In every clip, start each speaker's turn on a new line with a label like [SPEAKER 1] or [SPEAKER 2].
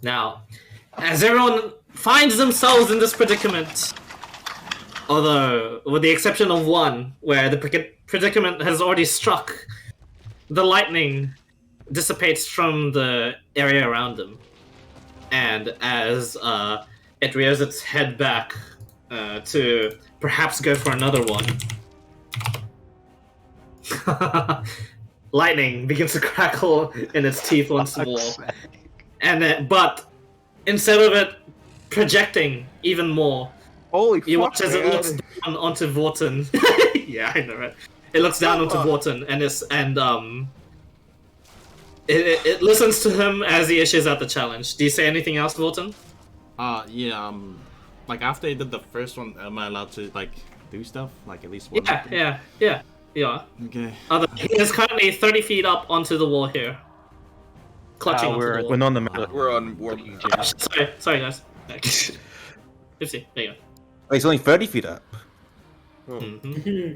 [SPEAKER 1] Now, as everyone finds themselves in this predicament, although with the exception of one, where the predicament has already struck, the lightning dissipates from the area around them, and as it rears its head back to perhaps go for another one, lightning begins to crackle in its teeth once more. But instead of it projecting even more,
[SPEAKER 2] Holy
[SPEAKER 1] you
[SPEAKER 2] fuck,
[SPEAKER 1] watch as it
[SPEAKER 2] man.
[SPEAKER 1] looks down onto Vorton. Yeah, I know, right? It looks down onto Vorton it listens to him as he issues out the challenge. Do you say anything else, Vorton?
[SPEAKER 3] Yeah, like after I did the first one, am I allowed to like do stuff? Like at least one?
[SPEAKER 1] Yeah. Yeah.
[SPEAKER 3] Okay.
[SPEAKER 1] He is currently 30 feet up onto the wall here. Clutching onto the wall.
[SPEAKER 4] We're not on the map.
[SPEAKER 2] We're on
[SPEAKER 1] Sorry guys. Oopsie, there you go.
[SPEAKER 4] Oh, he's only 30 feet up.
[SPEAKER 1] Mm-hmm.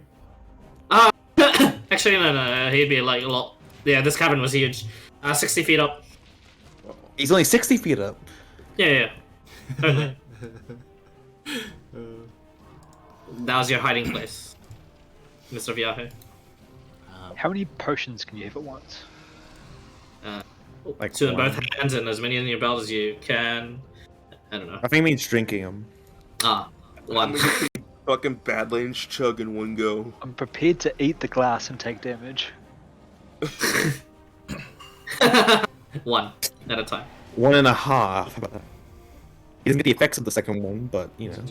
[SPEAKER 1] Actually, no, he'd be like a lot. Yeah, this cabin was huge. 60 feet up.
[SPEAKER 4] He's only 60 feet up.
[SPEAKER 1] Yeah. Totally. That was your hiding place, Mr. Viaje.
[SPEAKER 5] How many potions can you have at once?
[SPEAKER 4] Like
[SPEAKER 1] Two in both
[SPEAKER 4] one.
[SPEAKER 1] hands and as many in your belt as you can. I don't know.
[SPEAKER 4] I think it means drinking them.
[SPEAKER 1] One.
[SPEAKER 2] fucking bad lanes chug in one go.
[SPEAKER 5] I'm prepared to eat the glass and take damage.
[SPEAKER 1] One at a time.
[SPEAKER 4] 1.5. How about that? He doesn't get the effects of the second one, but you know.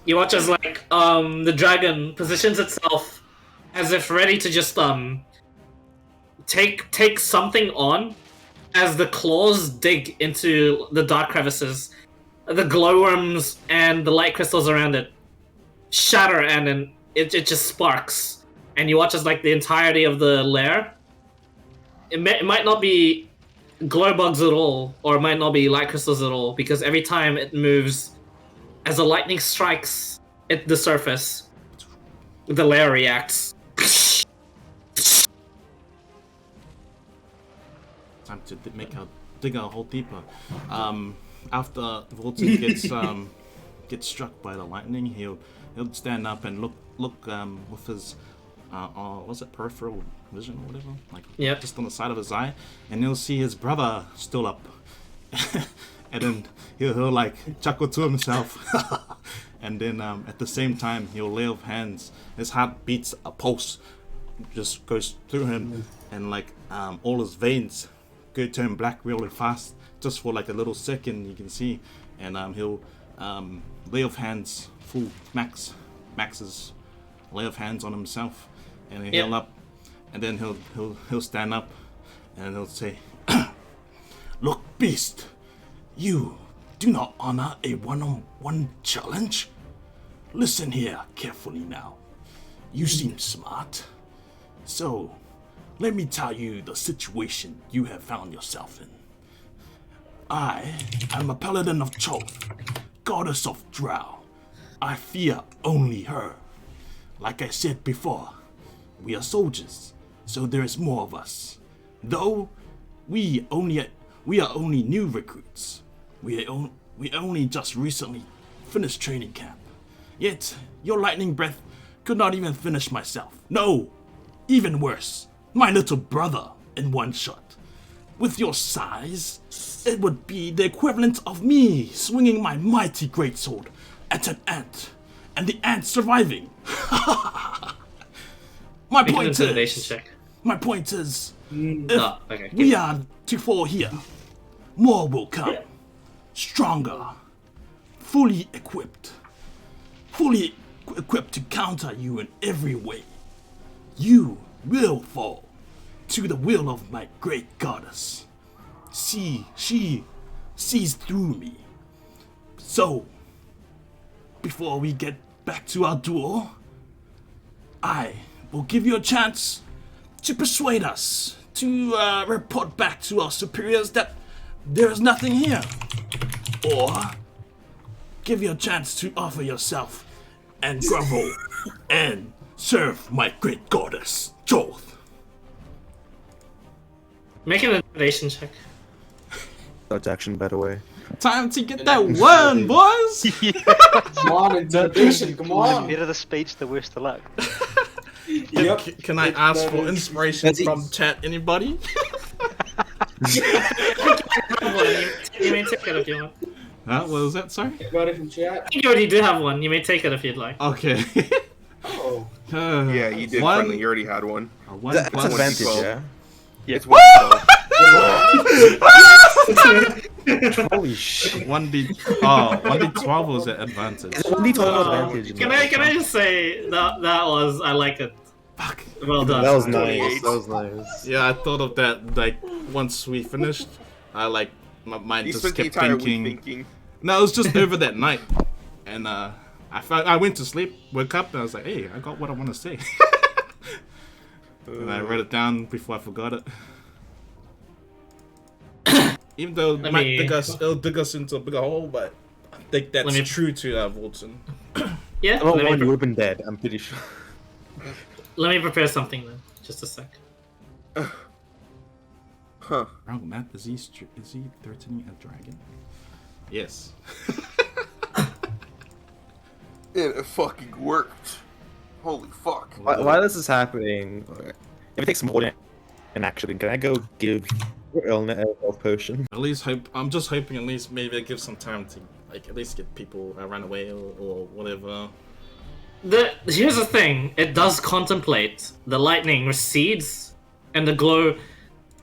[SPEAKER 1] You watch as the dragon positions itself as if ready to just take something on as the claws dig into the dark crevices. The glowworms and the light crystals around it shatter, and then it just sparks. And you watch as the entirety of the lair. It might not be glow bugs at all, or it might not be light crystals at all, because every time it moves, as the lightning strikes at the surface, the lair reacts.
[SPEAKER 3] Time to dig a hole deeper. After Volton gets struck by the lightning, he'll stand up and look with his what's it, peripheral vision or whatever, just on the side of his eye, and he'll see his brother still up, and then he'll chuckle to himself, and then at the same time he'll lay of hands. His heart beats a pulse, just goes through him, and all his veins go turn black really fast, just for a little second you can see, and he'll lay of hands, full Max's lay of hands on himself, and he'll heal up, and then he'll stand up, and he'll say, "Look, beast, you do not honor a one-on-one challenge. Listen here carefully now. You seem smart, so let me tell you the situation you have found yourself in. I am a paladin of Choth, goddess of Drow. I fear only her. Like I said before, we are soldiers, so there is more of us. Though we are only new recruits. We only just recently finished training camp. Yet your lightning breath could not even finish myself. No, even worse, my little brother in one shot. With your size, it would be the equivalent of me swinging my mighty greatsword at an ant, and the ant surviving. My point is, if we are to fall here, more will come, stronger, fully equipped to counter you in every way. You will fall to the will of my great goddess. She sees through me. So, before we get back to our duel, I will give you a chance to persuade us to report back to our superiors that there is nothing here, or give you a chance to offer yourself and grovel and serve my great goddess, Joth.
[SPEAKER 1] Make an intimidation check.
[SPEAKER 4] dodge action, by the way.
[SPEAKER 3] Time to get that one, boys!
[SPEAKER 6] Come on, intimidation, come
[SPEAKER 5] The
[SPEAKER 6] on!
[SPEAKER 5] better the speech, the worse the luck.
[SPEAKER 6] Yep.
[SPEAKER 3] Can I ask for inspiration from chat, anybody?
[SPEAKER 1] You may take it if you want.
[SPEAKER 3] Huh? What was that, sorry?
[SPEAKER 6] Anybody from chat?
[SPEAKER 1] I think you already do have one. You may take it if you'd like.
[SPEAKER 3] Okay.
[SPEAKER 6] Oh.
[SPEAKER 2] Yeah, you did,
[SPEAKER 3] One-
[SPEAKER 2] friendly. You already had one.
[SPEAKER 3] One
[SPEAKER 4] That's
[SPEAKER 3] plus-
[SPEAKER 4] advantage,
[SPEAKER 2] 12.
[SPEAKER 4] yeah?
[SPEAKER 2] It's 1
[SPEAKER 4] Holy shit.
[SPEAKER 3] 1d12 was at advantage.
[SPEAKER 4] It's only 12 advantage.
[SPEAKER 1] Can I just say that was I like it.
[SPEAKER 3] Fuck.
[SPEAKER 1] Well done.
[SPEAKER 4] That was
[SPEAKER 2] 28.
[SPEAKER 4] nice. That was nice.
[SPEAKER 3] Yeah, I thought of that, like, once we finished, my mind
[SPEAKER 2] You
[SPEAKER 3] just
[SPEAKER 2] spent the
[SPEAKER 3] kept
[SPEAKER 2] entire
[SPEAKER 3] thinking.
[SPEAKER 2] week thinking.
[SPEAKER 3] No, it was just over that night. And, I went to sleep, woke up, and I was like, hey, I got what I want to say. And I wrote it down before I forgot it. Even though it might it'll dig us into a bigger hole, but I think that's true to Volton.
[SPEAKER 1] Yeah.
[SPEAKER 4] Oh,
[SPEAKER 1] Let
[SPEAKER 4] one
[SPEAKER 1] me,
[SPEAKER 4] would have been dead, I'm pretty sure.
[SPEAKER 1] let me prepare something then. Just a sec.
[SPEAKER 2] Huh.
[SPEAKER 3] Wrong map. Is he threatening a dragon? Yes.
[SPEAKER 2] It fucking worked. Holy fuck.
[SPEAKER 4] While this is happening, if it takes more than an action, can I go give Elna a health potion?
[SPEAKER 3] At least I'm just hoping at least maybe it gives some time to like at least get people run away or whatever.
[SPEAKER 1] Here's the thing. It does contemplate. The lightning recedes, and the glow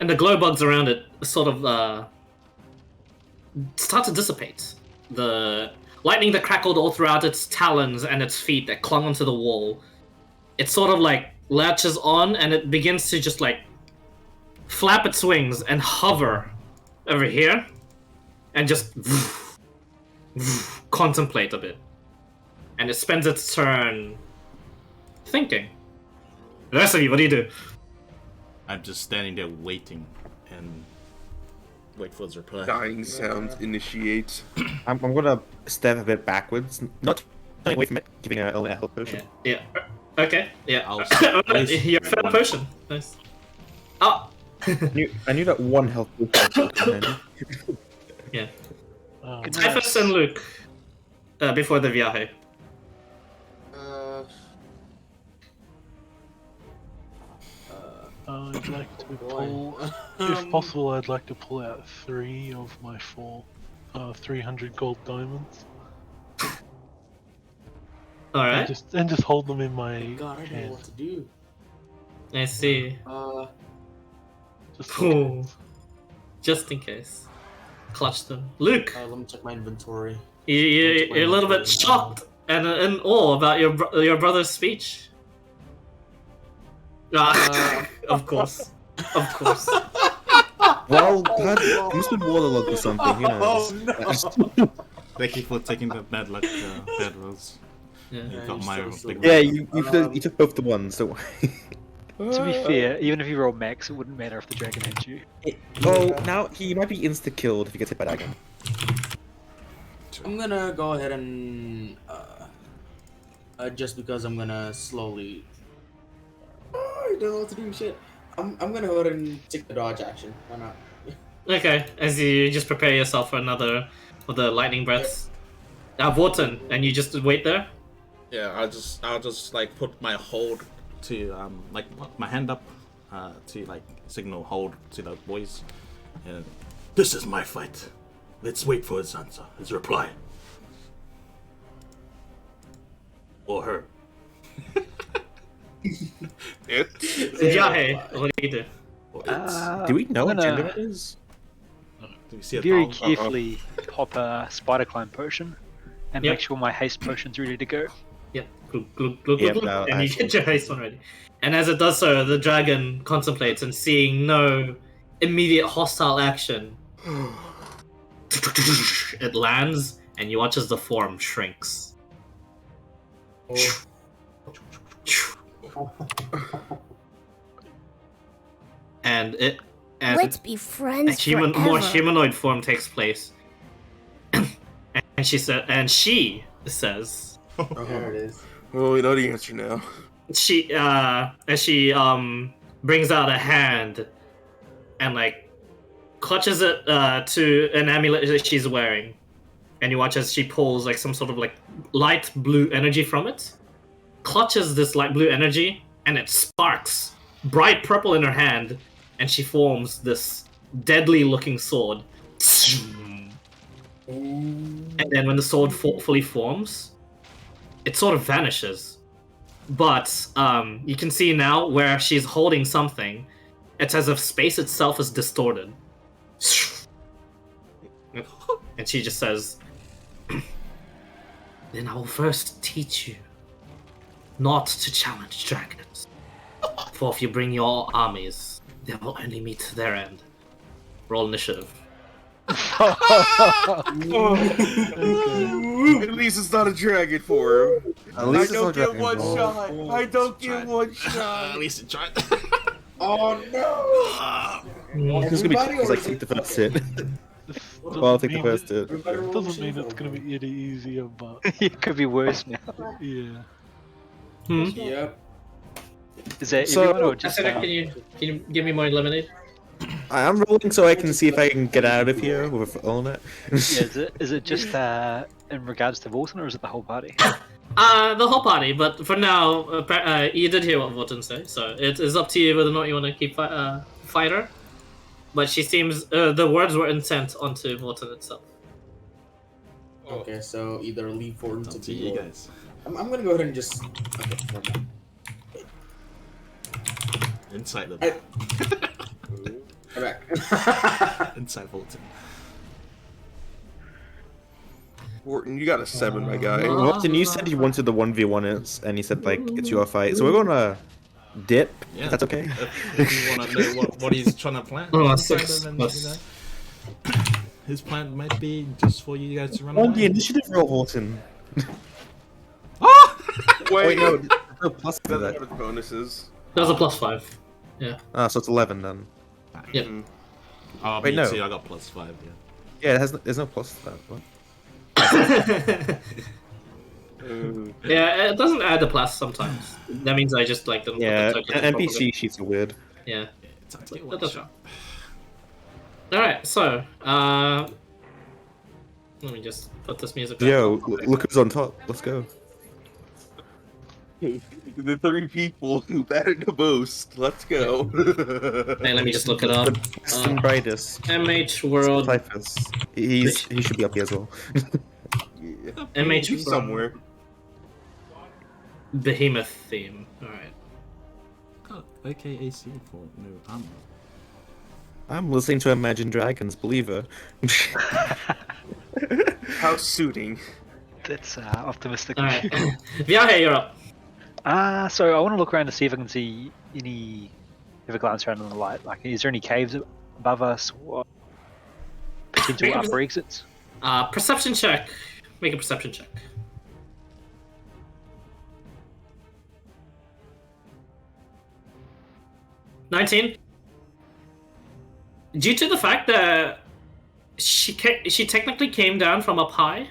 [SPEAKER 1] bugs around it sort of start to dissipate. The lightning that crackled all throughout its talons and its feet that clung onto the wall, it sort of like latches on and it begins to just like flap its wings and hover over here and just contemplate a bit. And it spends its turn thinking. The rest of you, what do you do?
[SPEAKER 3] I'm just standing there waiting and wait for his reply.
[SPEAKER 2] Dying sounds initiate.
[SPEAKER 4] I'm gonna step a bit backwards, not turning away from it, giving Elna a health potion.
[SPEAKER 1] Yeah. Okay. Yeah.
[SPEAKER 3] I'll-
[SPEAKER 1] Your third potion. Nice. Oh.
[SPEAKER 4] I knew that one health potion was handy.
[SPEAKER 1] Yeah.
[SPEAKER 5] Oh,
[SPEAKER 1] Typhus and Luke. Before the Viaje.
[SPEAKER 7] I'd like to pull, if possible, I'd like to pull out 3 of my 300 gold diamonds.
[SPEAKER 1] Alright.
[SPEAKER 7] And just hold them in my
[SPEAKER 6] God, I don't know
[SPEAKER 7] hand.
[SPEAKER 6] what to do.
[SPEAKER 1] I see.
[SPEAKER 7] Just
[SPEAKER 1] Ooh. Just in case. Clutch them. Luke,
[SPEAKER 6] Let me check my inventory.
[SPEAKER 1] you're a little bit shocked and in awe about your brother's speech. Of course. Of course.
[SPEAKER 4] Well, that must have been waterlogged or something, you know.
[SPEAKER 3] Thank you for taking the bad luck, bad rolls.
[SPEAKER 1] Yeah.
[SPEAKER 3] You
[SPEAKER 6] Yeah,
[SPEAKER 3] got
[SPEAKER 6] you
[SPEAKER 3] my
[SPEAKER 6] still-
[SPEAKER 3] big
[SPEAKER 4] Yeah,
[SPEAKER 3] roll.
[SPEAKER 4] you took both the ones, don't worry.
[SPEAKER 5] To be fair, even if you roll max, it wouldn't matter if the dragon hit you.
[SPEAKER 4] Oh, now he might be insta-killed if he gets hit by that again.
[SPEAKER 6] I'm gonna go ahead and just because I'm gonna slowly. Oh, I don't know what to do. Shit. I'm gonna go ahead and take the dodge action. Why not?
[SPEAKER 1] Okay, as you just prepare yourself for the lightning breaths. Vorton, and you just wait there?
[SPEAKER 3] Yeah, I'll just like put my hold to like put my hand up to like signal hold to the boys. And this is my fight. Let's wait for his answer, his reply. Or her.
[SPEAKER 1] Viaje, what do you do?
[SPEAKER 3] Or it's.
[SPEAKER 4] Do we know what
[SPEAKER 5] I'm
[SPEAKER 4] gender
[SPEAKER 5] gonna
[SPEAKER 4] it is?
[SPEAKER 3] Do we see a
[SPEAKER 5] very
[SPEAKER 3] dog?
[SPEAKER 5] carefully pop a spider climb potion and
[SPEAKER 1] Yep.
[SPEAKER 5] make sure my haste potion's ready to go.
[SPEAKER 1] Yep. Glug, glug, glug,
[SPEAKER 4] Yep,
[SPEAKER 1] glug, glug,
[SPEAKER 4] no,
[SPEAKER 1] and you
[SPEAKER 4] I-
[SPEAKER 1] get your haste one ready. And as it does so, the dragon contemplates and seeing no immediate hostile action. It lands, and you watch as the form shrinks. And
[SPEAKER 8] Let's be friends
[SPEAKER 1] more
[SPEAKER 8] forever.
[SPEAKER 1] humanoid form takes place. and she says,
[SPEAKER 6] There it is.
[SPEAKER 2] Well, we know the answer now.
[SPEAKER 1] as she brings out a hand and like clutches it to an amulet that she's wearing, and you watch as she pulls like some sort of like light blue energy from it. Clutches this light blue energy, and it sparks bright purple in her hand, and she forms this deadly-looking sword. And then when the sword fully forms, it sort of vanishes. But you can see now where she's holding something. It's as if space itself is distorted. And she just says, "Then I will first teach you not to challenge dragons. For if you bring your armies, they will only meet their end." Roll initiative.
[SPEAKER 2] At least it's not a dragon form.
[SPEAKER 4] At least
[SPEAKER 2] I
[SPEAKER 4] it's not
[SPEAKER 2] don't get
[SPEAKER 4] dragon
[SPEAKER 2] one
[SPEAKER 4] form.
[SPEAKER 2] shot. I don't get one
[SPEAKER 3] At
[SPEAKER 2] shot.
[SPEAKER 3] least it tried.
[SPEAKER 6] Oh no!
[SPEAKER 4] Who's gonna be
[SPEAKER 6] Everybody
[SPEAKER 4] like
[SPEAKER 6] or-
[SPEAKER 4] take the first hit?
[SPEAKER 7] This
[SPEAKER 4] Well, I'll take the
[SPEAKER 7] mean
[SPEAKER 4] first hit.
[SPEAKER 6] Everybody roll
[SPEAKER 7] doesn't mean
[SPEAKER 6] initiative.
[SPEAKER 7] it's gonna be any easier, but
[SPEAKER 5] It could be worse now.
[SPEAKER 7] yeah.
[SPEAKER 6] Yep.
[SPEAKER 5] Is that
[SPEAKER 4] So-
[SPEAKER 5] everyone or just?
[SPEAKER 1] Can you give me more lemonade?
[SPEAKER 4] I am rolling so I can see if I can get out of here with Ulnet.
[SPEAKER 5] Yeah, is it just in regards to Volton, or is it the whole party?
[SPEAKER 1] The whole party, but for now, you did hear what Votan said, so it is up to you whether or not you want to keep fight her. But she seems the words were intent onto Votan itself.
[SPEAKER 6] Okay, so either leave Fortin to
[SPEAKER 3] Up to
[SPEAKER 6] be
[SPEAKER 3] you
[SPEAKER 6] or...
[SPEAKER 3] guys.
[SPEAKER 6] I'm gonna go ahead and just... Okay, never mind.
[SPEAKER 3] Inside the
[SPEAKER 6] I'm back.
[SPEAKER 3] inside Fulton.
[SPEAKER 2] Wharton, you got a 7, my guy.
[SPEAKER 4] Watson, you said you wanted the 1v1 and you said like it's your fight, so we're gonna dip.
[SPEAKER 3] Yeah.
[SPEAKER 4] If that's okay.
[SPEAKER 3] If you want to know what he's trying to plan,
[SPEAKER 1] Oh,
[SPEAKER 3] inside
[SPEAKER 1] six
[SPEAKER 3] him and,
[SPEAKER 1] plus-
[SPEAKER 3] his plan might be just for you guys to run
[SPEAKER 4] On the
[SPEAKER 3] away.
[SPEAKER 4] initiative roll, Watson.
[SPEAKER 3] Ah!
[SPEAKER 4] Wait, no, there's no plus for
[SPEAKER 2] That's
[SPEAKER 4] that.
[SPEAKER 2] what his bonuses.
[SPEAKER 1] There's a +5. Yeah.
[SPEAKER 4] Ah, so it's 11 then.
[SPEAKER 1] Yep.
[SPEAKER 3] Oh,
[SPEAKER 4] Wait,
[SPEAKER 3] me
[SPEAKER 4] no.
[SPEAKER 3] too. I got +5. Yeah.
[SPEAKER 4] Yeah, there's no plus for that. What?
[SPEAKER 1] Yeah, it doesn't add a plus sometimes. That means I just like them.
[SPEAKER 4] Yeah,
[SPEAKER 1] put the tokens properly.
[SPEAKER 4] NPC sheets are weird.
[SPEAKER 1] Yeah.
[SPEAKER 3] It's actually
[SPEAKER 1] That
[SPEAKER 3] one
[SPEAKER 1] does
[SPEAKER 3] shot.
[SPEAKER 1] All right, so let me just put this music back.
[SPEAKER 4] Yo,
[SPEAKER 1] on.
[SPEAKER 4] look who's on top. Let's go.
[SPEAKER 2] The 3 people who batted the most. Let's go.
[SPEAKER 1] Hey, let me just look it up.
[SPEAKER 4] The best and brightest.
[SPEAKER 1] MH World.
[SPEAKER 4] Typhus. He should be up here as well.
[SPEAKER 2] Yeah.
[SPEAKER 1] MH
[SPEAKER 2] He's
[SPEAKER 1] World.
[SPEAKER 2] somewhere.
[SPEAKER 1] Behemoth theme. All right.
[SPEAKER 3] Oh, AKAC for no armor.
[SPEAKER 4] I'm listening to Imagine Dragons, believer.
[SPEAKER 2] How suiting.
[SPEAKER 5] That's optimistic.
[SPEAKER 1] All right. Viahe, you're up.
[SPEAKER 5] So I want to look around to see if I can see any. Have a glance around in the light. Like, is there any caves above us or potential
[SPEAKER 1] Make a-
[SPEAKER 5] upper exits?
[SPEAKER 1] Perception check. Make a perception check. $19. Due to the fact that she technically came down from up high,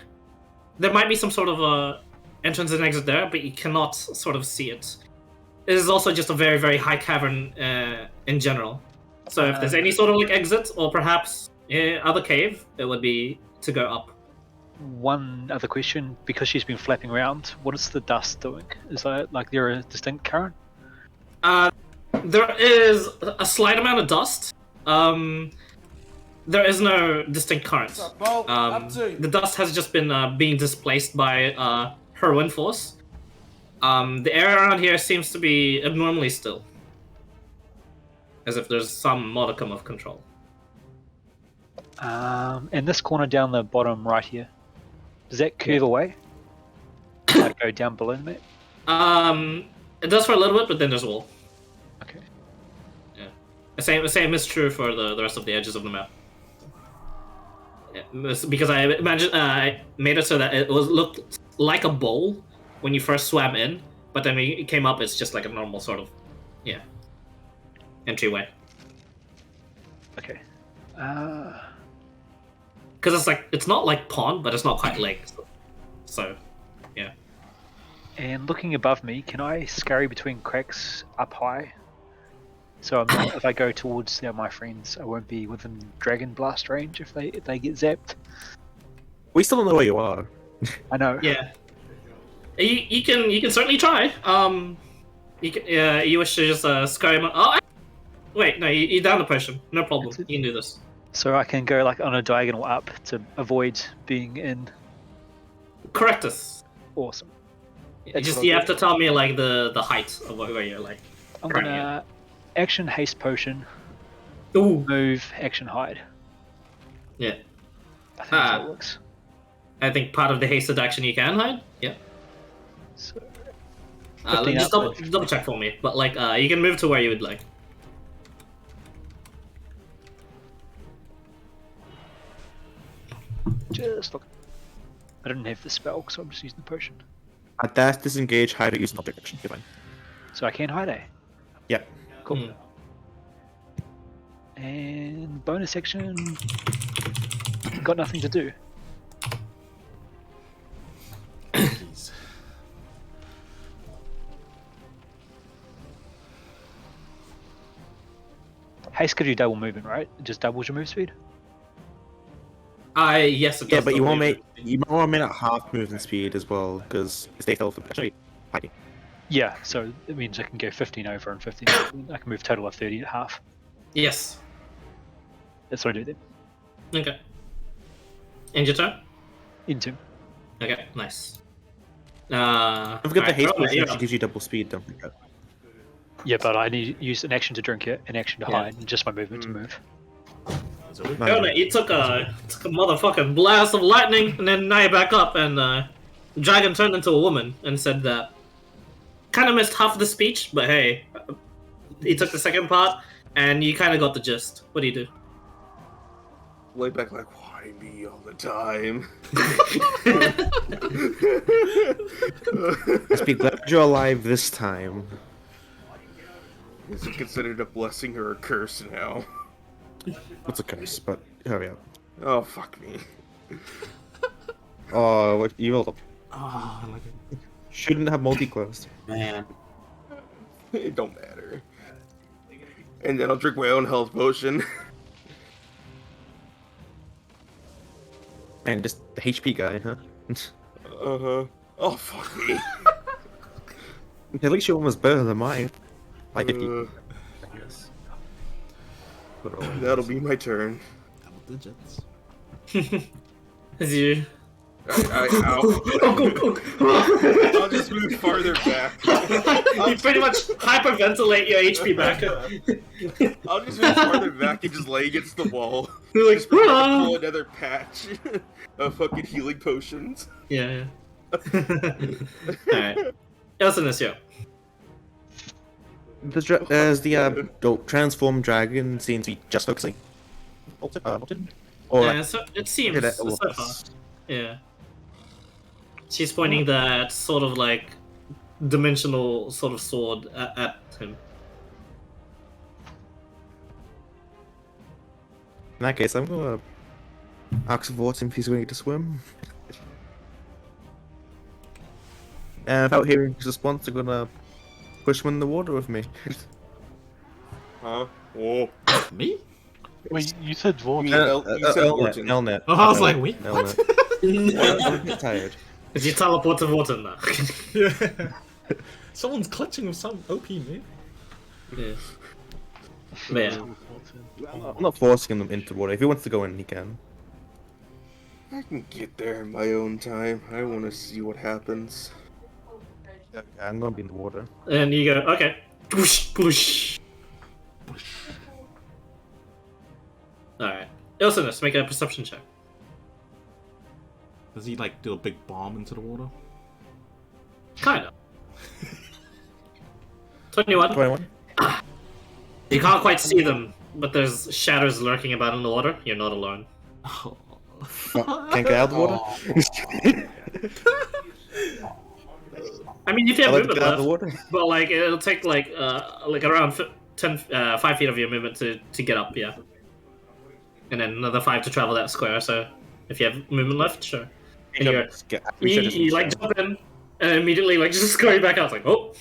[SPEAKER 1] there might be some sort of entrance and exit there, but you cannot sort of see it. It is also just a very, very high cavern in general. So if there's any sort of like exit or perhaps other cave, it would be to go up.
[SPEAKER 5] One other question, because she's been flapping around, what is the dust doing? Is that like there a distinct current?
[SPEAKER 1] There is a slight amount of dust. There is no distinct current. The dust has just been being displaced by her wind force. The air around here seems to be abnormally still, as if there's some modicum of control.
[SPEAKER 5] And this corner down the bottom right here, does that curve away? Like go down below the map?
[SPEAKER 1] It does for a little bit, but then there's a wall.
[SPEAKER 5] Okay.
[SPEAKER 1] Yeah. The same is true for the rest of the edges of the map. Yeah, because I imagine I made it so that it looked like a bowl when you first swam in, but then when you came up, it's just like a normal sort of, entryway.
[SPEAKER 5] Okay.
[SPEAKER 1] Because it's not like pond, but it's not quite lake. So, yeah.
[SPEAKER 5] And looking above me, can I scurry between cracks up high So I'm not, if I go towards my friends, I won't be within Dragon Blast range if they get zapped.
[SPEAKER 4] We still don't know where you are.
[SPEAKER 5] I know.
[SPEAKER 1] Yeah. You can certainly try. You wish to just scurry him. Oh, wait, no, you down the potion. No problem. You can do this.
[SPEAKER 5] So I can go like on a diagonal up to avoid being in.
[SPEAKER 1] Correctus.
[SPEAKER 5] Awesome.
[SPEAKER 1] You have to tell me like the height of where you're like.
[SPEAKER 5] I'm gonna action haste potion.
[SPEAKER 1] Ooh.
[SPEAKER 5] Move action hide.
[SPEAKER 1] Yeah.
[SPEAKER 5] I think that's how it works.
[SPEAKER 1] I think part of the hasted action you can hide. Yeah.
[SPEAKER 5] So,
[SPEAKER 1] just double check for me. But like, you can move to where you would like.
[SPEAKER 5] Just look. I don't have the spell, so I'm just using the potion.
[SPEAKER 4] At dash, disengage, hide, or use an object action. You're fine.
[SPEAKER 5] So I can hide, eh?
[SPEAKER 4] Yeah.
[SPEAKER 5] Cool. And bonus action. Got nothing to do.
[SPEAKER 3] Jeez.
[SPEAKER 5] Haste could do double movement, right? It just doubles your move speed.
[SPEAKER 1] Yes. It
[SPEAKER 4] Yeah,
[SPEAKER 1] does
[SPEAKER 4] but you
[SPEAKER 1] double
[SPEAKER 4] want
[SPEAKER 1] your
[SPEAKER 4] to make at half movement speed as well, because stay healthy. Actually, hiding.
[SPEAKER 5] Yeah, so it means I can go 15 over and 15 over. I can move total of 30 at half.
[SPEAKER 1] Yes.
[SPEAKER 5] That's what I do then.
[SPEAKER 1] Okay. End your turn?
[SPEAKER 5] Into.
[SPEAKER 1] Okay, nice.
[SPEAKER 4] Don't forget the haste potion actually gives you double speed, don't forget.
[SPEAKER 5] Yeah, but I need to use an action to drink it, an action to
[SPEAKER 1] Yeah.
[SPEAKER 5] hide, and just my movement to move.
[SPEAKER 1] You took a motherfucking blast of lightning, and then now you're back up, and Dragon turned into a woman and said that. Kind of missed half of the speech, but hey, he took the second part, and you kind of got the gist. What do you do?
[SPEAKER 2] Lay back like, why me all the time?
[SPEAKER 4] Let's be glad you're alive this time.
[SPEAKER 2] Is it considered a blessing or a curse now?
[SPEAKER 4] What's a curse? But hurry up.
[SPEAKER 2] Oh, fuck me.
[SPEAKER 4] Oh, what you rolled up.
[SPEAKER 3] Ah, I like it.
[SPEAKER 4] Shouldn't have multi-closed.
[SPEAKER 6] Man.
[SPEAKER 2] It don't matter. And then I'll drink my own health potion.
[SPEAKER 4] And just the HP guy, huh?
[SPEAKER 2] Uh-huh. Oh, fuck me.
[SPEAKER 4] At least your one was better than mine. Like if you...
[SPEAKER 2] I guess. That'll be my turn.
[SPEAKER 3] Double digits.
[SPEAKER 1] As you.
[SPEAKER 2] I'll just move farther back.
[SPEAKER 1] You pretty much hyperventilate your HP back.
[SPEAKER 2] I'll just move farther back and just lay against the wall.
[SPEAKER 1] You're like,
[SPEAKER 2] Just pull another patch of fucking healing potions.
[SPEAKER 1] Yeah. Alright. Listen this year.
[SPEAKER 4] There's the transform dragon seems to be just focusing. Molten? Or
[SPEAKER 1] Yeah, so it seems
[SPEAKER 4] hit it
[SPEAKER 1] so
[SPEAKER 4] all
[SPEAKER 1] far.
[SPEAKER 4] of us.
[SPEAKER 1] Yeah. She's pointing that sort of like dimensional sort of sword at him.
[SPEAKER 4] In that case, I'm gonna ask Vorten if he's willing to swim. And without hearing his response, I'm gonna push him in the water with me.
[SPEAKER 2] Huh? Whoa.
[SPEAKER 3] Me?
[SPEAKER 7] Wait, you said
[SPEAKER 2] You
[SPEAKER 7] Vortex.
[SPEAKER 2] said Vorten.
[SPEAKER 4] Elnet.
[SPEAKER 3] Oh, I was like, wait,
[SPEAKER 4] Elnet. I'm tired.
[SPEAKER 1] Did you teleport to water now?
[SPEAKER 3] Yeah. Someone's clutching with some OP, man.
[SPEAKER 1] Yeah. But yeah.
[SPEAKER 4] I'm not forcing him into water. If he wants to go in, he can.
[SPEAKER 2] I can get there in my own time. I want to see what happens.
[SPEAKER 4] Okay, I'm gonna be in the water.
[SPEAKER 1] And you go, okay. Push, push. Alright. Ilsinus, make a perception check.
[SPEAKER 3] Does he like do a big bomb into the water?
[SPEAKER 1] Kinda. 21.
[SPEAKER 4] 21.
[SPEAKER 1] You can't quite see them, but there's shadows lurking about in the water. You're not alone.
[SPEAKER 3] Oh.
[SPEAKER 4] Can't get out of the water?
[SPEAKER 1] I mean, if you have
[SPEAKER 4] I'll let
[SPEAKER 1] movement
[SPEAKER 4] get out of
[SPEAKER 1] left,
[SPEAKER 4] the water.
[SPEAKER 1] but like it'll take like around 5 feet of your movement to get up, yeah. And then another 5 to travel that square. So if you have movement left, sure. And you like jump in and immediately like just scurry back out. It's like, oh,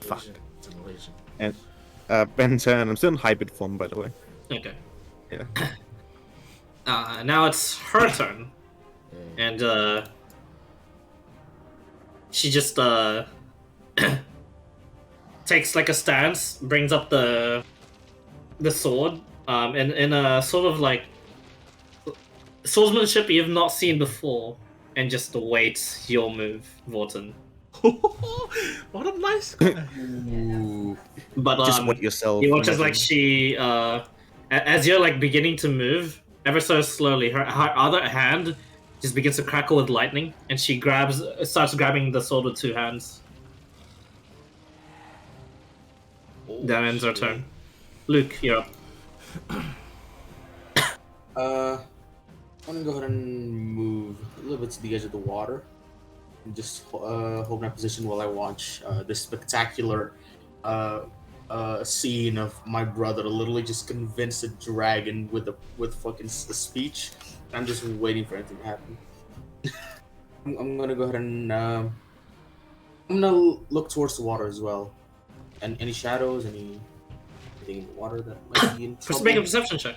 [SPEAKER 4] Fuck.
[SPEAKER 3] It's an illusion.
[SPEAKER 4] And Ben turn. I'm still in hybrid form, by the way.
[SPEAKER 1] Okay.
[SPEAKER 4] Yeah.
[SPEAKER 1] Now it's her turn, and she just takes like a stance, brings up the sword, in a sort of like swordsmanship you've not seen before, and just awaits your move, Vorton.
[SPEAKER 3] What a nice guy.
[SPEAKER 1] But
[SPEAKER 4] Just what yourself.
[SPEAKER 1] you watch as like
[SPEAKER 4] imagine.
[SPEAKER 1] she as you're like beginning to move ever so slowly, her other hand just begins to crackle with lightning, and she starts grabbing the sword with two hands. That ends her turn. Luke, you're up.
[SPEAKER 6] I'm gonna go ahead and move a little bit to the edge of the water and just hold my position while I watch this spectacular scene of my brother literally just convince a dragon with fucking a speech. I'm just waiting for anything to happen. I'm gonna go ahead and I'm gonna look towards the water as well. And any shadows, anything in the water that might be in
[SPEAKER 1] Just
[SPEAKER 6] trouble?
[SPEAKER 1] make a perception check.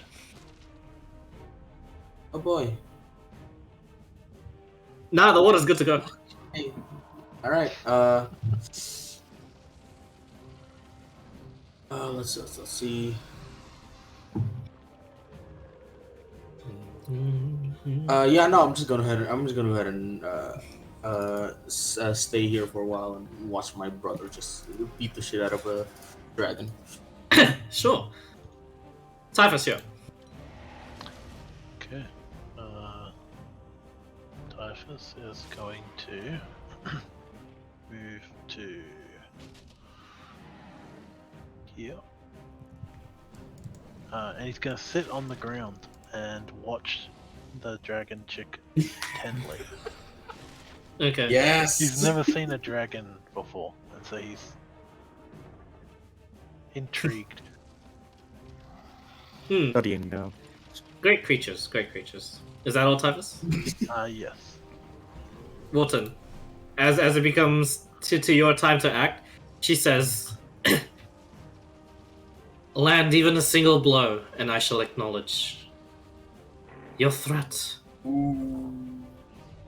[SPEAKER 6] Oh boy.
[SPEAKER 1] Nah, the water's good to go.
[SPEAKER 6] Hey. All right. Let's see. Yeah, no, I'm just gonna go ahead and stay here for a while and watch my brother just beat the shit out of a dragon.
[SPEAKER 1] Sure. Typhus, yeah.
[SPEAKER 7] Okay. Typhus is going to move to here. And he's going to sit on the ground and watch the dragon chick intently.
[SPEAKER 1] Okay.
[SPEAKER 6] Yes.
[SPEAKER 7] He's never seen a dragon before, and so he's intrigued.
[SPEAKER 4] Studying now.
[SPEAKER 1] Great creatures, great creatures. Is that all, Typhus?
[SPEAKER 7] Yes.
[SPEAKER 1] Walton, as it becomes to your time to act, she says, "Land even a single blow, and I shall acknowledge your threat.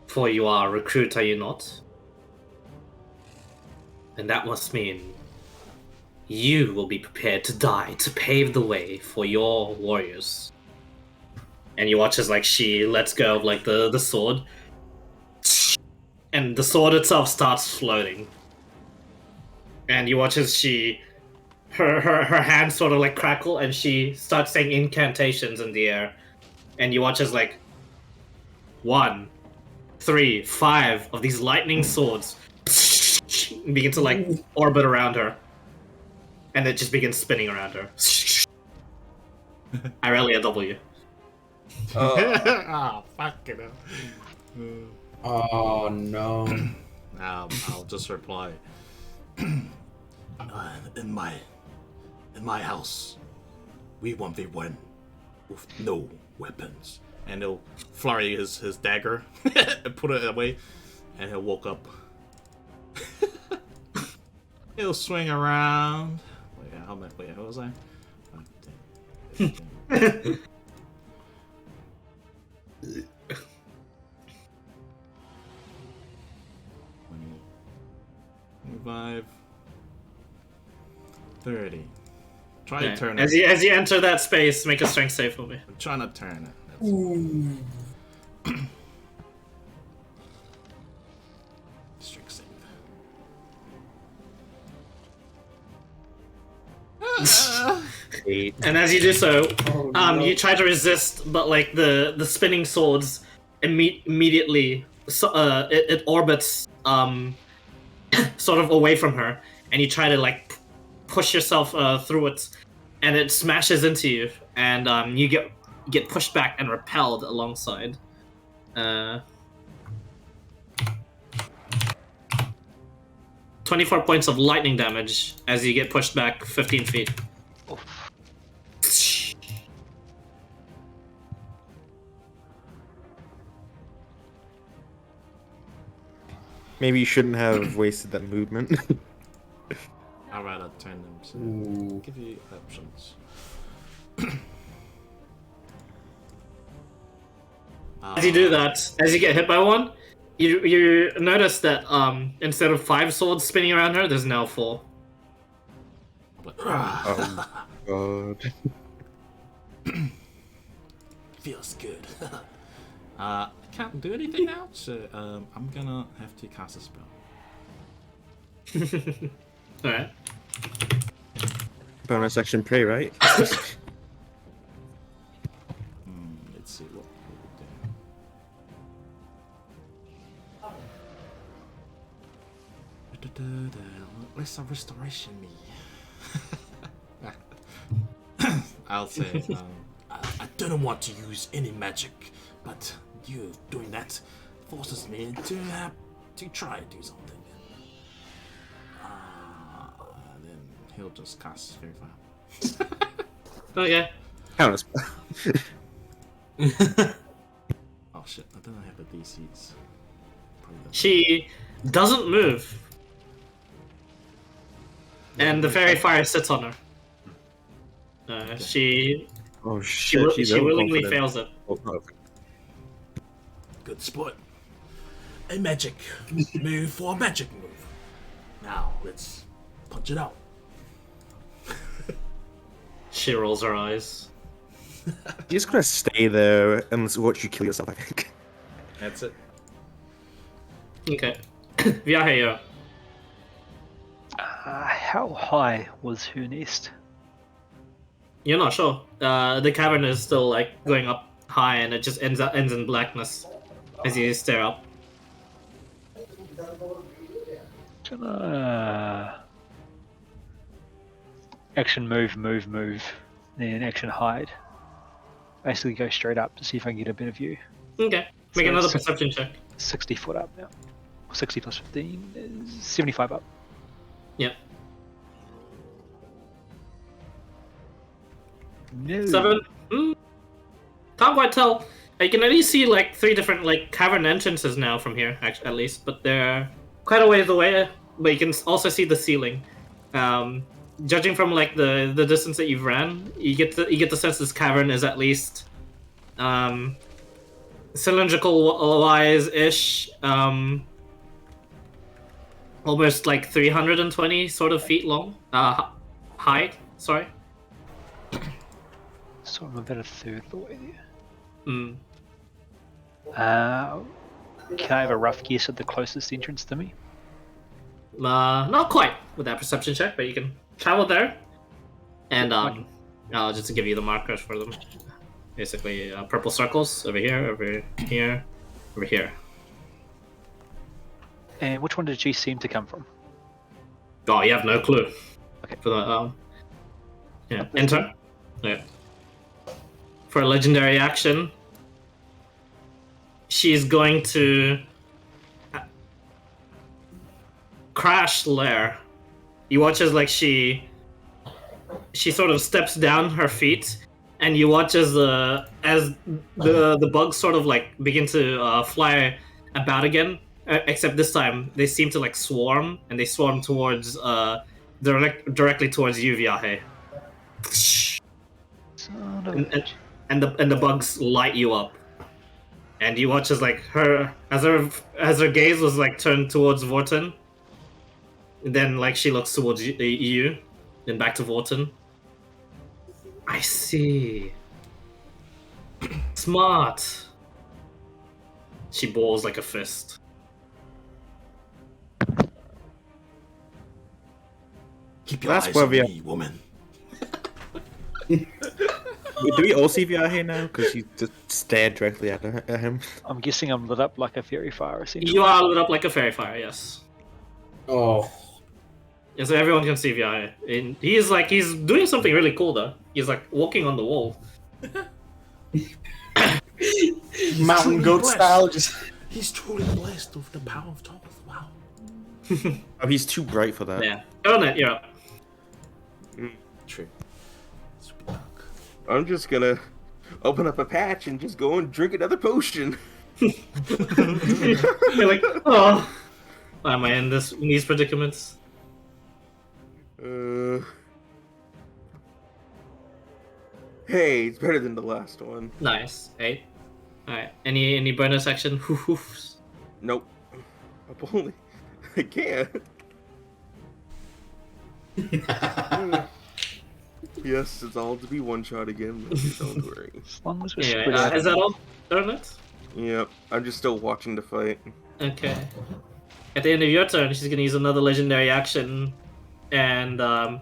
[SPEAKER 1] For you are a recruit, are you not? And that must mean you will be prepared to die to pave the way for your warriors." And you watch as like she lets go of like the sword, and the sword itself starts floating. And you watch as her hands sort of like crackle, and she starts saying incantations in the air. And you watch as like 1, 3, 5 of these lightning swords begin to like orbit around her, and it just begins spinning around her. Irelia W.
[SPEAKER 3] Fuck it up.
[SPEAKER 6] Oh no.
[SPEAKER 3] I'll just reply. In my house, we 1v1 with no weapons. And he'll flurry his dagger and put it away, and he'll walk up. He'll swing around. Wait, how was I? 25, 30. Try to turn
[SPEAKER 1] As
[SPEAKER 3] it.
[SPEAKER 1] you enter that space, make a strength save for me.
[SPEAKER 3] I'm trying to turn it. Strength save.
[SPEAKER 1] And as you do so, you try to resist, but like the spinning swords immediately it orbits sort of away from her, and you try to like push yourself through it, and it smashes into you, and you get pushed back and repelled alongside. 24 points of lightning damage as you get pushed back 15 feet.
[SPEAKER 4] Maybe you shouldn't have wasted that movement.
[SPEAKER 3] I'd rather turn them, so
[SPEAKER 2] Ooh.
[SPEAKER 3] give you options.
[SPEAKER 1] As you do that, as you get hit by one, you notice that instead of 5 swords spinning around her, there's now 4.
[SPEAKER 2] Oh god.
[SPEAKER 3] Feels good. I can't do anything now, so I'm gonna have to cast a spell.
[SPEAKER 1] Alright.
[SPEAKER 4] Bonus action prey, right?
[SPEAKER 3] Let's see what we do. Let's restoration me. I'll say, I didn't want to use any magic, but you doing that forces me to have to try to do something. Then he'll just cast Fairy Fire.
[SPEAKER 1] Okay.
[SPEAKER 4] Counter spell.
[SPEAKER 3] Oh shit, I don't have the DCs.
[SPEAKER 1] She doesn't move. And the fairy fire sits on her. She
[SPEAKER 4] Oh shit, she's
[SPEAKER 1] she willingly
[SPEAKER 4] overconfident.
[SPEAKER 1] fails it.
[SPEAKER 4] Oh, no.
[SPEAKER 3] Good sport. A magic move for a magic move. Now let's punch it out.
[SPEAKER 1] She rolls her eyes.
[SPEAKER 4] You're just gonna stay there and watch you kill yourself, I think.
[SPEAKER 3] That's it.
[SPEAKER 1] Okay. Viaje, you're up.
[SPEAKER 5] How high was her nest?
[SPEAKER 1] You're not sure. The cavern is still like going up high, and it just ends in blackness as you stare up.
[SPEAKER 5] Action move, then action hide. Basically go straight up to see if I can get a better view.
[SPEAKER 1] Okay. Make
[SPEAKER 5] So
[SPEAKER 1] another
[SPEAKER 5] it's-
[SPEAKER 1] perception check.
[SPEAKER 5] 60 foot up now. 60 plus 15 is 75 up.
[SPEAKER 1] Yep.
[SPEAKER 5] No.
[SPEAKER 1] 7. Can't quite tell. You can only see like 3 different like cavern entrances now from here, actually, at least, but they're quite a ways away. But you can also see the ceiling. Judging from like the distance that you've ran, you get the sense this cavern is at least cylindrical wise ish, almost like 320 sort of feet long, height. Sorry.
[SPEAKER 5] So I'm about a third of the way there.
[SPEAKER 1] Mm.
[SPEAKER 5] Can I have a rough guess at the closest entrance to me?
[SPEAKER 1] Not quite with that perception check, but you can travel there. And just to give you the markers for them, basically purple circles over here, over here, over here.
[SPEAKER 5] And which one did she seem to come from?
[SPEAKER 1] Oh, you have no clue.
[SPEAKER 5] Okay.
[SPEAKER 1] For the yeah, enter. Yeah. For a legendary action, she's going to crash lair. You watch as like she sort of steps down her feet, and you watch as the bugs sort of like begin to fly about again. Except this time they seem to like swarm, and they swarm towards directly towards you, Viaje.
[SPEAKER 5] Son of a bitch.
[SPEAKER 1] And the bugs light you up, and you watch as like her gaze was like turned towards Vorten, and then like she looks towards you, then back to Vorten. I see. Smart. She balls like a fist.
[SPEAKER 3] Keep your
[SPEAKER 4] That's
[SPEAKER 3] eyes
[SPEAKER 4] where
[SPEAKER 3] on
[SPEAKER 4] we are.
[SPEAKER 3] me, woman.
[SPEAKER 4] Do we all see Viaje now? Because you just stared directly at him.
[SPEAKER 5] I'm guessing I'm lit up like a fairy fire, essentially.
[SPEAKER 1] You are lit up like a fairy fire, yes.
[SPEAKER 6] Oh.
[SPEAKER 1] Yeah, so everyone can see Viaje. And he's doing something really cool though. He's like walking on the wall.
[SPEAKER 6] Mountain goat
[SPEAKER 3] blessed.
[SPEAKER 6] style, just.
[SPEAKER 3] He's truly blessed with the power of Thoth. Wow.
[SPEAKER 4] Oh, he's too bright for that.
[SPEAKER 1] Yeah. Go on it, you're up.
[SPEAKER 3] True. Super dark.
[SPEAKER 2] I'm just gonna open up a patch and just go and drink another potion.
[SPEAKER 1] You're like, oh, why am I in these predicaments?
[SPEAKER 2] Hey, it's better than the last one.
[SPEAKER 1] Nice. 8. Alright. Any bonus action? Hoofs.
[SPEAKER 2] Nope. I'm only. I can't. Yes, it's all to be one shot again. Don't worry.
[SPEAKER 5] As long as we're
[SPEAKER 1] Yeah.
[SPEAKER 5] split out.
[SPEAKER 1] Is that all? Donuts?
[SPEAKER 2] Yep, I'm just still watching the fight.
[SPEAKER 1] Okay. At the end of your turn, she's gonna use another legendary action, and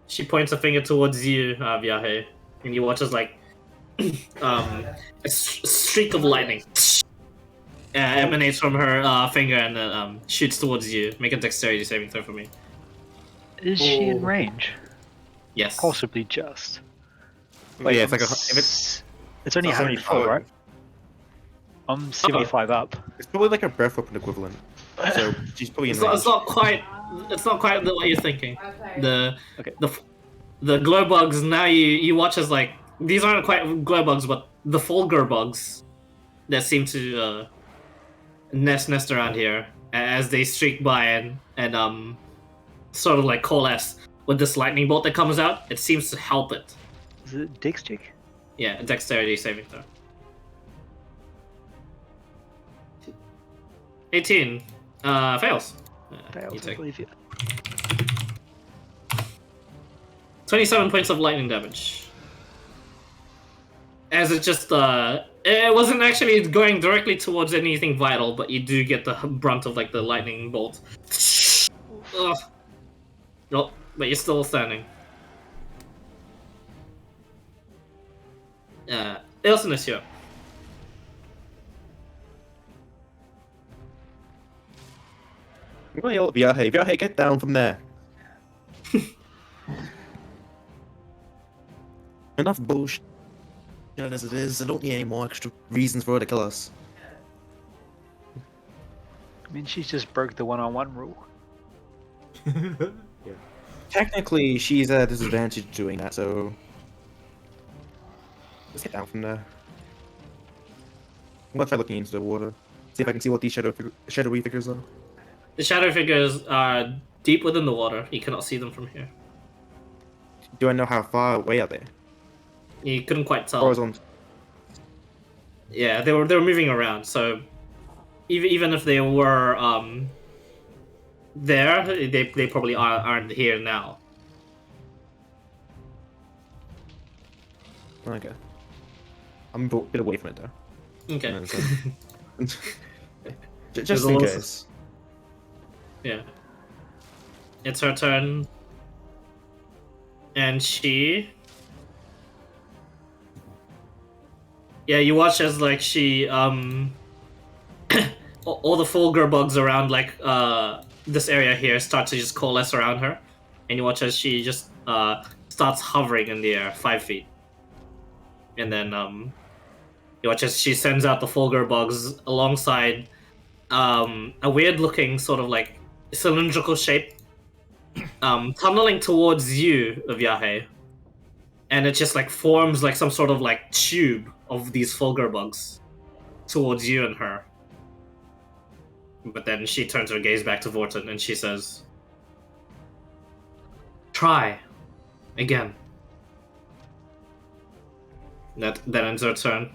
[SPEAKER 1] she points a finger towards you, Vyahe, and you watch as like a streak of lightning emanates from her finger and then shoots towards you. Make a dexterity saving throw for me.
[SPEAKER 5] Is she in range?
[SPEAKER 1] Yes.
[SPEAKER 5] Possibly just.
[SPEAKER 4] Oh yeah, it's like if it's
[SPEAKER 5] only
[SPEAKER 4] it's
[SPEAKER 5] 104, right? I'm 75 up.
[SPEAKER 4] it's probably like a breath weapon equivalent. So she's probably in
[SPEAKER 1] It's
[SPEAKER 4] range.
[SPEAKER 1] not, it's not quite what you're thinking.
[SPEAKER 5] Okay.
[SPEAKER 1] The glow bugs, now you watch as like, these aren't quite glow bugs, but the fulgur bugs that seem to nest around here as they streak by and sort of like coalesce with this lightning bolt that comes out. It seems to help it.
[SPEAKER 5] Is it Dick's chick?
[SPEAKER 1] Yeah, dexterity saving throw. 18. Fails.
[SPEAKER 5] Fails,
[SPEAKER 1] You
[SPEAKER 5] I
[SPEAKER 1] take
[SPEAKER 5] believe you.
[SPEAKER 1] 27 points of lightning damage. As it just, it wasn't actually going directly towards anything vital, but you do get the brunt of, like, the lightning bolt. Ugh. Nope, but you're still standing. Ilson is here.
[SPEAKER 4] Well, Vyahe, get down from there. Enough bullshit as it is. I don't need any more extra reasons for her to kill us.
[SPEAKER 5] I mean, she's just broke the one-on-one rule.
[SPEAKER 4] Technically, she's at a disadvantage doing that, so let's get down from there. I'm gonna try looking into the water, see if I can see what these shadowy figures are.
[SPEAKER 1] The shadow figures are deep within the water. You cannot see them from here.
[SPEAKER 4] Do I know how far away are they?
[SPEAKER 1] You couldn't quite tell.
[SPEAKER 4] Horizontal.
[SPEAKER 1] Yeah, they were moving around. So even if they were there, they probably aren't here now.
[SPEAKER 4] Okay. I'm a bit away from it though.
[SPEAKER 1] Okay.
[SPEAKER 4] Just in
[SPEAKER 1] There's
[SPEAKER 4] case.
[SPEAKER 1] Yeah. It's her turn. And she... Yeah, you watch as, like, she, all the fulgur bugs around, like, this area here start to just coalesce around her. And you watch as she just, starts hovering in the air, 5 feet. And then, you watch as she sends out the fulgur bugs alongside, a weird-looking sort of, like, cylindrical shape, tunneling towards you, Vyahe. And it just, like, forms, like, some sort of, like, tube of these fulgur bugs towards you and her. But then she turns her gaze back to Vorton and she says, "Try again." That ends her turn.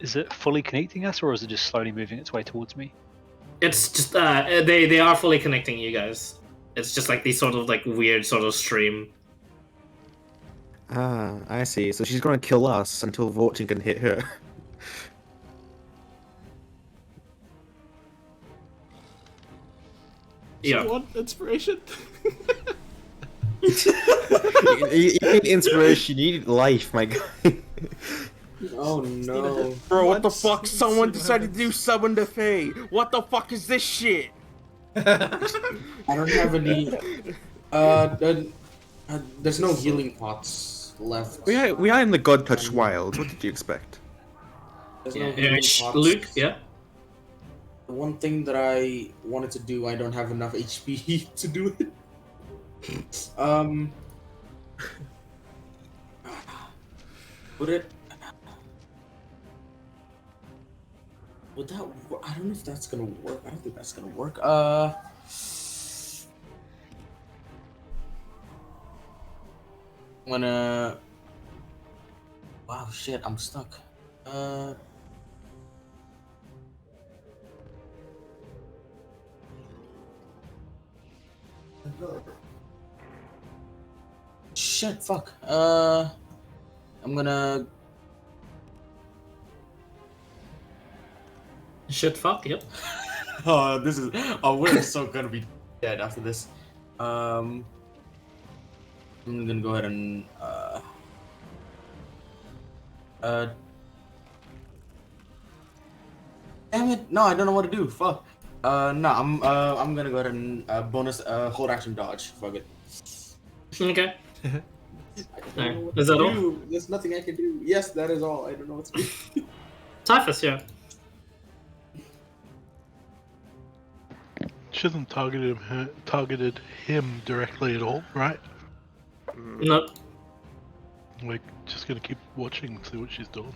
[SPEAKER 5] Is it fully connecting us, or is it just slowly moving its way towards me?
[SPEAKER 1] It's just they are fully connecting you guys. It's just like these sort of like weird sort of stream.
[SPEAKER 4] Ah, I see. So she's gonna kill us until Vortin can hit her.
[SPEAKER 1] Yeah.
[SPEAKER 3] You want inspiration?
[SPEAKER 4] you need inspiration, you need life, my guy.
[SPEAKER 6] Oh no.
[SPEAKER 2] Bro, what the fuck? Someone decided to do summon the Fae. What the fuck is this shit?
[SPEAKER 6] I don't have any. There's no healing pots left.
[SPEAKER 4] We are in the God-touched wilds. What did you expect?
[SPEAKER 6] There's
[SPEAKER 1] Yeah.
[SPEAKER 6] no healing pots.
[SPEAKER 1] Luke, yeah.
[SPEAKER 6] The one thing that I wanted to do, I don't have enough HP to do it. Would it? Would that? I don't know if that's gonna work. I don't think that's gonna work. I'm gonna. Wow, shit, I'm stuck. Shit, fuck. I'm gonna.
[SPEAKER 1] Shit, fuck, yep.
[SPEAKER 6] Oh, this is. Oh, we're so gonna be dead after this. I'm gonna go ahead and. Damn it! No, I don't know what to do. Fuck. No, I'm gonna go ahead and bonus hold action dodge. Fuck it.
[SPEAKER 1] Okay.
[SPEAKER 6] I don't know what
[SPEAKER 1] Is
[SPEAKER 6] to
[SPEAKER 1] that all?
[SPEAKER 6] do. There's nothing I can do. Yes, that is all. I don't know what to do.
[SPEAKER 1] Typhus, yeah.
[SPEAKER 7] She hasn't targeted him directly at all, right?
[SPEAKER 1] Nope.
[SPEAKER 7] We're just gonna keep watching and see what she's doing.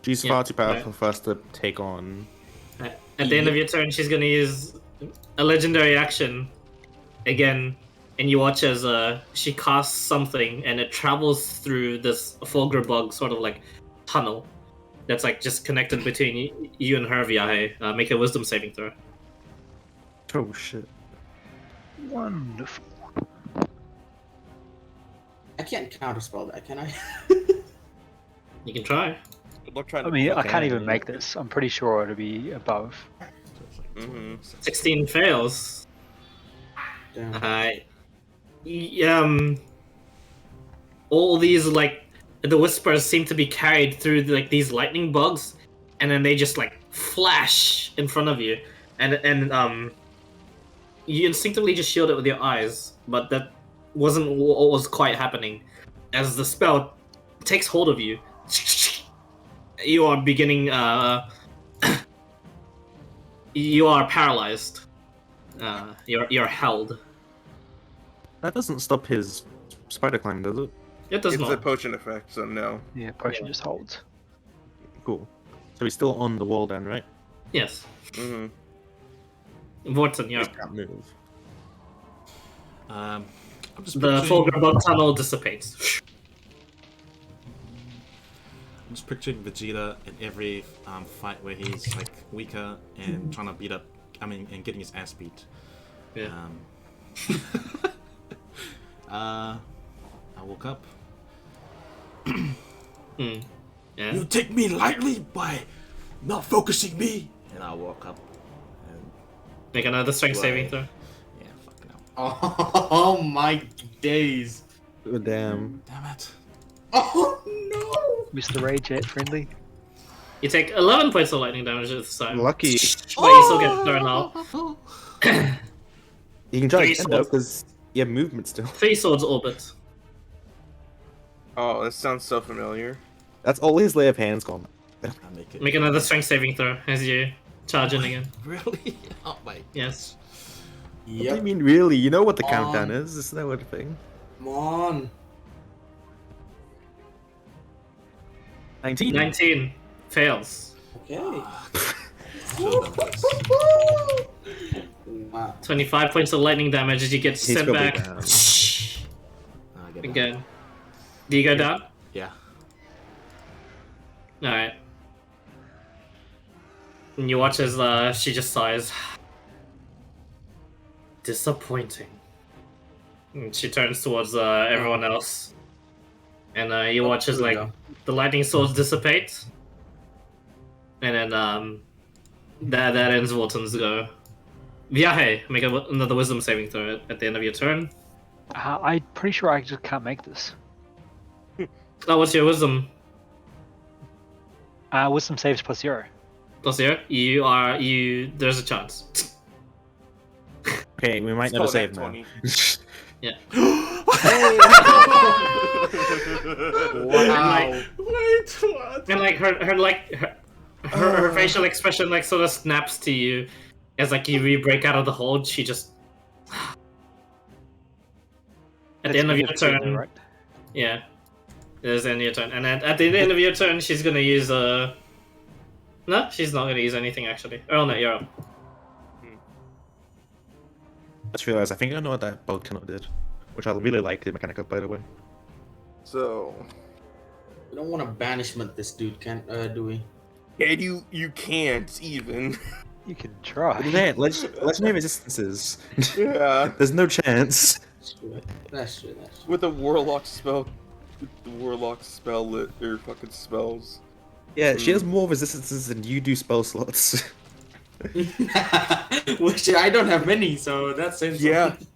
[SPEAKER 4] She's
[SPEAKER 1] Yeah,
[SPEAKER 4] far too powerful
[SPEAKER 1] right.
[SPEAKER 4] for us to take on.
[SPEAKER 1] At the end of your turn, she's gonna use a legendary action again, and you watch as she casts something, and it travels through this Fulgur bug sort of like tunnel that's like just connected between you and her. Viahe, make a Wisdom saving throw.
[SPEAKER 4] Oh shit.
[SPEAKER 5] Wonderful.
[SPEAKER 6] I can't counterspell that, can I?
[SPEAKER 1] You can try.
[SPEAKER 2] Good luck trying
[SPEAKER 5] I
[SPEAKER 2] to.
[SPEAKER 5] mean, I can't
[SPEAKER 4] Okay.
[SPEAKER 5] even make this. I'm pretty sure it'll be above.
[SPEAKER 1] 16 fails.
[SPEAKER 6] Damn.
[SPEAKER 1] All these like the whispers seem to be carried through like these lightning bugs, and then they just like flash in front of you, and you instinctively just shield it with your eyes, but that wasn't what was quite happening. As the spell takes hold of you, you are beginning. You are paralyzed. You're held.
[SPEAKER 4] That doesn't stop his spider climb, does it?
[SPEAKER 1] It does
[SPEAKER 2] It's a
[SPEAKER 1] not.
[SPEAKER 2] potion effect, so no.
[SPEAKER 5] Yeah, potion just holds.
[SPEAKER 4] Cool. So he's still on the wall then, right?
[SPEAKER 1] Yes.
[SPEAKER 2] Mm-hmm.
[SPEAKER 1] Vorton, yeah.
[SPEAKER 4] He can't move.
[SPEAKER 3] I'm just
[SPEAKER 1] The
[SPEAKER 3] picturing,
[SPEAKER 1] Fulgur bug tunnel dissipates.
[SPEAKER 3] I'm just picturing Vegeta in every fight where he's like weaker and trying to beat up. I mean, and getting his ass beat.
[SPEAKER 1] Yeah.
[SPEAKER 3] I woke up.
[SPEAKER 1] Yeah.
[SPEAKER 3] You take me lightly by not focusing me, and I woke up. And
[SPEAKER 1] Make another strength saving
[SPEAKER 3] Right.
[SPEAKER 1] throw.
[SPEAKER 3] yeah, fucking hell.
[SPEAKER 6] Oh my days.
[SPEAKER 4] Oh, damn.
[SPEAKER 3] Damn it.
[SPEAKER 6] Oh no.
[SPEAKER 5] Mr. Rayjet friendly.
[SPEAKER 1] You take 11 points of lightning damage this time.
[SPEAKER 4] Lucky.
[SPEAKER 1] But you still get thrown out.
[SPEAKER 4] You can try
[SPEAKER 1] Three
[SPEAKER 4] again though,
[SPEAKER 1] swords.
[SPEAKER 4] because you have movement still.
[SPEAKER 1] 3 swords orbit.
[SPEAKER 2] Oh, this sounds so familiar.
[SPEAKER 4] That's always lay of hands gone.
[SPEAKER 3] I make it.
[SPEAKER 1] Make another strength saving throw as you charge in again.
[SPEAKER 3] Really? Oh my.
[SPEAKER 1] Yes.
[SPEAKER 4] What do you
[SPEAKER 6] Yep.
[SPEAKER 4] mean, really? You know what the
[SPEAKER 6] On.
[SPEAKER 4] countdown is? Isn't that what a thing?
[SPEAKER 6] Come on.
[SPEAKER 4] 19.
[SPEAKER 1] 19 fails.
[SPEAKER 6] Okay.
[SPEAKER 3] Show them this.
[SPEAKER 6] Wow.
[SPEAKER 1] 25 points of lightning damage as you get
[SPEAKER 4] He's
[SPEAKER 1] sent
[SPEAKER 4] probably
[SPEAKER 1] back.
[SPEAKER 4] down.
[SPEAKER 3] I get it.
[SPEAKER 1] Again. Do you go down?
[SPEAKER 3] Yeah.
[SPEAKER 1] Alright. And you watch as she just sighs. Disappointing. And she turns towards everyone else. And you watch as
[SPEAKER 6] there we
[SPEAKER 1] like
[SPEAKER 6] go.
[SPEAKER 1] the lightning swords dissipate. And then that ends Walton's go. Viahe, make another wisdom saving throw at the end of your turn.
[SPEAKER 5] I'm pretty sure I just can't make this.
[SPEAKER 1] Oh, what's your wisdom?
[SPEAKER 5] Wisdom saves +0.
[SPEAKER 1] Plus 0? There's a chance.
[SPEAKER 4] Okay, we might
[SPEAKER 2] Let's
[SPEAKER 4] never
[SPEAKER 2] call
[SPEAKER 4] save
[SPEAKER 2] that
[SPEAKER 4] now.
[SPEAKER 2] 20.
[SPEAKER 1] Yeah.
[SPEAKER 6] Wow.
[SPEAKER 3] Wait, what?
[SPEAKER 1] And like her facial expression like sort of snaps to you as like you break out of the hold. She just at the end of your turn,
[SPEAKER 5] right?
[SPEAKER 1] yeah, there's the end of your turn, and at the end of your turn, she's gonna use no, she's not gonna use anything actually. Oh no, you're up.
[SPEAKER 4] I just realized I think I know what that bolt tunnel did. which I really like the mechanic of, by the way.
[SPEAKER 2] So,
[SPEAKER 6] We don't want to banishment this dude, do we?
[SPEAKER 2] and you can't even.
[SPEAKER 5] You can try.
[SPEAKER 4] Man, legendary resistances.
[SPEAKER 2] Yeah.
[SPEAKER 4] There's no chance.
[SPEAKER 6] That's true.
[SPEAKER 2] With a warlock spell, or fucking spells.
[SPEAKER 4] Yeah, she has more resistances than you do spell slots.
[SPEAKER 6] Which I don't have many, so that's saying
[SPEAKER 2] Yeah.
[SPEAKER 6] something.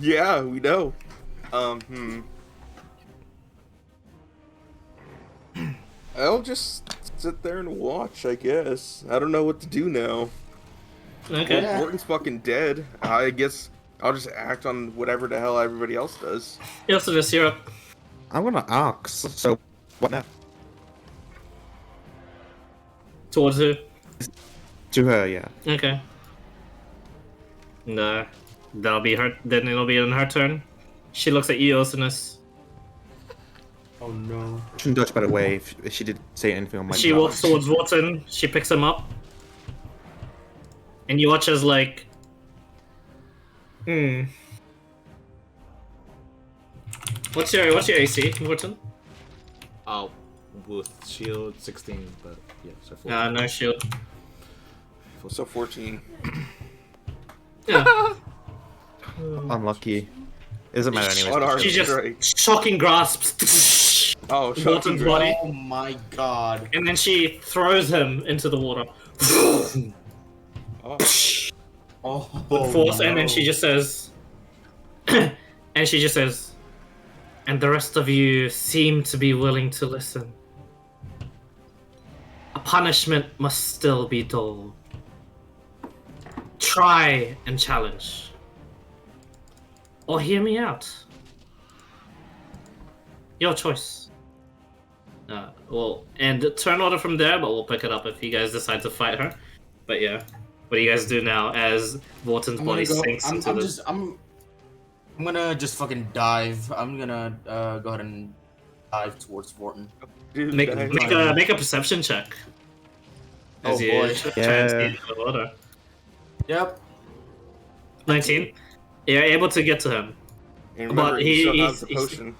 [SPEAKER 2] Yeah, we know. I'll just sit there and watch, I guess. I don't know what to do now.
[SPEAKER 1] Okay.
[SPEAKER 6] Yeah.
[SPEAKER 2] Morton's fucking dead. I guess I'll just act on whatever the hell everybody else does.
[SPEAKER 1] You also just you're up.
[SPEAKER 4] I'm gonna ask, so what now?
[SPEAKER 1] Towards who?
[SPEAKER 4] To her, yeah.
[SPEAKER 1] Okay. Nah. That'll be her. Then it'll be on her turn. She looks at you, Osinus.
[SPEAKER 6] Oh no.
[SPEAKER 4] Shouldn't dodge by the way if she did say anything on my
[SPEAKER 1] She
[SPEAKER 4] behalf.
[SPEAKER 1] walks towards Wharton. She picks him up. And you watch as, like... What's your AC, Wharton?
[SPEAKER 3] Oh, with shield 16, but yeah, so 14.
[SPEAKER 1] No shield.
[SPEAKER 2] So 14.
[SPEAKER 1] Yeah.
[SPEAKER 4] Unlucky. It doesn't matter anyway.
[SPEAKER 2] Unarmed
[SPEAKER 1] She just
[SPEAKER 2] strike.
[SPEAKER 1] shocking grasps
[SPEAKER 2] Oh,
[SPEAKER 1] Wharton's
[SPEAKER 2] shocking.
[SPEAKER 1] body.
[SPEAKER 6] Oh my god.
[SPEAKER 1] And then she throws him into the water.
[SPEAKER 2] Oh.
[SPEAKER 6] Oh,
[SPEAKER 1] With force, and then
[SPEAKER 6] no.
[SPEAKER 1] she just says... and the rest of you seem to be willing to listen. A punishment must still be dole. Try and challenge. Or hear me out. Your choice. And turn order from there, but we'll pick it up if you guys decide to fight her. But yeah, what do you guys do now as Wharton's
[SPEAKER 6] I'm
[SPEAKER 1] body
[SPEAKER 6] gonna go.
[SPEAKER 1] sinks into the...
[SPEAKER 6] I'm gonna just fucking dive. I'm gonna go ahead and dive towards Vorton.
[SPEAKER 2] Dude,
[SPEAKER 1] Make
[SPEAKER 2] that-
[SPEAKER 1] a perception check. As
[SPEAKER 6] Oh,
[SPEAKER 1] you
[SPEAKER 6] boy.
[SPEAKER 1] try and see into the water.
[SPEAKER 6] Yep.
[SPEAKER 1] 19. You're able to get to him.
[SPEAKER 2] And remember,
[SPEAKER 1] But
[SPEAKER 2] he still
[SPEAKER 1] he's-
[SPEAKER 2] has the
[SPEAKER 1] he's-
[SPEAKER 2] potion.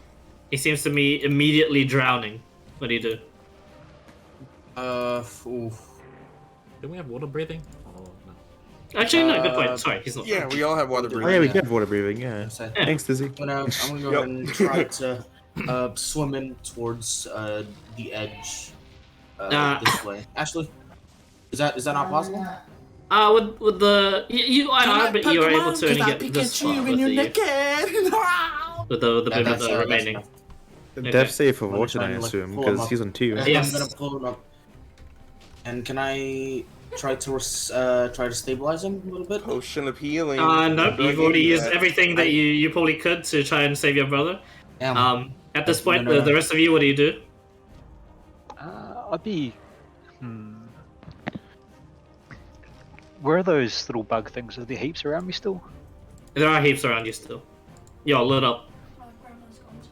[SPEAKER 1] He seems to be immediately drowning. What do you do?
[SPEAKER 6] Oof.
[SPEAKER 3] Do we have water breathing? Oh, no.
[SPEAKER 1] Actually, no, good point. Sorry, he's not.
[SPEAKER 2] Yeah, we all have water
[SPEAKER 4] Oh
[SPEAKER 2] breathing.
[SPEAKER 4] yeah, we
[SPEAKER 6] Yeah.
[SPEAKER 4] do have water breathing, yeah.
[SPEAKER 6] So,
[SPEAKER 4] Thanks, Dizzy.
[SPEAKER 6] I'm gonna go ahead and try to swim in towards the edge this way. Actually, is that not possible?
[SPEAKER 1] With the you are, but you're able to only get this far with the movement
[SPEAKER 6] That's
[SPEAKER 1] remaining.
[SPEAKER 6] enough.
[SPEAKER 1] Okay.
[SPEAKER 4] Death save for
[SPEAKER 6] I'm gonna
[SPEAKER 4] Wharton,
[SPEAKER 6] try
[SPEAKER 4] I
[SPEAKER 6] and, like,
[SPEAKER 4] assume,
[SPEAKER 6] pull him
[SPEAKER 4] because
[SPEAKER 6] up.
[SPEAKER 4] he's on 2.
[SPEAKER 1] Yes.
[SPEAKER 6] I'm gonna pull him up. And can I try to stabilize him a little bit?
[SPEAKER 2] Potion of healing.
[SPEAKER 1] Nope,
[SPEAKER 2] Don't
[SPEAKER 1] you've already
[SPEAKER 2] need
[SPEAKER 1] used
[SPEAKER 2] that.
[SPEAKER 1] everything that you probably could to try and save your brother.
[SPEAKER 6] Damn.
[SPEAKER 1] At this point,
[SPEAKER 6] No.
[SPEAKER 1] the rest of you, what do you do?
[SPEAKER 5] I'd be. Where are those little bug things? Are there heaps around me still?
[SPEAKER 1] There are heaps around you still. You're lit up.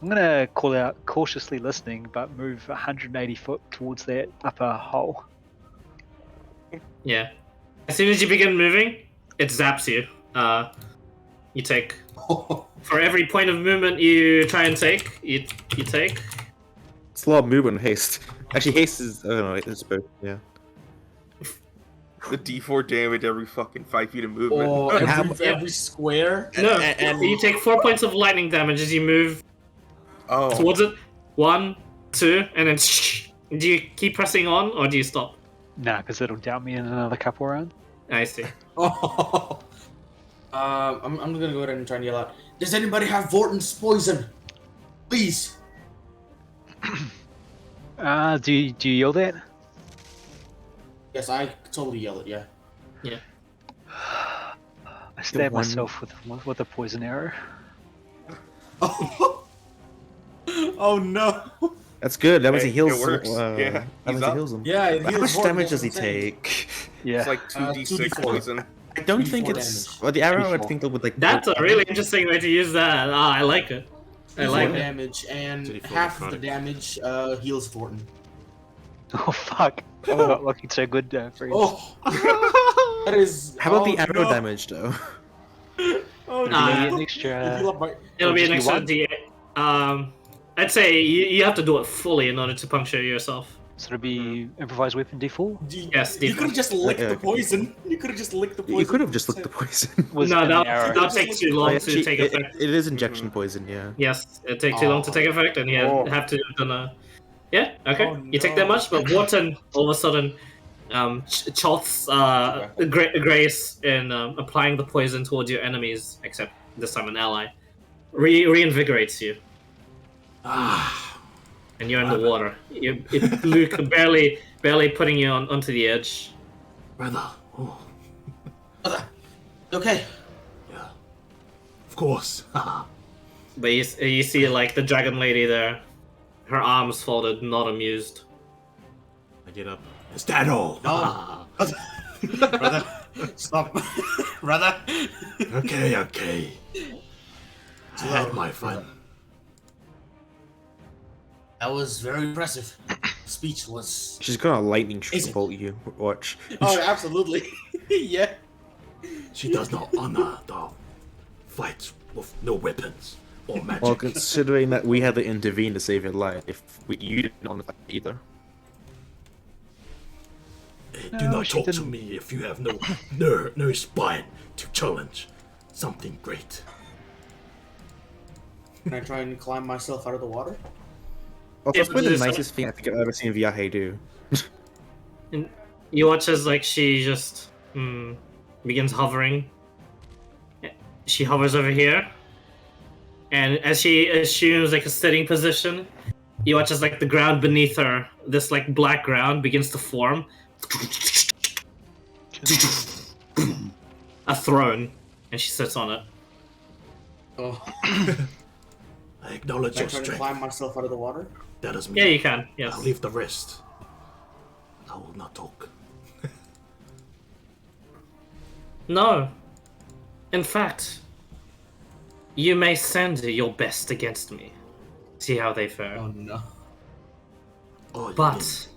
[SPEAKER 5] I'm gonna call out cautiously listening, but move 180 foot towards that upper hole.
[SPEAKER 1] Yeah. As soon as you begin moving, it zaps you. You take for every point of movement you try and take, you take.
[SPEAKER 4] It's a lot of movement and haste. Actually, haste is... I don't know, it's both, yeah.
[SPEAKER 2] The D4 damage every fucking 5 feet of movement.
[SPEAKER 6] Oh,
[SPEAKER 4] How-
[SPEAKER 6] every square.
[SPEAKER 1] No,
[SPEAKER 2] and-
[SPEAKER 1] you take 4 points of lightning damage as you move
[SPEAKER 2] Oh.
[SPEAKER 1] towards it. 1, 2, and then do you keep pressing on or do you stop?
[SPEAKER 5] Nah, because it'll down me in another couple rounds.
[SPEAKER 1] I see.
[SPEAKER 6] Oh. I'm gonna go ahead and try and yell out. Does anybody have Vorton's poison? Please.
[SPEAKER 5] Do you yell that?
[SPEAKER 6] Yes, I totally yell it. Yeah.
[SPEAKER 1] Yeah.
[SPEAKER 5] I stab
[SPEAKER 4] one-
[SPEAKER 5] myself with a poison arrow.
[SPEAKER 6] Oh no.
[SPEAKER 4] That's good, that was
[SPEAKER 2] Hey,
[SPEAKER 4] he heals...
[SPEAKER 2] it works. Yeah,
[SPEAKER 4] that
[SPEAKER 2] he's
[SPEAKER 4] was
[SPEAKER 2] up.
[SPEAKER 4] he heals him.
[SPEAKER 6] Yeah.
[SPEAKER 4] How much damage does he take?
[SPEAKER 5] Yeah.
[SPEAKER 2] It's like 2d6
[SPEAKER 6] 2d4.
[SPEAKER 2] poison.
[SPEAKER 4] I don't
[SPEAKER 6] 3d4
[SPEAKER 4] think it's...
[SPEAKER 6] damage.
[SPEAKER 4] Well, the arrow, I
[SPEAKER 5] 3d4.
[SPEAKER 4] think it would like...
[SPEAKER 1] That's a really interesting way to use that. I like it. I like it.
[SPEAKER 6] damage, and
[SPEAKER 3] 2d4
[SPEAKER 6] half of the
[SPEAKER 3] necrotic.
[SPEAKER 6] damage heals Vorton.
[SPEAKER 5] Oh fuck! I'm not looking so good for you.
[SPEAKER 6] Oh. That is.
[SPEAKER 4] How about the
[SPEAKER 6] oh,
[SPEAKER 4] arrow
[SPEAKER 6] no.
[SPEAKER 4] damage, though?
[SPEAKER 6] Oh,
[SPEAKER 5] It'll
[SPEAKER 1] Uh,
[SPEAKER 5] be
[SPEAKER 6] no.
[SPEAKER 5] an extra.
[SPEAKER 6] You love my-
[SPEAKER 1] It'll be an
[SPEAKER 5] just be
[SPEAKER 1] extra
[SPEAKER 5] one?
[SPEAKER 1] D8. I'd say you have to do it fully in order to puncture yourself.
[SPEAKER 5] So it'll be improvised weapon D4.
[SPEAKER 1] Yes,
[SPEAKER 6] You could have just licked
[SPEAKER 4] Yeah,
[SPEAKER 6] the
[SPEAKER 4] okay.
[SPEAKER 6] poison. You could have just licked the poison.
[SPEAKER 4] You could have just looked the poison.
[SPEAKER 5] Was
[SPEAKER 1] No,
[SPEAKER 5] an
[SPEAKER 1] that'll
[SPEAKER 5] arrow.
[SPEAKER 1] take too
[SPEAKER 4] Oh,
[SPEAKER 1] long
[SPEAKER 4] actually,
[SPEAKER 1] to take effect.
[SPEAKER 4] it is injection poison, yeah.
[SPEAKER 1] Yes, it takes too long to take effect, and you
[SPEAKER 2] Oh.
[SPEAKER 1] have to do it on a. Yeah, okay.
[SPEAKER 6] Oh,
[SPEAKER 1] You take that
[SPEAKER 6] no.
[SPEAKER 1] much, but Wharton all of a sudden Chalth's grace in applying the poison towards your enemies, except this time an ally, reinvigorates you. And you're in the water. Luke barely putting you onto the edge.
[SPEAKER 3] Brother. Oh,
[SPEAKER 6] Okay.
[SPEAKER 3] yeah. Of course.
[SPEAKER 1] But you see like the dragon lady there, her arms folded, not amused.
[SPEAKER 3] I get up. Is that all?
[SPEAKER 6] No. Brother, stop. Brother.
[SPEAKER 3] Okay. I had my fun.
[SPEAKER 6] That was very impressive. Speech was.
[SPEAKER 4] She's gonna lightning
[SPEAKER 6] Is
[SPEAKER 4] bolt you. Watch.
[SPEAKER 6] Oh, absolutely. Yeah.
[SPEAKER 3] She does not honor the fights with no weapons or magic.
[SPEAKER 4] Well, considering that we had to intervene to save your life, you didn't honor that either.
[SPEAKER 3] Do
[SPEAKER 5] No,
[SPEAKER 3] not
[SPEAKER 5] she
[SPEAKER 3] talk to
[SPEAKER 5] didn't.
[SPEAKER 3] me if you have no spine to challenge something great.
[SPEAKER 6] Can I try and climb myself out of the water?
[SPEAKER 4] Well, that's
[SPEAKER 1] Yeah,
[SPEAKER 4] probably the
[SPEAKER 1] but
[SPEAKER 4] nicest thing I think I've ever seen Viaje do.
[SPEAKER 1] And you watch as like she just begins hovering. She hovers over here, and as she assumes like a sitting position, you watch as like the ground beneath her, this like black ground, begins to form. A throne, and she sits on it.
[SPEAKER 6] Oh.
[SPEAKER 3] I acknowledge
[SPEAKER 6] Can I
[SPEAKER 3] your
[SPEAKER 6] try to
[SPEAKER 3] strength.
[SPEAKER 6] climb myself out of the water?
[SPEAKER 3] That is me.
[SPEAKER 1] Yeah, you can. Yes.
[SPEAKER 3] I'll leave the rest. I will not talk.
[SPEAKER 1] No. In fact, you may send your best against me. See how they fare.
[SPEAKER 6] Oh no.
[SPEAKER 3] Oh, you
[SPEAKER 1] But,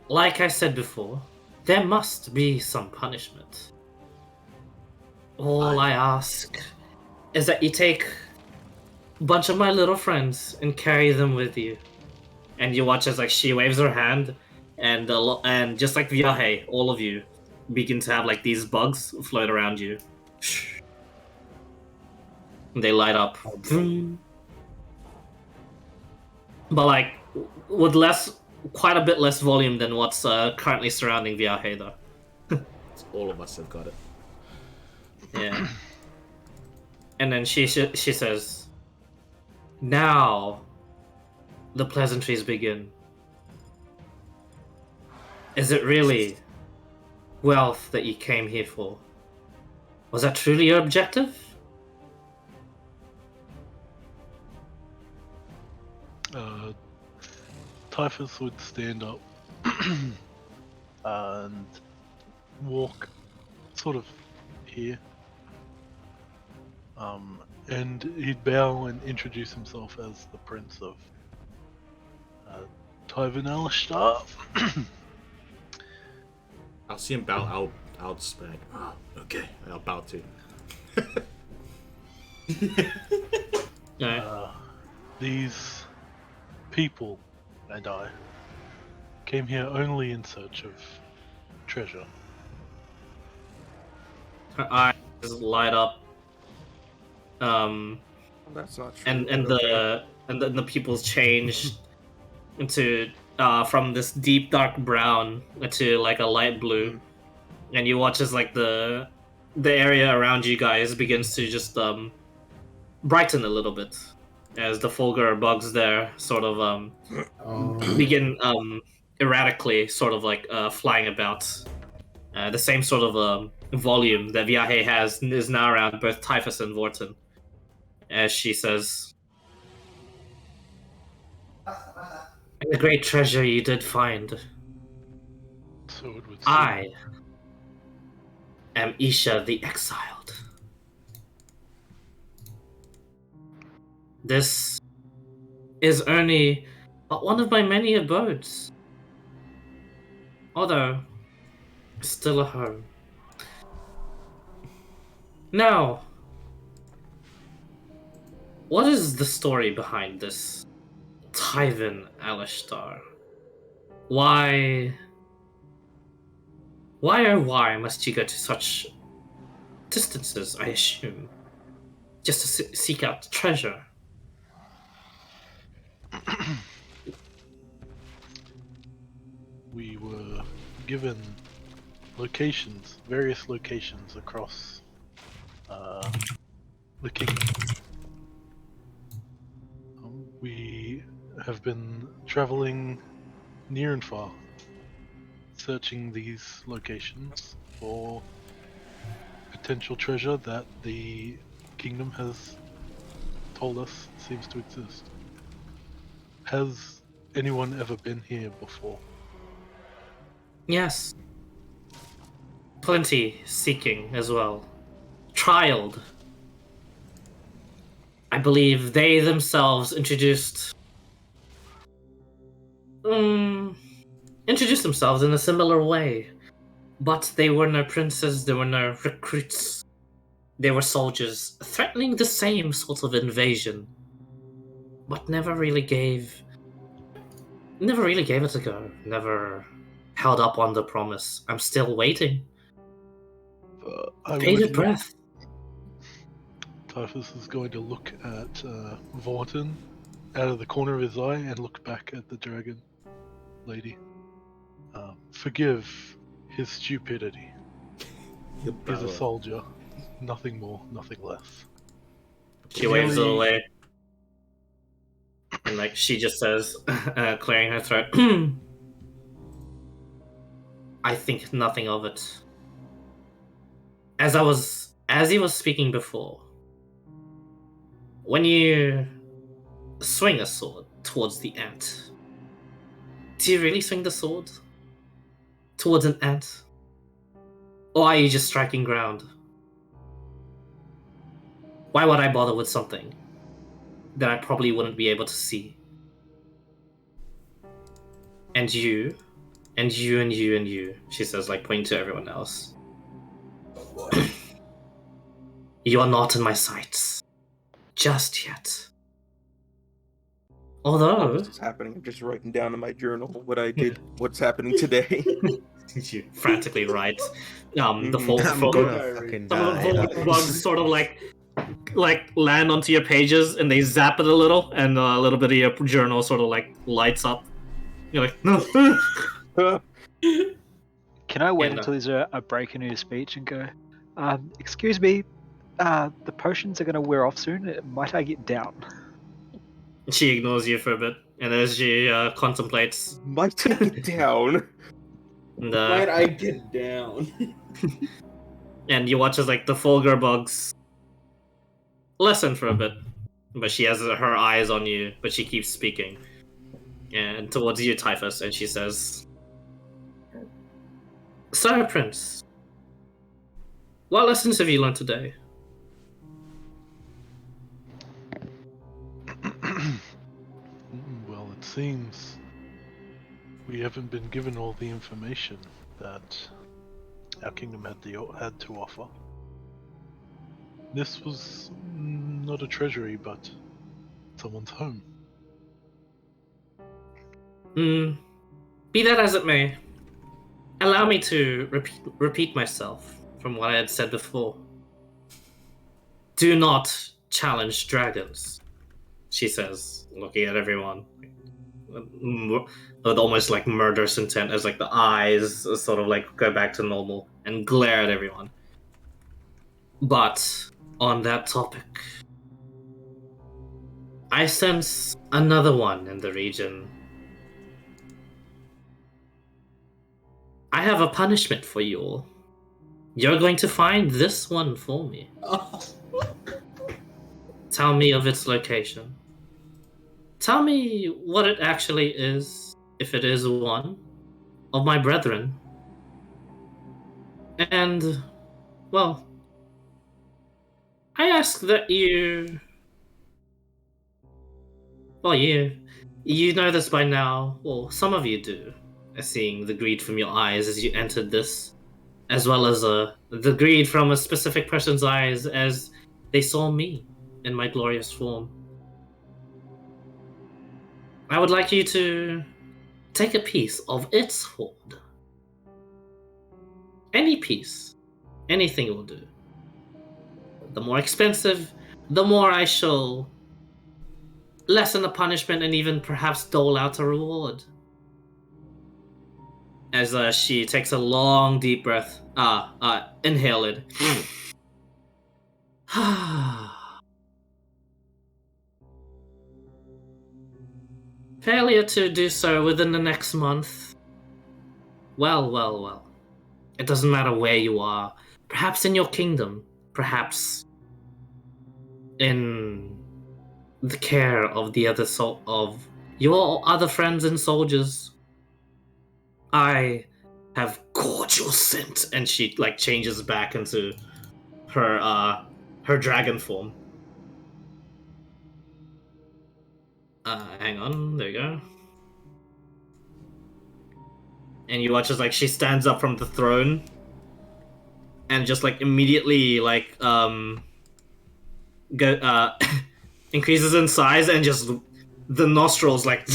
[SPEAKER 1] like I said before, there must be some punishment. All I ask is that you take a bunch of my little friends and carry them with you. And you watch as like she waves her hand, and just like Viaje, all of you begin to have like these bugs float around you. And they light up. But like with quite a bit less volume than what's currently surrounding Viaje though.
[SPEAKER 3] all of us have got it.
[SPEAKER 1] Yeah. And then she says, "Now, the pleasantries begin. Is it really wealth that you came here for? Was that truly your objective?"
[SPEAKER 7] Typhus would stand up and walk sort of here. And he'd bow and introduce himself as the Prince of Tai'ven Alashtar.
[SPEAKER 3] I'll see him bow. I'll just be like, oh, okay. I'll bow too.
[SPEAKER 1] No.
[SPEAKER 7] These people and I came here only in search of treasure.
[SPEAKER 1] Her eyes light up.
[SPEAKER 2] That's not true.
[SPEAKER 1] And
[SPEAKER 2] but okay.
[SPEAKER 1] the pupils change into from this deep dark brown to like a light blue, and you watch as like the area around you guys begins to just brighten a little bit as the Fulgur bugs there sort of begin erratically sort of like flying about. The same sort of volume that Viaje has is now around both Typhus and Vorton. As she says, "And the great treasure you did find.
[SPEAKER 7] So it would seem.
[SPEAKER 1] I am Isha the Exiled. This is only but one of my many abodes. Although, still a home." Now, what is the story behind this Tai'ven Alashtar? Why must you go to such distances, I assume, just to seek out treasure?
[SPEAKER 7] We were given locations, various locations across the kingdom. We have been traveling near and far, searching these locations for potential treasure that the kingdom has told us seems to exist. Has anyone ever been here before?
[SPEAKER 1] Yes. Plenty seeking as well. Trialed. I believe they themselves introduced themselves in a similar way. But they were no princes, they were no recruits. They were soldiers threatening the same sort of invasion. But never really gave it a go. Never held up on the promise. I'm still waiting. Bated breath.
[SPEAKER 7] Typhus is going to look at Vorton out of the corner of his eye and look back at the dragon lady. Forgive his stupidity. He's a soldier. Nothing more, nothing less.
[SPEAKER 1] She waves it away. And like she just says, clearing her throat, I think nothing of it. As he was speaking before, when you swing a sword towards the ant, do you really swing the sword towards an ant? Or are you just striking ground? Why would I bother with something that I probably wouldn't be able to see? And you, and you, and you, and you, she says, like pointing to everyone else. You are not in my sights. Just yet. Although...
[SPEAKER 2] This is happening. I'm just writing down in my journal what I did, what's happening today.
[SPEAKER 1] You frantically write. The
[SPEAKER 2] Mhm.
[SPEAKER 1] bugs sort of like land onto your pages and they zap it a little, and a little bit of your journal sort of like lights up. You're like, no.
[SPEAKER 5] Can I wait until there's a break in his speech and go, excuse me, the potions are going to wear off soon. Might I get down?
[SPEAKER 1] She ignores you for a bit, and as she contemplates,
[SPEAKER 2] might take it down.
[SPEAKER 1] And,
[SPEAKER 6] Might I get down?
[SPEAKER 1] And you watch as like the Fulgur bugs lessen for a bit, but she has her eyes on you, but she keeps speaking. And towards you, Typhus, and she says, Sir Prince, what lessons have you learned today?
[SPEAKER 7] Well, it seems we haven't been given all the information that our kingdom had to offer. This was not a treasury, but someone's home.
[SPEAKER 1] Be that as it may, allow me to repeat myself from what I had said before. Do not challenge dragons, she says, looking at everyone with almost like murderous intent, as like the eyes sort of like go back to normal and glare at everyone. But on that topic, I sense another one in the region. I have a punishment for you all. You're going to find this one for me. Tell me of its location. Tell me what it actually is, if it is one of my brethren. And, well, I ask that you... Well, you know this by now, or some of you do, seeing the greed from your eyes as you entered this as well as the greed from a specific person's eyes as they saw me in my glorious form. I would like you to take a piece of its hoard. Any piece. Anything will do. The more expensive, the more I shall lessen the punishment and even perhaps dole out a reward. As she takes a long, deep breath. Inhale it. Failure to do so within the next month. Well. It doesn't matter where you are. Perhaps in your kingdom. Perhaps in the care of the other of your other friends and soldiers. I have cordial scent, and she like changes back into her dragon form. Hang on, there you go. And you watch as like she stands up from the throne, and just like immediately like increases in size, and just the nostrils like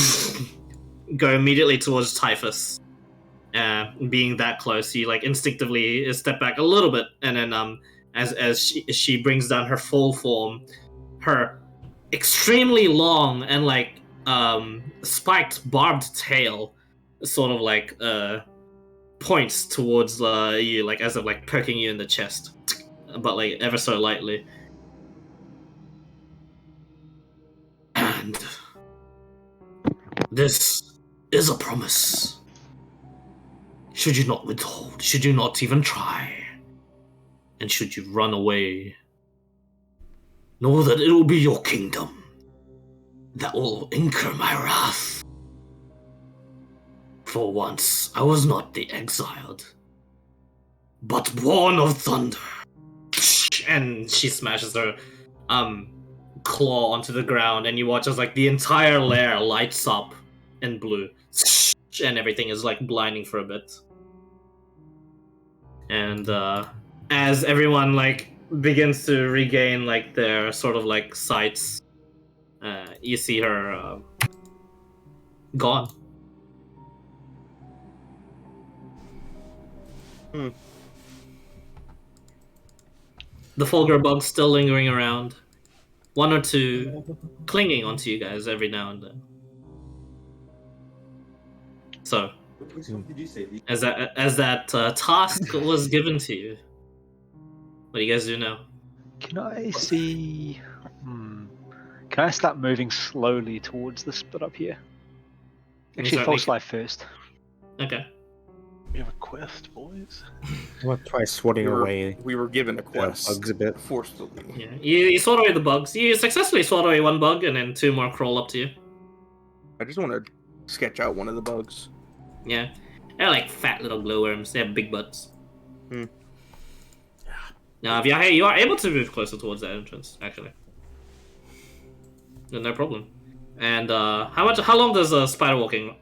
[SPEAKER 1] go immediately towards Typhus. Being that close, you like instinctively step back a little bit, and then as she brings down her full form, her extremely long and like spiked barbed tail sort of like points towards you, like as if like poking you in the chest, but like ever so lightly. And this is a promise. Should you not withhold, should you not even try, and should you run away, know that it will be your kingdom that will incur my wrath. For once, I was not the exiled, but born of thunder. And she smashes her claw onto the ground, and you watch as like the entire lair lights up in blue, and everything is like blinding for a bit. And as everyone like begins to regain like their sort of like sights, you see her gone. The Fulgur bugs still lingering around. One or two clinging onto you guys every now and then. So, as that task was given to you, what do you guys do now?
[SPEAKER 5] Can I see? Can I start moving slowly towards the split up here? Actually, false life first.
[SPEAKER 1] Okay.
[SPEAKER 7] We have a quest, boys.
[SPEAKER 4] I'm gonna try swatting away.
[SPEAKER 2] We were given a quest.
[SPEAKER 4] Bugs a bit.
[SPEAKER 2] Forcefully.
[SPEAKER 1] Yeah, you swat away the bugs. You successfully swat away one bug, and then two more crawl up to you.
[SPEAKER 2] I just want to sketch out one of the bugs.
[SPEAKER 1] Yeah, they're like fat little glowworms. They have big butts. Now, if you are able to move closer towards that entrance, actually, then no problem. And how long does spider walking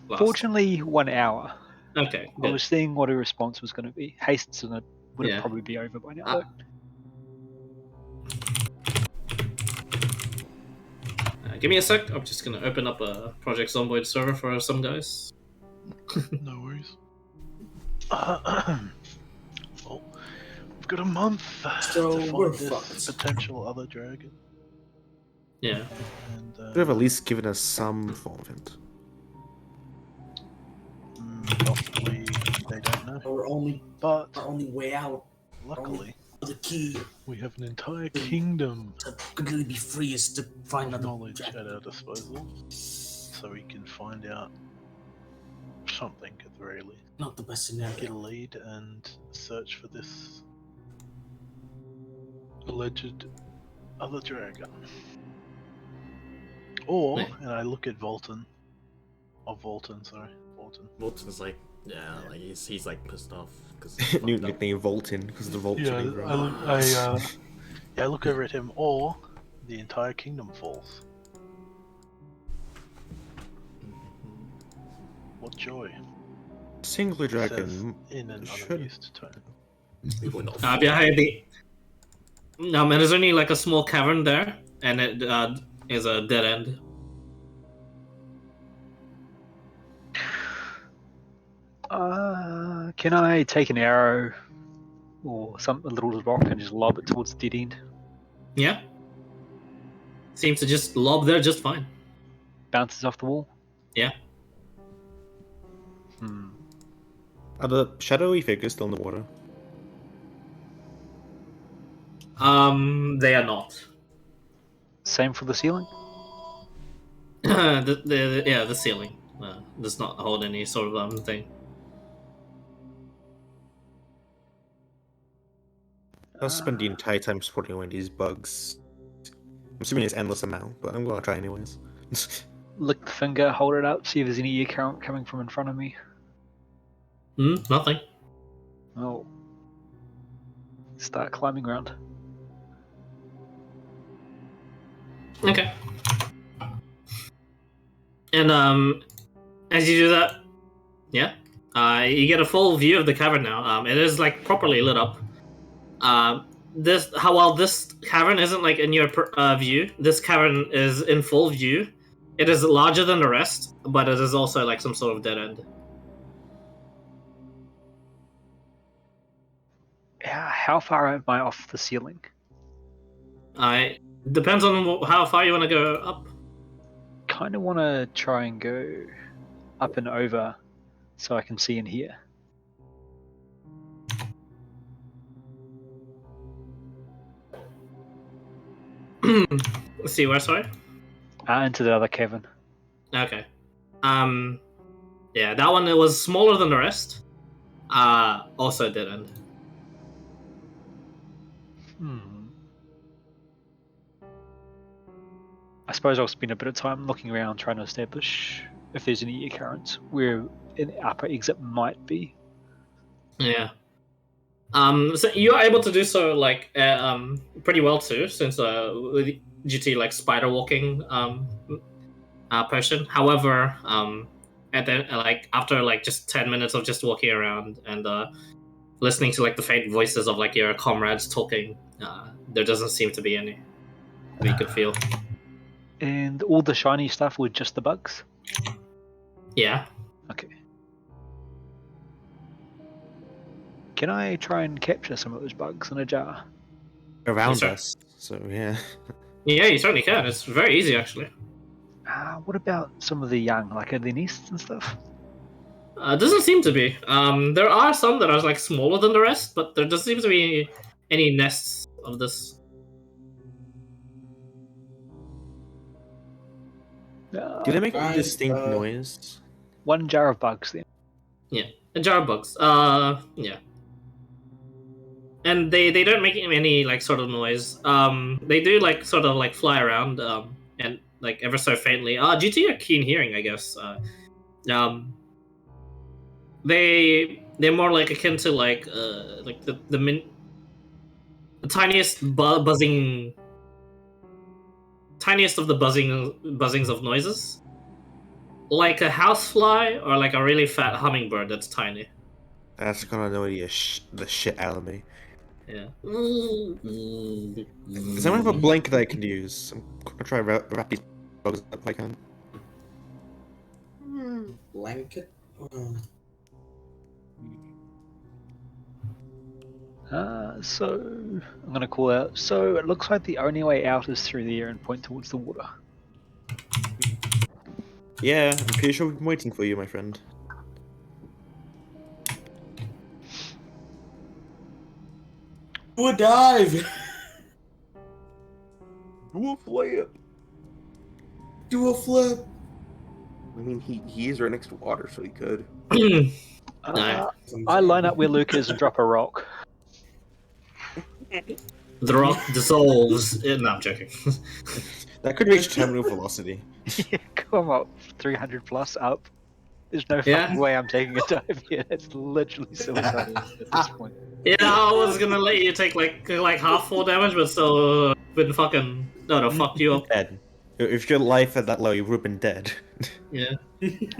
[SPEAKER 1] last?
[SPEAKER 5] Fortunately, 1 hour.
[SPEAKER 1] Okay.
[SPEAKER 5] I
[SPEAKER 1] Good.
[SPEAKER 5] was seeing what her response was going to be. Haste's would
[SPEAKER 1] Yeah.
[SPEAKER 5] probably be over by now.
[SPEAKER 1] Give me a sec. I'm just gonna open up a Project Zomboid server for some guys.
[SPEAKER 7] No worries. Well, we've got a month
[SPEAKER 6] So
[SPEAKER 7] to
[SPEAKER 6] we're
[SPEAKER 7] find this
[SPEAKER 6] fucked.
[SPEAKER 7] potential other dragon.
[SPEAKER 1] Yeah.
[SPEAKER 7] And,
[SPEAKER 4] Could have at least given us some form of hint.
[SPEAKER 7] possibly they don't know.
[SPEAKER 6] Our only way out,
[SPEAKER 7] Luckily,
[SPEAKER 6] the key
[SPEAKER 7] we have an entire kingdom
[SPEAKER 6] to completely be free is to find
[SPEAKER 7] of
[SPEAKER 6] another
[SPEAKER 7] knowledge at our disposal, so we can find out something at the very least.
[SPEAKER 6] Not the best
[SPEAKER 7] Get a
[SPEAKER 6] scenario.
[SPEAKER 7] lead and search for this alleged other dragon. Or,
[SPEAKER 1] Right.
[SPEAKER 7] and I look at Volton. Volton.
[SPEAKER 3] Walton's like, yeah, like he's like pissed off because
[SPEAKER 4] New nickname Voltin because the Volt.
[SPEAKER 7] Yeah, I look over at him, or the entire kingdom falls. What joy.
[SPEAKER 4] Singular
[SPEAKER 7] It says
[SPEAKER 4] dragon.
[SPEAKER 7] in an
[SPEAKER 4] should-
[SPEAKER 7] unused tone.
[SPEAKER 1] Behind the and there's only like a small cavern there, and it is a dead end.
[SPEAKER 5] Can I take an arrow or a little rock and just lob it towards the dead end?
[SPEAKER 1] Yeah. Seems to just lob there just fine.
[SPEAKER 5] Bounces off the wall.
[SPEAKER 1] Yeah.
[SPEAKER 4] Are the shadowy figures still in the water?
[SPEAKER 1] They are not.
[SPEAKER 5] Same for the ceiling.
[SPEAKER 1] the ceiling does not hold any sort of thing.
[SPEAKER 4] I'll spend the entire time supporting one of these bugs. I'm assuming it's endless amount, but I'm gonna try anyways.
[SPEAKER 5] Lick the finger, hold it up, see if there's any ear current coming from in front of me.
[SPEAKER 1] Nothing.
[SPEAKER 5] Oh. Start climbing around.
[SPEAKER 1] Okay. And as you do that, yeah, you get a full view of the cavern now. It is like properly lit up. While this cavern isn't like in your view, this cavern is in full view. It is larger than the rest, but it is also like some sort of dead end.
[SPEAKER 5] How far am I off the ceiling?
[SPEAKER 1] Depends on how far you want to go up.
[SPEAKER 5] Kind of want to try and go up and over so I can see in here.
[SPEAKER 1] Let's see where, sorry?
[SPEAKER 5] Into the other cavern.
[SPEAKER 1] Okay. Yeah, that one, it was smaller than the rest. Also dead end.
[SPEAKER 5] I suppose I'll spend a bit of time looking around trying to establish if there's any ear currents where an upper exit might be.
[SPEAKER 1] Yeah. So you're able to do so like pretty well too, since due to like spider walking potion. However, at the like after like just 10 minutes of just walking around and listening to like the faint voices of like your comrades talking, there doesn't seem to be any that you could feel.
[SPEAKER 5] And all the shiny stuff were just the bugs?
[SPEAKER 1] Yeah.
[SPEAKER 5] Okay. Can I try and capture some of those bugs in a jar?
[SPEAKER 4] Around
[SPEAKER 1] Yes,
[SPEAKER 4] us, so yeah.
[SPEAKER 1] Yeah, you certainly can. It's very easy actually.
[SPEAKER 5] What about some of the young? Like, are there nests and stuff?
[SPEAKER 1] Doesn't seem to be. There are some that are like smaller than the rest, but there doesn't seem to be any nests of this.
[SPEAKER 4] Do they make a distinct noise?
[SPEAKER 5] One jar of bugs then.
[SPEAKER 1] Yeah, a jar of bugs. Yeah. And they don't make any like sort of noise. They do like sort of like fly around and like ever so faintly. Due to your keen hearing, I guess. They're more like akin to like the tiniest buzzing. Tiniest of the buzzings of noises, like a housefly or like a really fat hummingbird that's tiny.
[SPEAKER 4] That's gonna annoy the shit out of me.
[SPEAKER 1] Yeah.
[SPEAKER 4] Does anyone have a blanket that I can use? I'm gonna try and wrap these bugs up if I can.
[SPEAKER 6] Blanket?
[SPEAKER 5] So I'm gonna call out. So it looks like the only way out is through there and point towards the water.
[SPEAKER 4] Yeah, I'm pretty sure we've been waiting for you, my friend.
[SPEAKER 6] Do a dive!
[SPEAKER 2] Do a flip.
[SPEAKER 6] Do a flip!
[SPEAKER 2] I mean, he is right next to water, so he could.
[SPEAKER 5] I line up where Luke is and drop a rock.
[SPEAKER 1] The rock dissolves. No, I'm joking.
[SPEAKER 4] That could reach terminal velocity.
[SPEAKER 5] Yeah, come up 300 plus up. There's no fucking way I'm taking a dive here. That's literally suicide at this point.
[SPEAKER 1] Yeah, I was gonna let you take like half full damage, but still been fucking fucked you up.
[SPEAKER 4] Dead. If your life at that low, you would have been dead.
[SPEAKER 1] Yeah.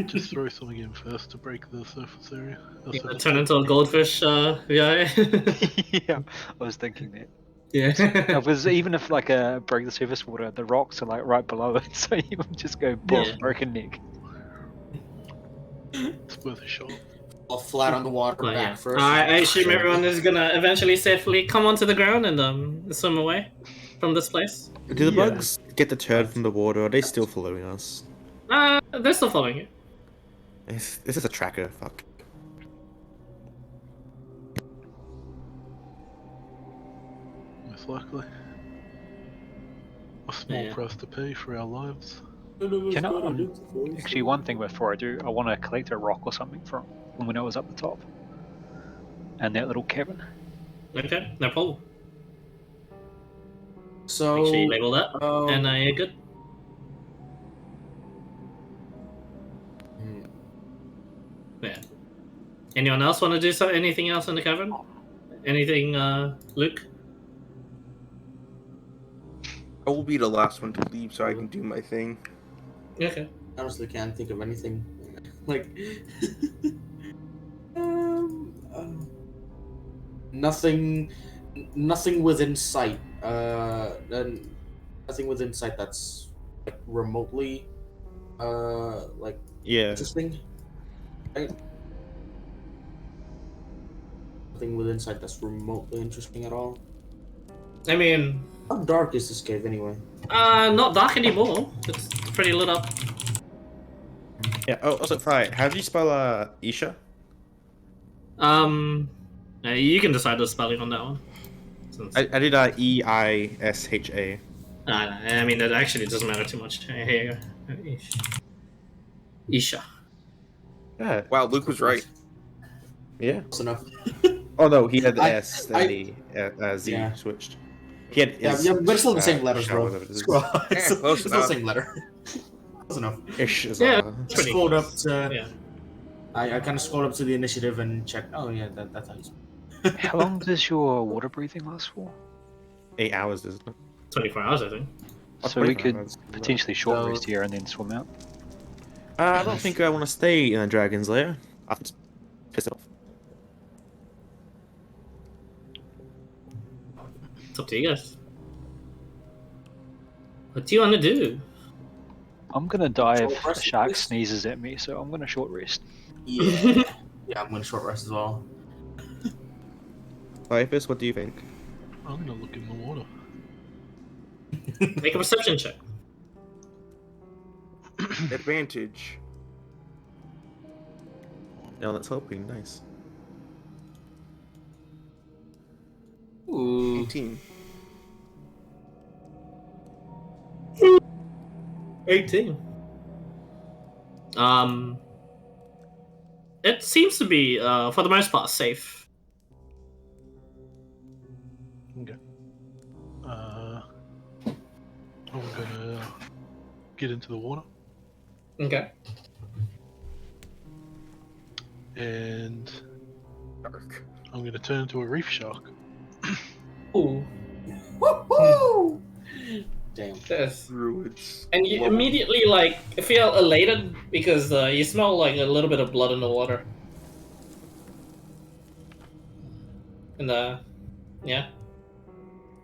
[SPEAKER 7] Just throw something in first to break the surface area.
[SPEAKER 1] Turn into a goldfish. Yeah.
[SPEAKER 5] Yeah, I was thinking that.
[SPEAKER 1] Yeah.
[SPEAKER 5] Because even if like break the surface water, the rocks are like right below it, so you would just go
[SPEAKER 1] Yeah.
[SPEAKER 5] broken neck.
[SPEAKER 7] It's worth a shot.
[SPEAKER 6] Fall flat on the water
[SPEAKER 1] But
[SPEAKER 6] back
[SPEAKER 1] yeah,
[SPEAKER 6] first.
[SPEAKER 1] I assume everyone is gonna eventually safely come onto the ground and swim away from this place.
[SPEAKER 4] Do the bugs get deterred from the water, or are they still following us?
[SPEAKER 1] They're still following you.
[SPEAKER 4] This is a tracker, fuck.
[SPEAKER 7] Most likely. A small
[SPEAKER 1] Yeah.
[SPEAKER 7] price to pay for our lives.
[SPEAKER 5] Can I, actually, one thing before I do, I want to collect a rock or something from when I was up the top. And that little cabin.
[SPEAKER 1] Okay, no problem.
[SPEAKER 6] So
[SPEAKER 1] Make sure you label that, and you're good. Yeah. Anyone else want to do anything else in the cavern? Anything, Luke?
[SPEAKER 2] I will be the last one to leave so I can do my thing.
[SPEAKER 1] Okay.
[SPEAKER 6] honestly can't think of anything. Like, nothing within sight. And nothing within sight that's like remotely, like
[SPEAKER 4] Yeah.
[SPEAKER 6] interesting. Right? Nothing within sight that's remotely interesting at all.
[SPEAKER 1] I mean,
[SPEAKER 6] How dark is this cave anyway?
[SPEAKER 1] not dark anymore. It's pretty lit up.
[SPEAKER 4] Yeah. Oh, also, Fry, how do you spell Isha?
[SPEAKER 1] You can decide the spelling on that one. Since...
[SPEAKER 4] I did EISHA.
[SPEAKER 1] I mean, that actually doesn't matter too much. Here, Isha.
[SPEAKER 4] Yeah.
[SPEAKER 2] Wow, Luke was right.
[SPEAKER 4] Yeah.
[SPEAKER 6] Close enough.
[SPEAKER 4] Oh no, he had the S, then
[SPEAKER 6] I-
[SPEAKER 4] the Z
[SPEAKER 6] yeah.
[SPEAKER 4] switched. He had
[SPEAKER 6] Yeah,
[SPEAKER 4] his,
[SPEAKER 6] yeah, but it's still the same letters,
[SPEAKER 4] Sha,
[SPEAKER 6] bro.
[SPEAKER 4] whatever it is.
[SPEAKER 6] Scroll. It's
[SPEAKER 2] close
[SPEAKER 6] still the
[SPEAKER 2] enough.
[SPEAKER 6] same letter. Close enough.
[SPEAKER 4] Ish is
[SPEAKER 1] Yeah.
[SPEAKER 6] I scrolled up to.
[SPEAKER 1] Yeah.
[SPEAKER 6] I kind of scrolled up to the initiative and checked. Oh yeah, that's how you spell.
[SPEAKER 5] How long does your water breathing last for?
[SPEAKER 4] 8 hours, isn't it?
[SPEAKER 1] 24 hours, I think.
[SPEAKER 4] Oh,
[SPEAKER 5] So we
[SPEAKER 4] 24
[SPEAKER 5] could
[SPEAKER 4] hours.
[SPEAKER 5] potentially short
[SPEAKER 6] So-
[SPEAKER 5] rest here and then swim out.
[SPEAKER 4] I don't think I want to stay in a dragon's lair. I'll just piss it off.
[SPEAKER 1] It's up to you guys. What do you want to do?
[SPEAKER 5] I'm gonna die if
[SPEAKER 6] Short
[SPEAKER 5] a
[SPEAKER 6] rest,
[SPEAKER 5] shark
[SPEAKER 6] please?
[SPEAKER 5] sneezes at me, so I'm gonna short rest.
[SPEAKER 6] Yeah. Yeah, I'm gonna short rest as well.
[SPEAKER 4] Typhus, what do you think?
[SPEAKER 7] I'm gonna look in the water.
[SPEAKER 1] Make a perception check.
[SPEAKER 2] Advantage.
[SPEAKER 4] No, that's hoping. Nice.
[SPEAKER 1] Ooh.
[SPEAKER 2] 18.
[SPEAKER 1] 18. It seems to be, for the most part, safe.
[SPEAKER 7] Okay. I'm gonna get into the water
[SPEAKER 1] Okay.
[SPEAKER 7] and
[SPEAKER 2] Dark.
[SPEAKER 7] I'm gonna turn into a reef shark.
[SPEAKER 1] Ooh.
[SPEAKER 6] Woo! Damn.
[SPEAKER 1] Yes.
[SPEAKER 2] Druids.
[SPEAKER 1] And you
[SPEAKER 2] Love-
[SPEAKER 1] immediately, like, feel elated because you smell, like, a little bit of blood in the water. And, yeah.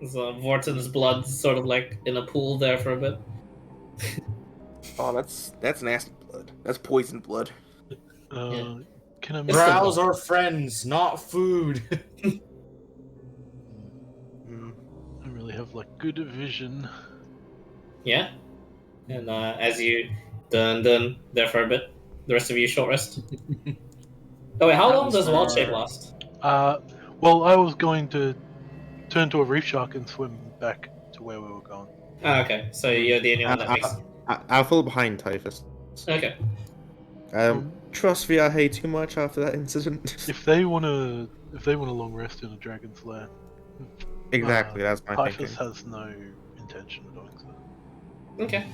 [SPEAKER 1] So Vorton's blood sort of, like, in a pool there for a bit.
[SPEAKER 2] Oh, that's nasty blood. That's poison blood.
[SPEAKER 1] Yeah.
[SPEAKER 7] Can I make
[SPEAKER 6] Drows are friends, not food.
[SPEAKER 2] Mm.
[SPEAKER 7] I really have like good vision.
[SPEAKER 1] Yeah. And as you done there for a bit, the rest of you short rest. Oh wait, how long does wild shape last?
[SPEAKER 7] Well, I was going to turn to a reef shark and swim back to where we were going.
[SPEAKER 1] Ah, okay, so you're the only one that makes.
[SPEAKER 4] I'll fall behind Typhus.
[SPEAKER 1] Okay.
[SPEAKER 4] Trust Viahe too much after that incident.
[SPEAKER 7] If they wanna long rest in a dragon's lair,
[SPEAKER 4] Exactly, that's my
[SPEAKER 7] Typhus
[SPEAKER 4] thinking.
[SPEAKER 7] has no intention of doing so.
[SPEAKER 1] Okay.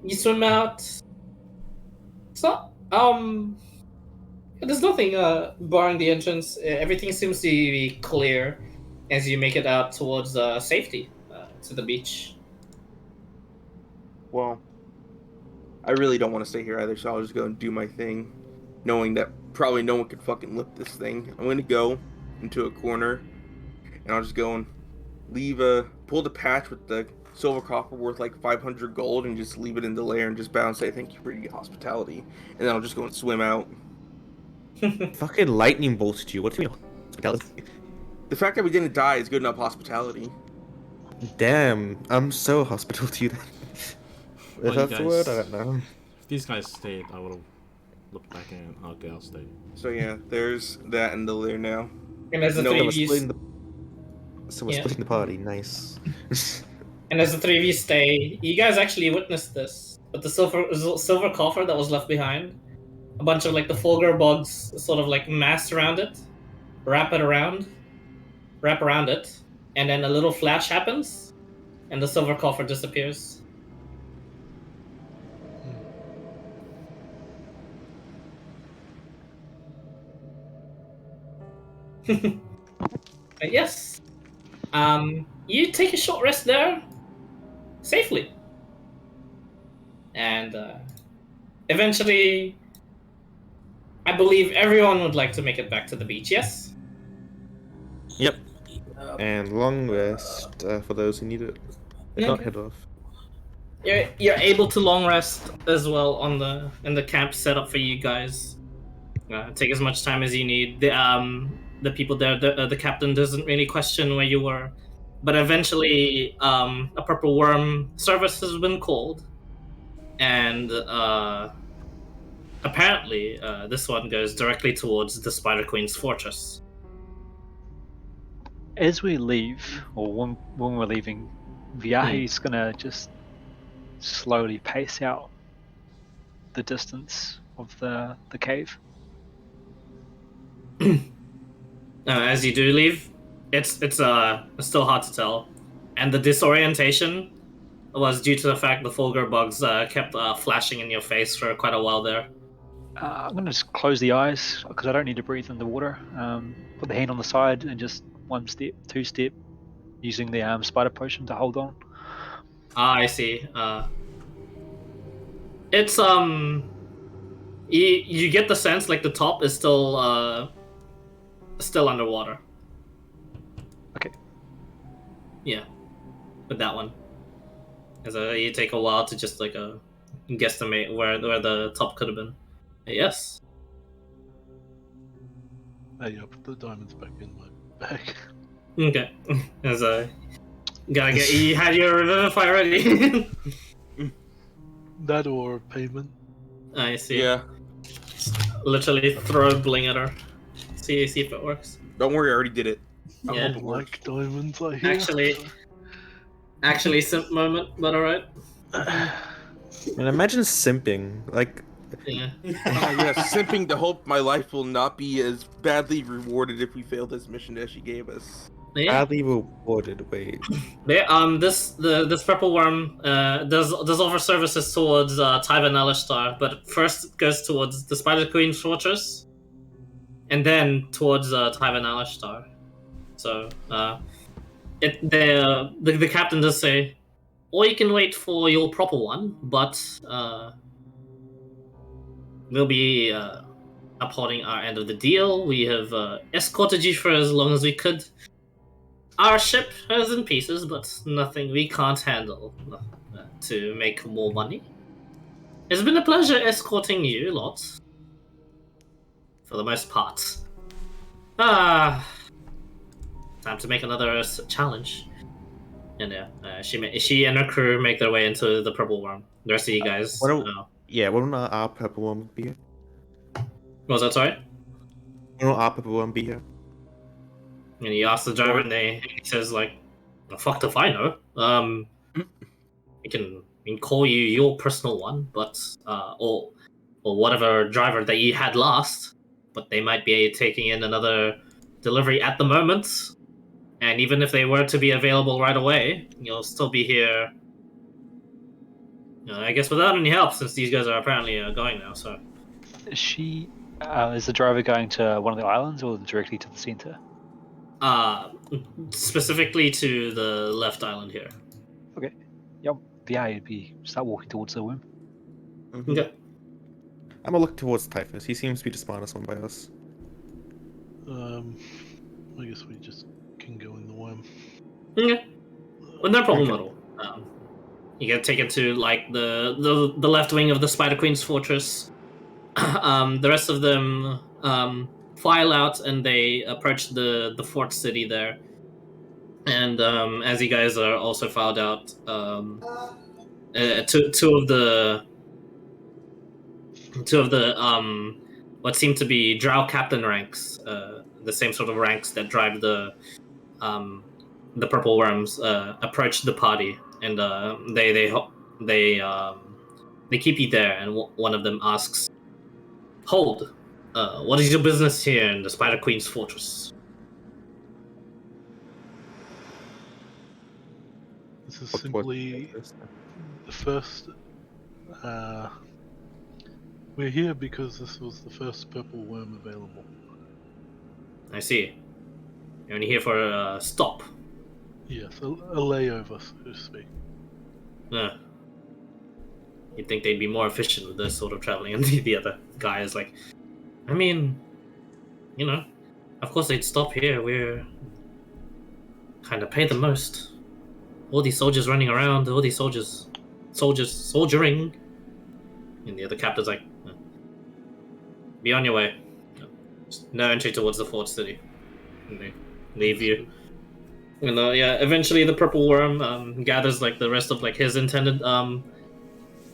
[SPEAKER 1] You swim out. It's not. There's nothing barring the entrance. Everything seems to be clear as you make it out towards safety to the beach.
[SPEAKER 2] Well, I really don't want to stay here either, so I'll just go and do my thing, knowing that probably no one could fucking lift this thing. I'm gonna go into a corner, and I'll just go and pull the patch with the silver coffer worth like 500 gold, and just leave it in the lair and just bow and say thank you for your hospitality, and then I'll just go and swim out.
[SPEAKER 4] Fucking lightning bolted you. What do you mean hospitality?
[SPEAKER 2] The fact that we didn't die is good enough hospitality.
[SPEAKER 4] Damn, I'm so hospitable to you then.
[SPEAKER 3] Well,
[SPEAKER 4] If
[SPEAKER 3] you
[SPEAKER 4] that's the word, I
[SPEAKER 3] guys-
[SPEAKER 4] don't know.
[SPEAKER 3] If these guys stayed, I would have looked back and okay, I'll stay.
[SPEAKER 2] So yeah, there's that in the lair now.
[SPEAKER 1] And as the
[SPEAKER 2] No,
[SPEAKER 1] three
[SPEAKER 4] So we're
[SPEAKER 1] of you,
[SPEAKER 4] splitting the,
[SPEAKER 1] Yeah.
[SPEAKER 4] splitting the party. Nice.
[SPEAKER 1] and as the three of you stay, you guys actually witnessed this. But the silver coffer that was left behind, a bunch of like the Fulgur bugs sort of like mass around it, wrap around it, and then a little flash happens, and the silver coffer disappears. Yes. You take a short rest there, safely, and eventually, I believe everyone would like to make it back to the beach. Yes.
[SPEAKER 4] Yep. And long rest for those who need it. If not,
[SPEAKER 1] Okay.
[SPEAKER 4] head off.
[SPEAKER 1] You're able to long rest as well in the camp set up for you guys. Take as much time as you need. The people there, the captain doesn't really question where you were, but eventually a purple worm service has been called, and apparently this one goes directly towards the Spider Queen's fortress.
[SPEAKER 5] As we leave, or when we're leaving, Viahi's gonna just slowly pace out the distance of the cave.
[SPEAKER 1] As you do leave, it's still hard to tell, and the disorientation was due to the fact the Fulgur bugs kept flashing in your face for quite a while there.
[SPEAKER 5] I'm gonna just close the eyes because I don't need to breathe in the water. Put the hand on the side and just 1 step, 2 step, using the spider potion to hold on.
[SPEAKER 1] I see. It's you get the sense like the top is still underwater.
[SPEAKER 5] Okay.
[SPEAKER 1] Yeah, with that one, as you take a while to just like guesstimate where the top could have been. Yes.
[SPEAKER 7] Hey, I put the diamonds back in my bag.
[SPEAKER 1] Okay. As gotta get you had your revivify ready.
[SPEAKER 7] That or payment.
[SPEAKER 1] I see.
[SPEAKER 2] Yeah.
[SPEAKER 1] Literally throw a bling at her. See if it works.
[SPEAKER 2] Don't worry, I already did it. I
[SPEAKER 1] Yeah.
[SPEAKER 2] hope it works.
[SPEAKER 7] Like diamonds, I hear.
[SPEAKER 1] Actually, simp moment, but alright.
[SPEAKER 4] And imagine simping. Like,
[SPEAKER 1] Yeah.
[SPEAKER 2] Yeah, simping to hope my life will not be as badly rewarded if we fail this mission as she gave us.
[SPEAKER 1] Yeah.
[SPEAKER 4] badly rewarded. Wait.
[SPEAKER 1] This purple worm does offer services towards Tai'ven Alashtar, but first it goes towards the Spider Queen's fortress, and then towards Tai'ven Alashtar. So the captain does say, or you can wait for your proper one, but we'll be upholding our end of the deal. We have escorted you for as long as we could. Our ship is in pieces, but nothing we can't handle to make more money. It's been a pleasure escorting you lot. For the most part. Time to make another challenge. And she and her crew make their way into the purple worm. The rest of you guys.
[SPEAKER 4] Yeah, wouldn't our purple one be here?
[SPEAKER 1] What was that, sorry?
[SPEAKER 4] Wouldn't our purple one be here?
[SPEAKER 1] And he asks the driver, and he says, like, the fuck if I know. We can call you your personal one, but or whatever driver that you had last, but they might be taking in another delivery at the moment. And even if they were to be available right away, you'll still be here. I guess without any help, since these guys are apparently going now. So,
[SPEAKER 5] is the driver going to one of the islands or directly to the center?
[SPEAKER 1] Specifically to the left island here.
[SPEAKER 5] Okay. Yep. Yeah, you'd start walking towards the worm.
[SPEAKER 1] Okay.
[SPEAKER 4] I'm gonna look towards Typhus. He seems to be the smartest one by us.
[SPEAKER 7] I guess we just can go in the worm.
[SPEAKER 1] Okay. Well, no problem
[SPEAKER 4] Okay.
[SPEAKER 1] at all. You get taken to like the left wing of the Spider Queen's fortress. The rest of them file out and they approach the fort city there. And as you guys are also filed out, two of the what seem to be Drow captain ranks, the same sort of ranks that drive the purple worms, approach the party, and they keep you there. And one of them asks, "Hold, what is your business here in the Spider Queen's fortress?"
[SPEAKER 7] This is simply the first. We're here because this was the first purple worm available.
[SPEAKER 1] I see. You're only here for a stop.
[SPEAKER 7] Yes, a layover, so to speak.
[SPEAKER 1] You'd think they'd be more efficient with this sort of traveling, and the other guy is like, I mean, of course they'd stop here. We're kind of pay the most. All these soldiers running around, all these soldiers soldiering. And the other captain's like, be on your way. No entry towards the fort city. And they leave you. And eventually the purple worm gathers like the rest of like his intended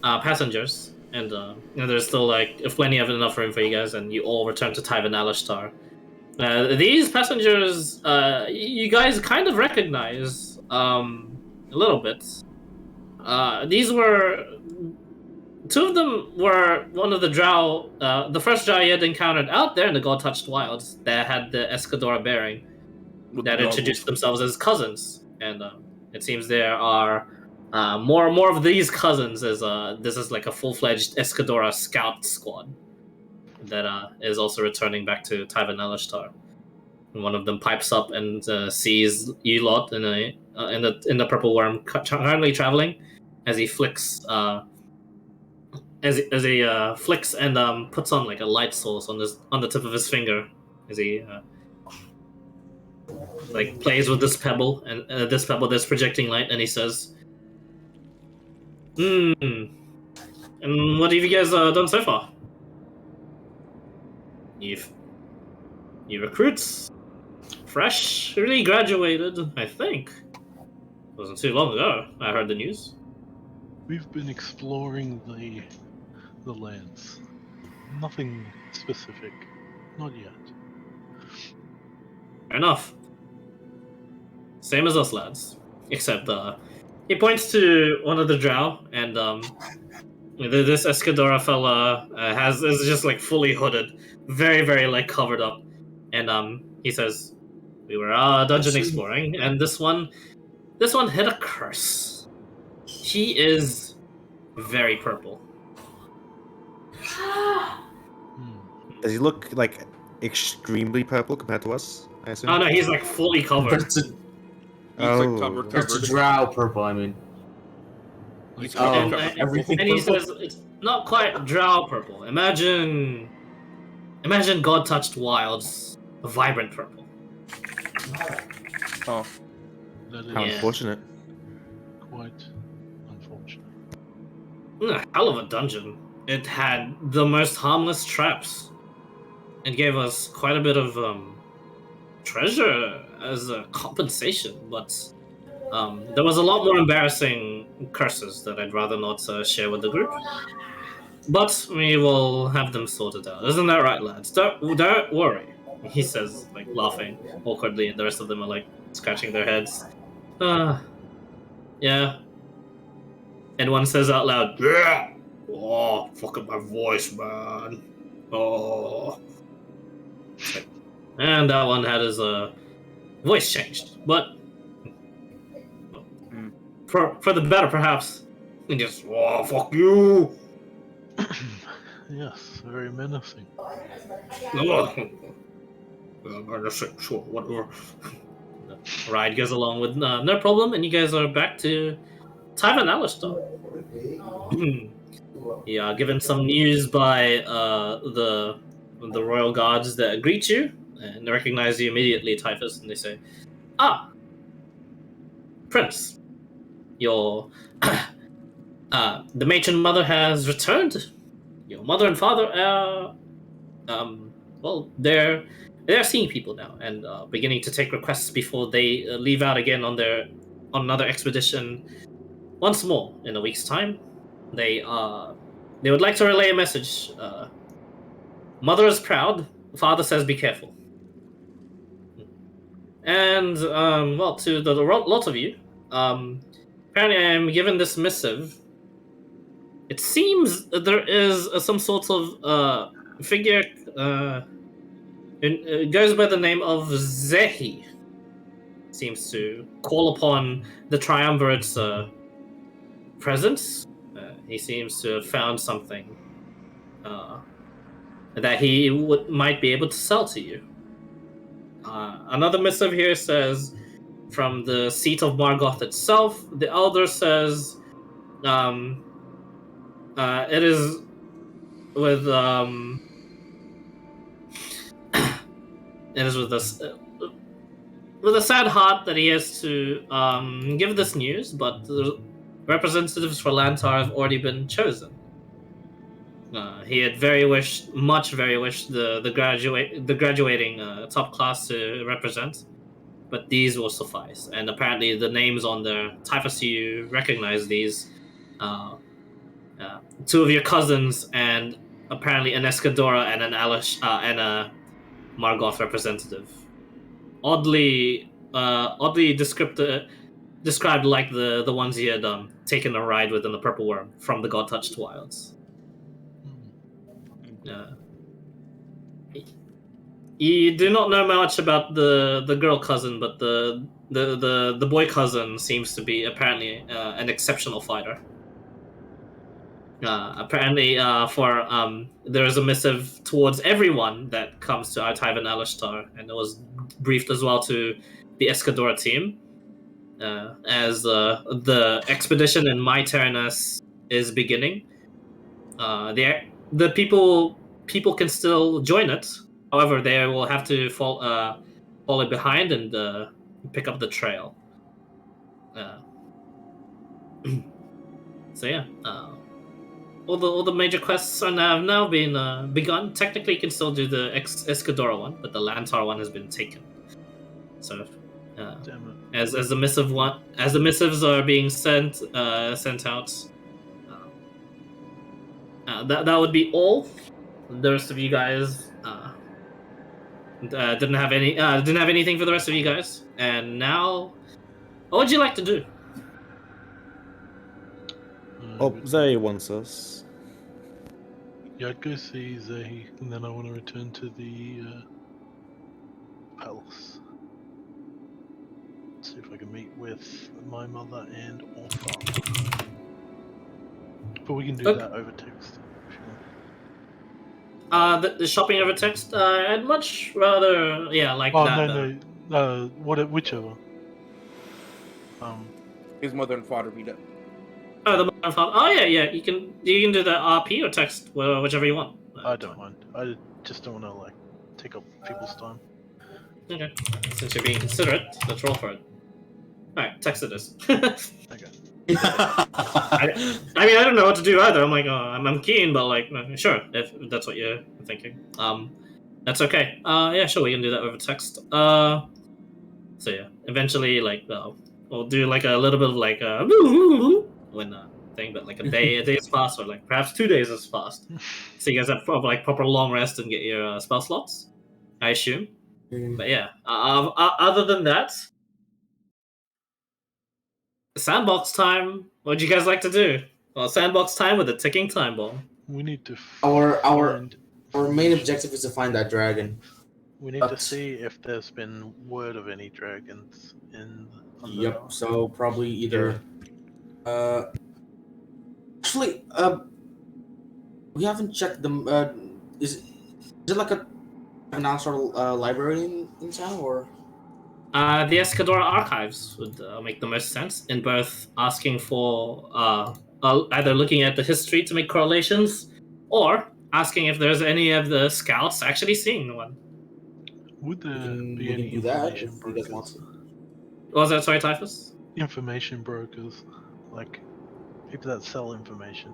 [SPEAKER 1] passengers, and there's still like plenty of enough room for you guys, and you all return to Tai'ven Alashtar. These passengers, you guys kind of recognize a little bit. These were two of them were one of the Drow, the first Drow you had encountered out there in the God-touched wilds that had the Escadora bearing, that introduced themselves as cousins, and it seems there are more of these cousins. As this is like a full-fledged Escadora scout squad that is also returning back to Tai'ven Alashtar. And one of them pipes up and sees you lot in the purple worm currently traveling, as he flicks as he flicks and puts on like a light source on the tip of his finger, as he like plays with this pebble, and this pebble that's projecting light, and he says, and what have you guys done so far? You recruits, freshly graduated, I think. Wasn't too long ago I heard the news.
[SPEAKER 7] We've been exploring the lands. Nothing specific. Not yet.
[SPEAKER 1] Fair enough. Same as us lads. Except he points to one of the Drow, and this Escadora fella is just like fully hooded, very, very like covered up. And he says, we were dungeon exploring, and this one hit a curse. He is very purple.
[SPEAKER 4] Does he look like extremely purple compared to us? I assume.
[SPEAKER 1] Oh no, he's like fully covered.
[SPEAKER 2] He's like covered.
[SPEAKER 6] That's a Drow purple, I mean.
[SPEAKER 2] He's
[SPEAKER 1] And,
[SPEAKER 2] covered.
[SPEAKER 6] everything
[SPEAKER 1] and he
[SPEAKER 6] purple?
[SPEAKER 1] says it's not quite Drow purple. Imagine God-touched wilds, a vibrant purple.
[SPEAKER 2] Oh,
[SPEAKER 7] That is
[SPEAKER 4] How
[SPEAKER 1] Yeah.
[SPEAKER 4] unfortunate.
[SPEAKER 7] quite unfortunate.
[SPEAKER 1] A hell of a dungeon. It had the most harmless traps. It gave us quite a bit of treasure as a compensation, but there was a lot more embarrassing curses that I'd rather not share with the group. But we will have them sorted out. Isn't that right, lads? Don't worry, he says, like laughing awkwardly, and the rest of them are like scratching their heads. Yeah. And one says out loud, yeah. Oh, fucking my voice, man. Oh. And that one had his voice changed, but for the better, perhaps. And just, oh, fuck you.
[SPEAKER 7] Yes, very menacing.
[SPEAKER 1] Oh. Sure, whatever. The ride goes along with no problem, and you guys are back to Tai'ven Alashtar. You are given some news by the royal guards that greet you and recognize you immediately, Typhus, and they say, "Ah, Prince, your the matron mother has returned. Your mother and father are well, they're seeing people now and beginning to take requests before they leave out again on another expedition once more in a week's time. They would like to relay a message. Mother is proud. Father says be careful. And well, to the lot of you, apparently I am given this missive. It seems that there is some sort of figure. It goes by the name of Zehi. Seems to call upon the Triumvirate's presence. He seems to have found something that he might be able to sell to you. Another missive here says, from the seat of Margoth itself, the Elder says, it is with it is with a sad heart that he has to give this news, but the representatives for Lantar have already been chosen. He had very wished the graduating top class to represent, but these will suffice. And apparently, the names on there, Typhus, you recognize these. Two of your cousins, and apparently an Escadora and an and a Margoth representative. Oddly described like the ones he had taken a ride with in the Purple Worm from the God-Touched Wilds. You do not know much about the girl cousin, but the boy cousin seems to be apparently an exceptional fighter. Apparently, there is a missive towards everyone that comes to our Tai'ven Alashtar, and it was briefed as well to the Escadora team, as the expedition in My Terranas is beginning. The people can still join it. However, they will have to follow behind and pick up the trail. So yeah. All the major quests have now been begun. Technically, you can still do the Escadora one, but the Lantar one has been taken. So, as the missives are being sent out, that would be all. The rest of you guys didn't have anything for the rest of you guys. And now, what would you like to do?
[SPEAKER 4] Oh, Zay wants us.
[SPEAKER 7] Yeah, I'd go see Zehi, and then I want to return to the palace. See if I can meet with my mother and or father. But we can do that over text if you want.
[SPEAKER 1] The shopping over text. I'd much rather, like that.
[SPEAKER 7] No, whichever.
[SPEAKER 2] His mother and father meet up.
[SPEAKER 1] Oh, the mother and father. Oh yeah. You can do the RP or text, whichever you want.
[SPEAKER 7] I don't mind. I just don't want to take up people's time.
[SPEAKER 1] Okay. Since you're being considerate, let's roll for it. Alright, text it is.
[SPEAKER 7] Okay.
[SPEAKER 1] I mean, I don't know what to do either. I'm like, I'm keen, but sure, if that's what you're thinking. That's okay. Yeah, sure, we can do that over text. So yeah, eventually, we'll do a little bit of when thing, but a day has passed, or perhaps 2 days has passed. So you guys have proper long rest and get your spell slots, I assume. But yeah, other than that, sandbox time. What'd you guys like to do? Well, sandbox time with a ticking time bomb.
[SPEAKER 7] We need to
[SPEAKER 6] our main objective is to find that dragon.
[SPEAKER 7] We need to see if there's been word of any dragons in.
[SPEAKER 6] Yep. So probably either. Actually, we haven't checked them. Is it like an Alashtar library in town, or?
[SPEAKER 1] The Escadora archives would make the most sense in both asking for either looking at the history to make correlations, or asking if there's any of the scouts actually seeing one.
[SPEAKER 7] Would there
[SPEAKER 6] We
[SPEAKER 7] be
[SPEAKER 6] can
[SPEAKER 7] any
[SPEAKER 6] do that
[SPEAKER 7] information
[SPEAKER 6] if you guys want
[SPEAKER 7] brokers?
[SPEAKER 6] to.
[SPEAKER 1] What was that? Sorry, Typhus?
[SPEAKER 7] Information brokers, like people that sell information.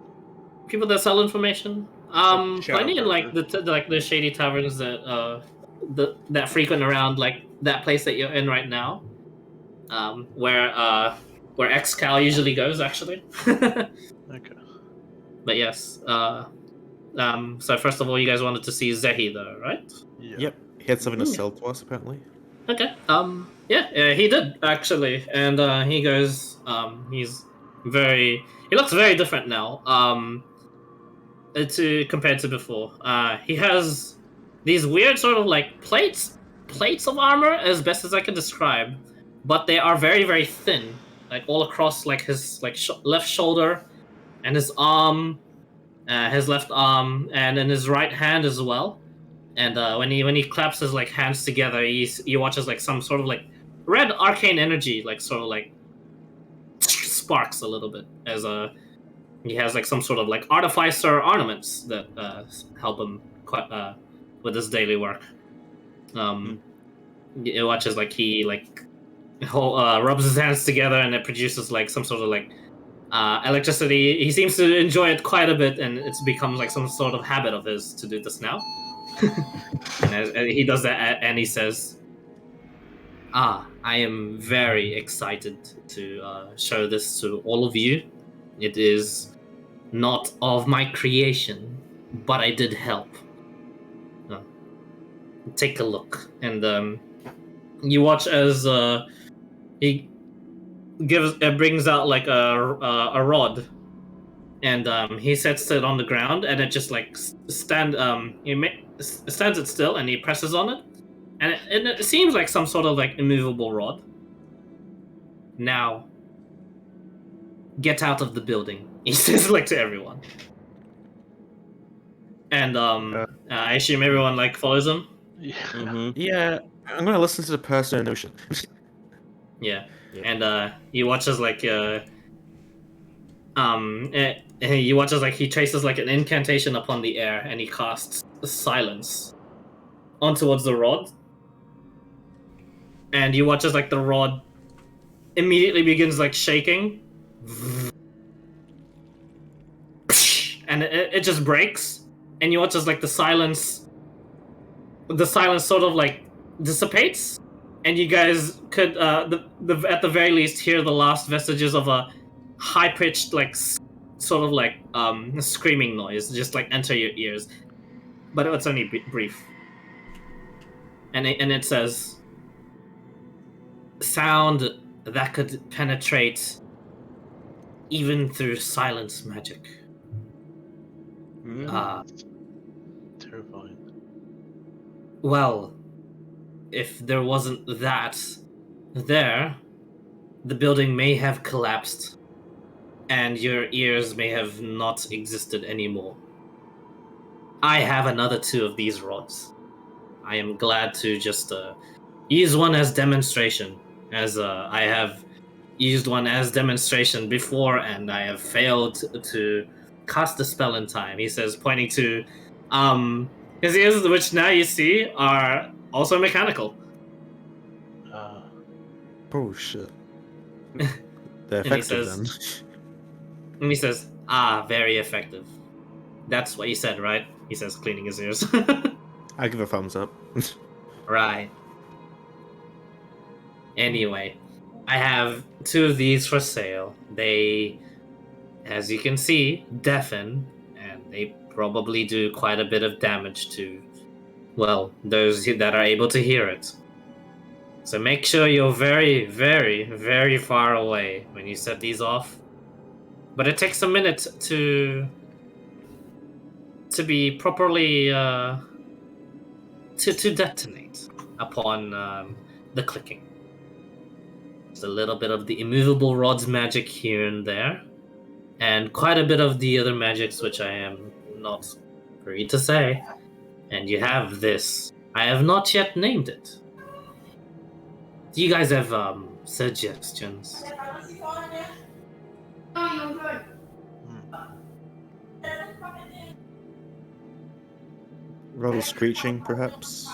[SPEAKER 1] People that sell information.
[SPEAKER 2] like shadow
[SPEAKER 1] Plenty in like
[SPEAKER 2] broker.
[SPEAKER 1] the shady taverns that frequent around like that place that you're in right now. Where Xcal usually goes actually.
[SPEAKER 7] Okay.
[SPEAKER 1] But yes. So first of all, you guys wanted to see Zehi though, right?
[SPEAKER 7] Yeah.
[SPEAKER 4] Yep, he had something to sell to us apparently.
[SPEAKER 1] Okay. Yeah, he did actually, and he goes. He looks very different now. To compared to before. He has these weird sort of like plates of armor, as best as I can describe, but they are very very thin, like all across like his like left shoulder, and his arm, his left arm, and in his right hand as well. And when he claps his like hands together, he watches like some sort of like red arcane energy, like sort of like sparks a little bit as he has like some sort of like artificer ornaments that help him quite with his daily work. It watches like he like rubs his hands together and it produces like some sort of like electricity. He seems to enjoy it quite a bit, and it's become like some sort of habit of his to do this now. And he does that, and he says, I am very excited to show this to all of you. It is not of my creation, but I did help. Take a look. And you watch as he brings out like a rod, and he sets it on the ground, and it just like stands it still, and he presses on it, and it seems like some sort of like immovable rod. Now, get out of the building, he says like to everyone. And I assume everyone like follows him.
[SPEAKER 7] Yeah.
[SPEAKER 2] Mm-hmm.
[SPEAKER 4] Yeah, I'm gonna listen to the person in Ocean.
[SPEAKER 1] Yeah. And he watches like he watches like he traces like an incantation upon the air, and he casts silence on towards the rod. And you watch as like the rod immediately begins like shaking, and it just breaks. And you watch as like the silence sort of like dissipates, and you guys could at the very least hear the last vestiges of a high-pitched like sort of like screaming noise just like enter your ears, but it's only brief. And it says, sound that could penetrate even through silence magic.
[SPEAKER 7] Terrifying.
[SPEAKER 1] Well, if there wasn't that there, the building may have collapsed, and your ears may have not existed anymore. I have another 2 of these rods. I am glad to just use one as demonstration, as I have used one as demonstration before, and I have failed to cast the spell in time. He says, pointing to his ears, which now you see are also mechanical.
[SPEAKER 4] Oh shit. They're effective then.
[SPEAKER 1] And he says, very effective. That's what you said, right? He says, cleaning his ears.
[SPEAKER 4] I give a thumbs up.
[SPEAKER 1] Right. Anyway, I have 2 of these for sale. They, as you can see, deafen, and they probably do quite a bit of damage to, well, those that are able to hear it. So make sure you're very, very, very far away when you set these off. But it takes a minute to be properly to detonate upon the clicking. There's a little bit of the immovable rod's magic here and there, and quite a bit of the other magics which I am not free to say. And you have this. I have not yet named it. Do you guys have suggestions?
[SPEAKER 4] Roll screeching, perhaps.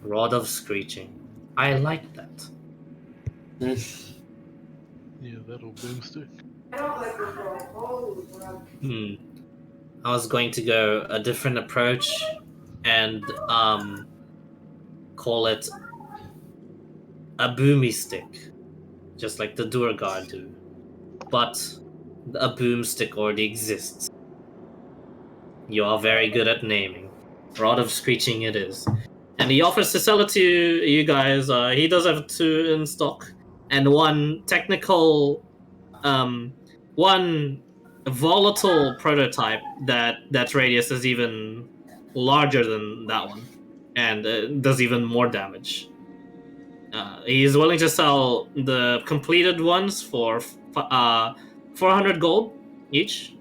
[SPEAKER 1] Rod of Screeching. I like that.
[SPEAKER 7] Yeah, that'll boomstick.
[SPEAKER 1] I was going to go a different approach and call it a boomy stick, just like the Durgar do. But a boomstick already exists. You are very good at naming. Rod of Screeching it is. And he offers to sell it to you guys. He does have 2 in stock. And one technical, one volatile prototype that's radius is even larger than that one. And does even more damage. He's willing to sell the completed ones for 400 gold each,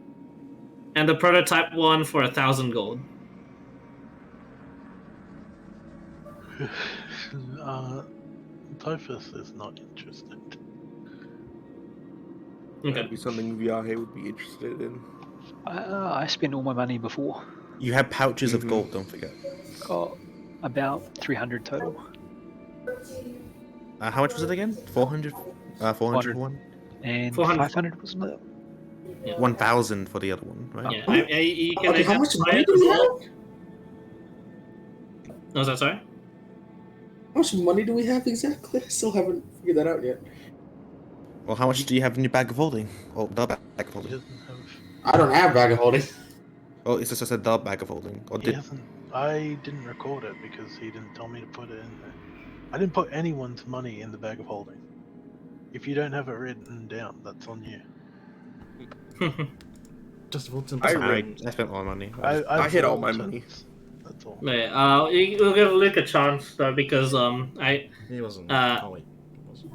[SPEAKER 1] and the prototype one for 1,000 gold.
[SPEAKER 7] Typhus is not interested.
[SPEAKER 2] That'd be something Viahe would be interested in.
[SPEAKER 5] I spent all my money before.
[SPEAKER 4] You have pouches of gold, don't forget.
[SPEAKER 5] Got about 300 total.
[SPEAKER 4] How much was it again? 400? 400 for one?
[SPEAKER 5] And
[SPEAKER 1] 400.
[SPEAKER 5] 500, wasn't it?
[SPEAKER 1] Yeah.
[SPEAKER 4] 1,000 for the other one, right?
[SPEAKER 1] Yeah, you can
[SPEAKER 6] Okay, how much money do we have?
[SPEAKER 1] Was that sorry?
[SPEAKER 6] How much money do we have exactly? I still haven't figured that out yet.
[SPEAKER 4] Well, how much do you have in your bag of holding? Oh, the bag of
[SPEAKER 7] He
[SPEAKER 4] holding.
[SPEAKER 7] doesn't have.
[SPEAKER 6] I don't have bag of holding.
[SPEAKER 4] Oh, it's just a the bag of holding. Or
[SPEAKER 7] He
[SPEAKER 4] did
[SPEAKER 7] hasn't. I didn't record it because he didn't tell me to put it in there. I didn't put anyone's money in the bag of holding. If you don't have it written down, that's on you.
[SPEAKER 3] Just vote in.
[SPEAKER 4] I spent all my money.
[SPEAKER 2] I hit all my money.
[SPEAKER 7] That's all.
[SPEAKER 1] Yeah, we'll give Luke a chance though, because
[SPEAKER 3] He wasn't.
[SPEAKER 1] Uh,
[SPEAKER 3] oh wait. He wasn't.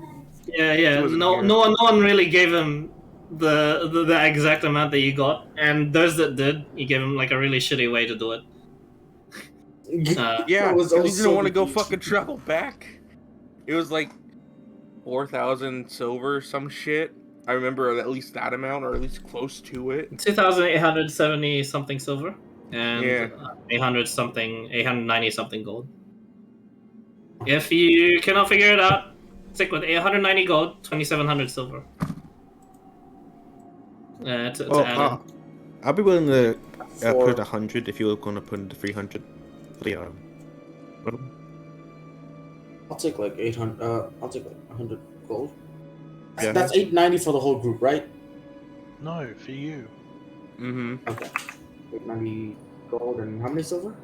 [SPEAKER 1] yeah,
[SPEAKER 2] He wasn't
[SPEAKER 1] no
[SPEAKER 2] here.
[SPEAKER 1] no one really gave him the exact amount that you got, and those that did, you gave him like a really shitty way to do it.
[SPEAKER 2] Yeah,
[SPEAKER 6] It was
[SPEAKER 2] because he
[SPEAKER 6] also
[SPEAKER 2] didn't want to go
[SPEAKER 6] confusing.
[SPEAKER 2] fucking travel back. It was like 4,000 silver, some shit. I remember at least that amount, or at least close to it.
[SPEAKER 1] 2,870 something silver, and
[SPEAKER 2] Yeah.
[SPEAKER 1] 890 something gold. If you cannot figure it out, stick with 890 gold, 2,700 silver. To add in.
[SPEAKER 4] I'll be willing to
[SPEAKER 6] For-
[SPEAKER 4] put 100 if you're going to put in the 300 for the
[SPEAKER 6] I'll take like 800. I'll take like 100 gold.
[SPEAKER 4] Yeah.
[SPEAKER 6] That's 890 for the whole group, right?
[SPEAKER 7] No, for you.
[SPEAKER 2] Mm-hmm.
[SPEAKER 6] Okay. 890 gold and how many silver?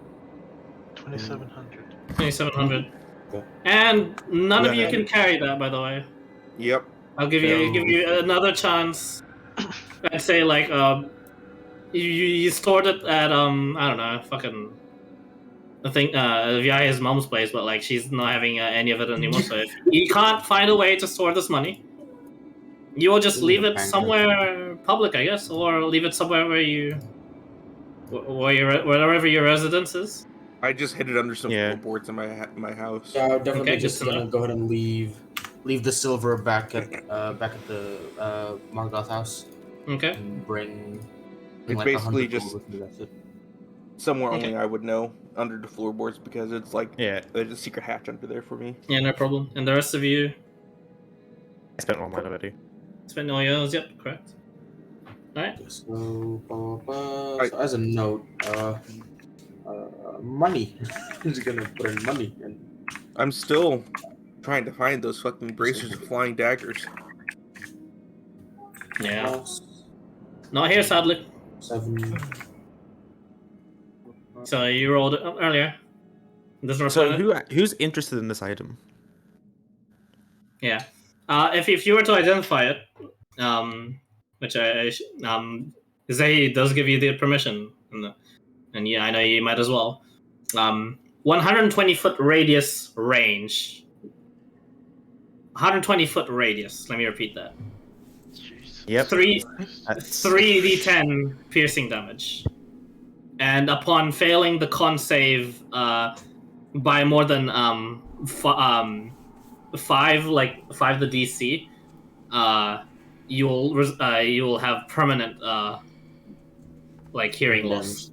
[SPEAKER 7] 2,700.
[SPEAKER 1] 2,700.
[SPEAKER 6] Okay.
[SPEAKER 1] And none of you
[SPEAKER 4] Yeah.
[SPEAKER 1] can carry that, by the way.
[SPEAKER 2] Yep.
[SPEAKER 1] I'll give you another chance. I'd say like you stored it at I don't know, fucking I think Viaya's mom's place, but like she's not having any of it anymore. So if you can't find a way to store this money, you will just leave it somewhere public, I guess, or leave it somewhere wherever your residence is.
[SPEAKER 2] I just hid it under some
[SPEAKER 4] Yeah.
[SPEAKER 2] floorboards in my house.
[SPEAKER 6] Yeah, I'm definitely
[SPEAKER 1] Okay,
[SPEAKER 6] just
[SPEAKER 1] good to
[SPEAKER 6] gonna
[SPEAKER 1] know.
[SPEAKER 6] go ahead and leave the silver back at the Margoth house
[SPEAKER 1] Okay.
[SPEAKER 6] and bring
[SPEAKER 2] It's
[SPEAKER 6] like
[SPEAKER 2] basically
[SPEAKER 6] 100
[SPEAKER 2] just-
[SPEAKER 6] gold with me, that's it.
[SPEAKER 2] Somewhere
[SPEAKER 1] Okay.
[SPEAKER 2] only I would know, under the floorboards, because it's like
[SPEAKER 4] Yeah,
[SPEAKER 2] there's a secret hatch under there for me.
[SPEAKER 1] Yeah, no problem. And the rest of you
[SPEAKER 4] I spent all mine already.
[SPEAKER 1] spend all yours. Yep, correct. All right.
[SPEAKER 6] So, so as a note, money. He's gonna put in money and
[SPEAKER 2] I'm still trying to find those fucking bracers of flying daggers.
[SPEAKER 1] Yeah.
[SPEAKER 6] plus
[SPEAKER 1] Not here, sadly.
[SPEAKER 6] 7.
[SPEAKER 1] So you rolled it earlier. Doesn't
[SPEAKER 4] So
[SPEAKER 1] reflect it.
[SPEAKER 4] who's interested in this item?
[SPEAKER 1] Yeah. If you were to identify it, which Zay does give you the permission, and yeah, I know you might as well. 120 foot radius range. 120 foot radius. Let me repeat that.
[SPEAKER 7] Jeez.
[SPEAKER 4] Yep.
[SPEAKER 1] 3d10 piercing damage, and upon failing the con save by more than 5 the DC, you'll have permanent like hearing loss.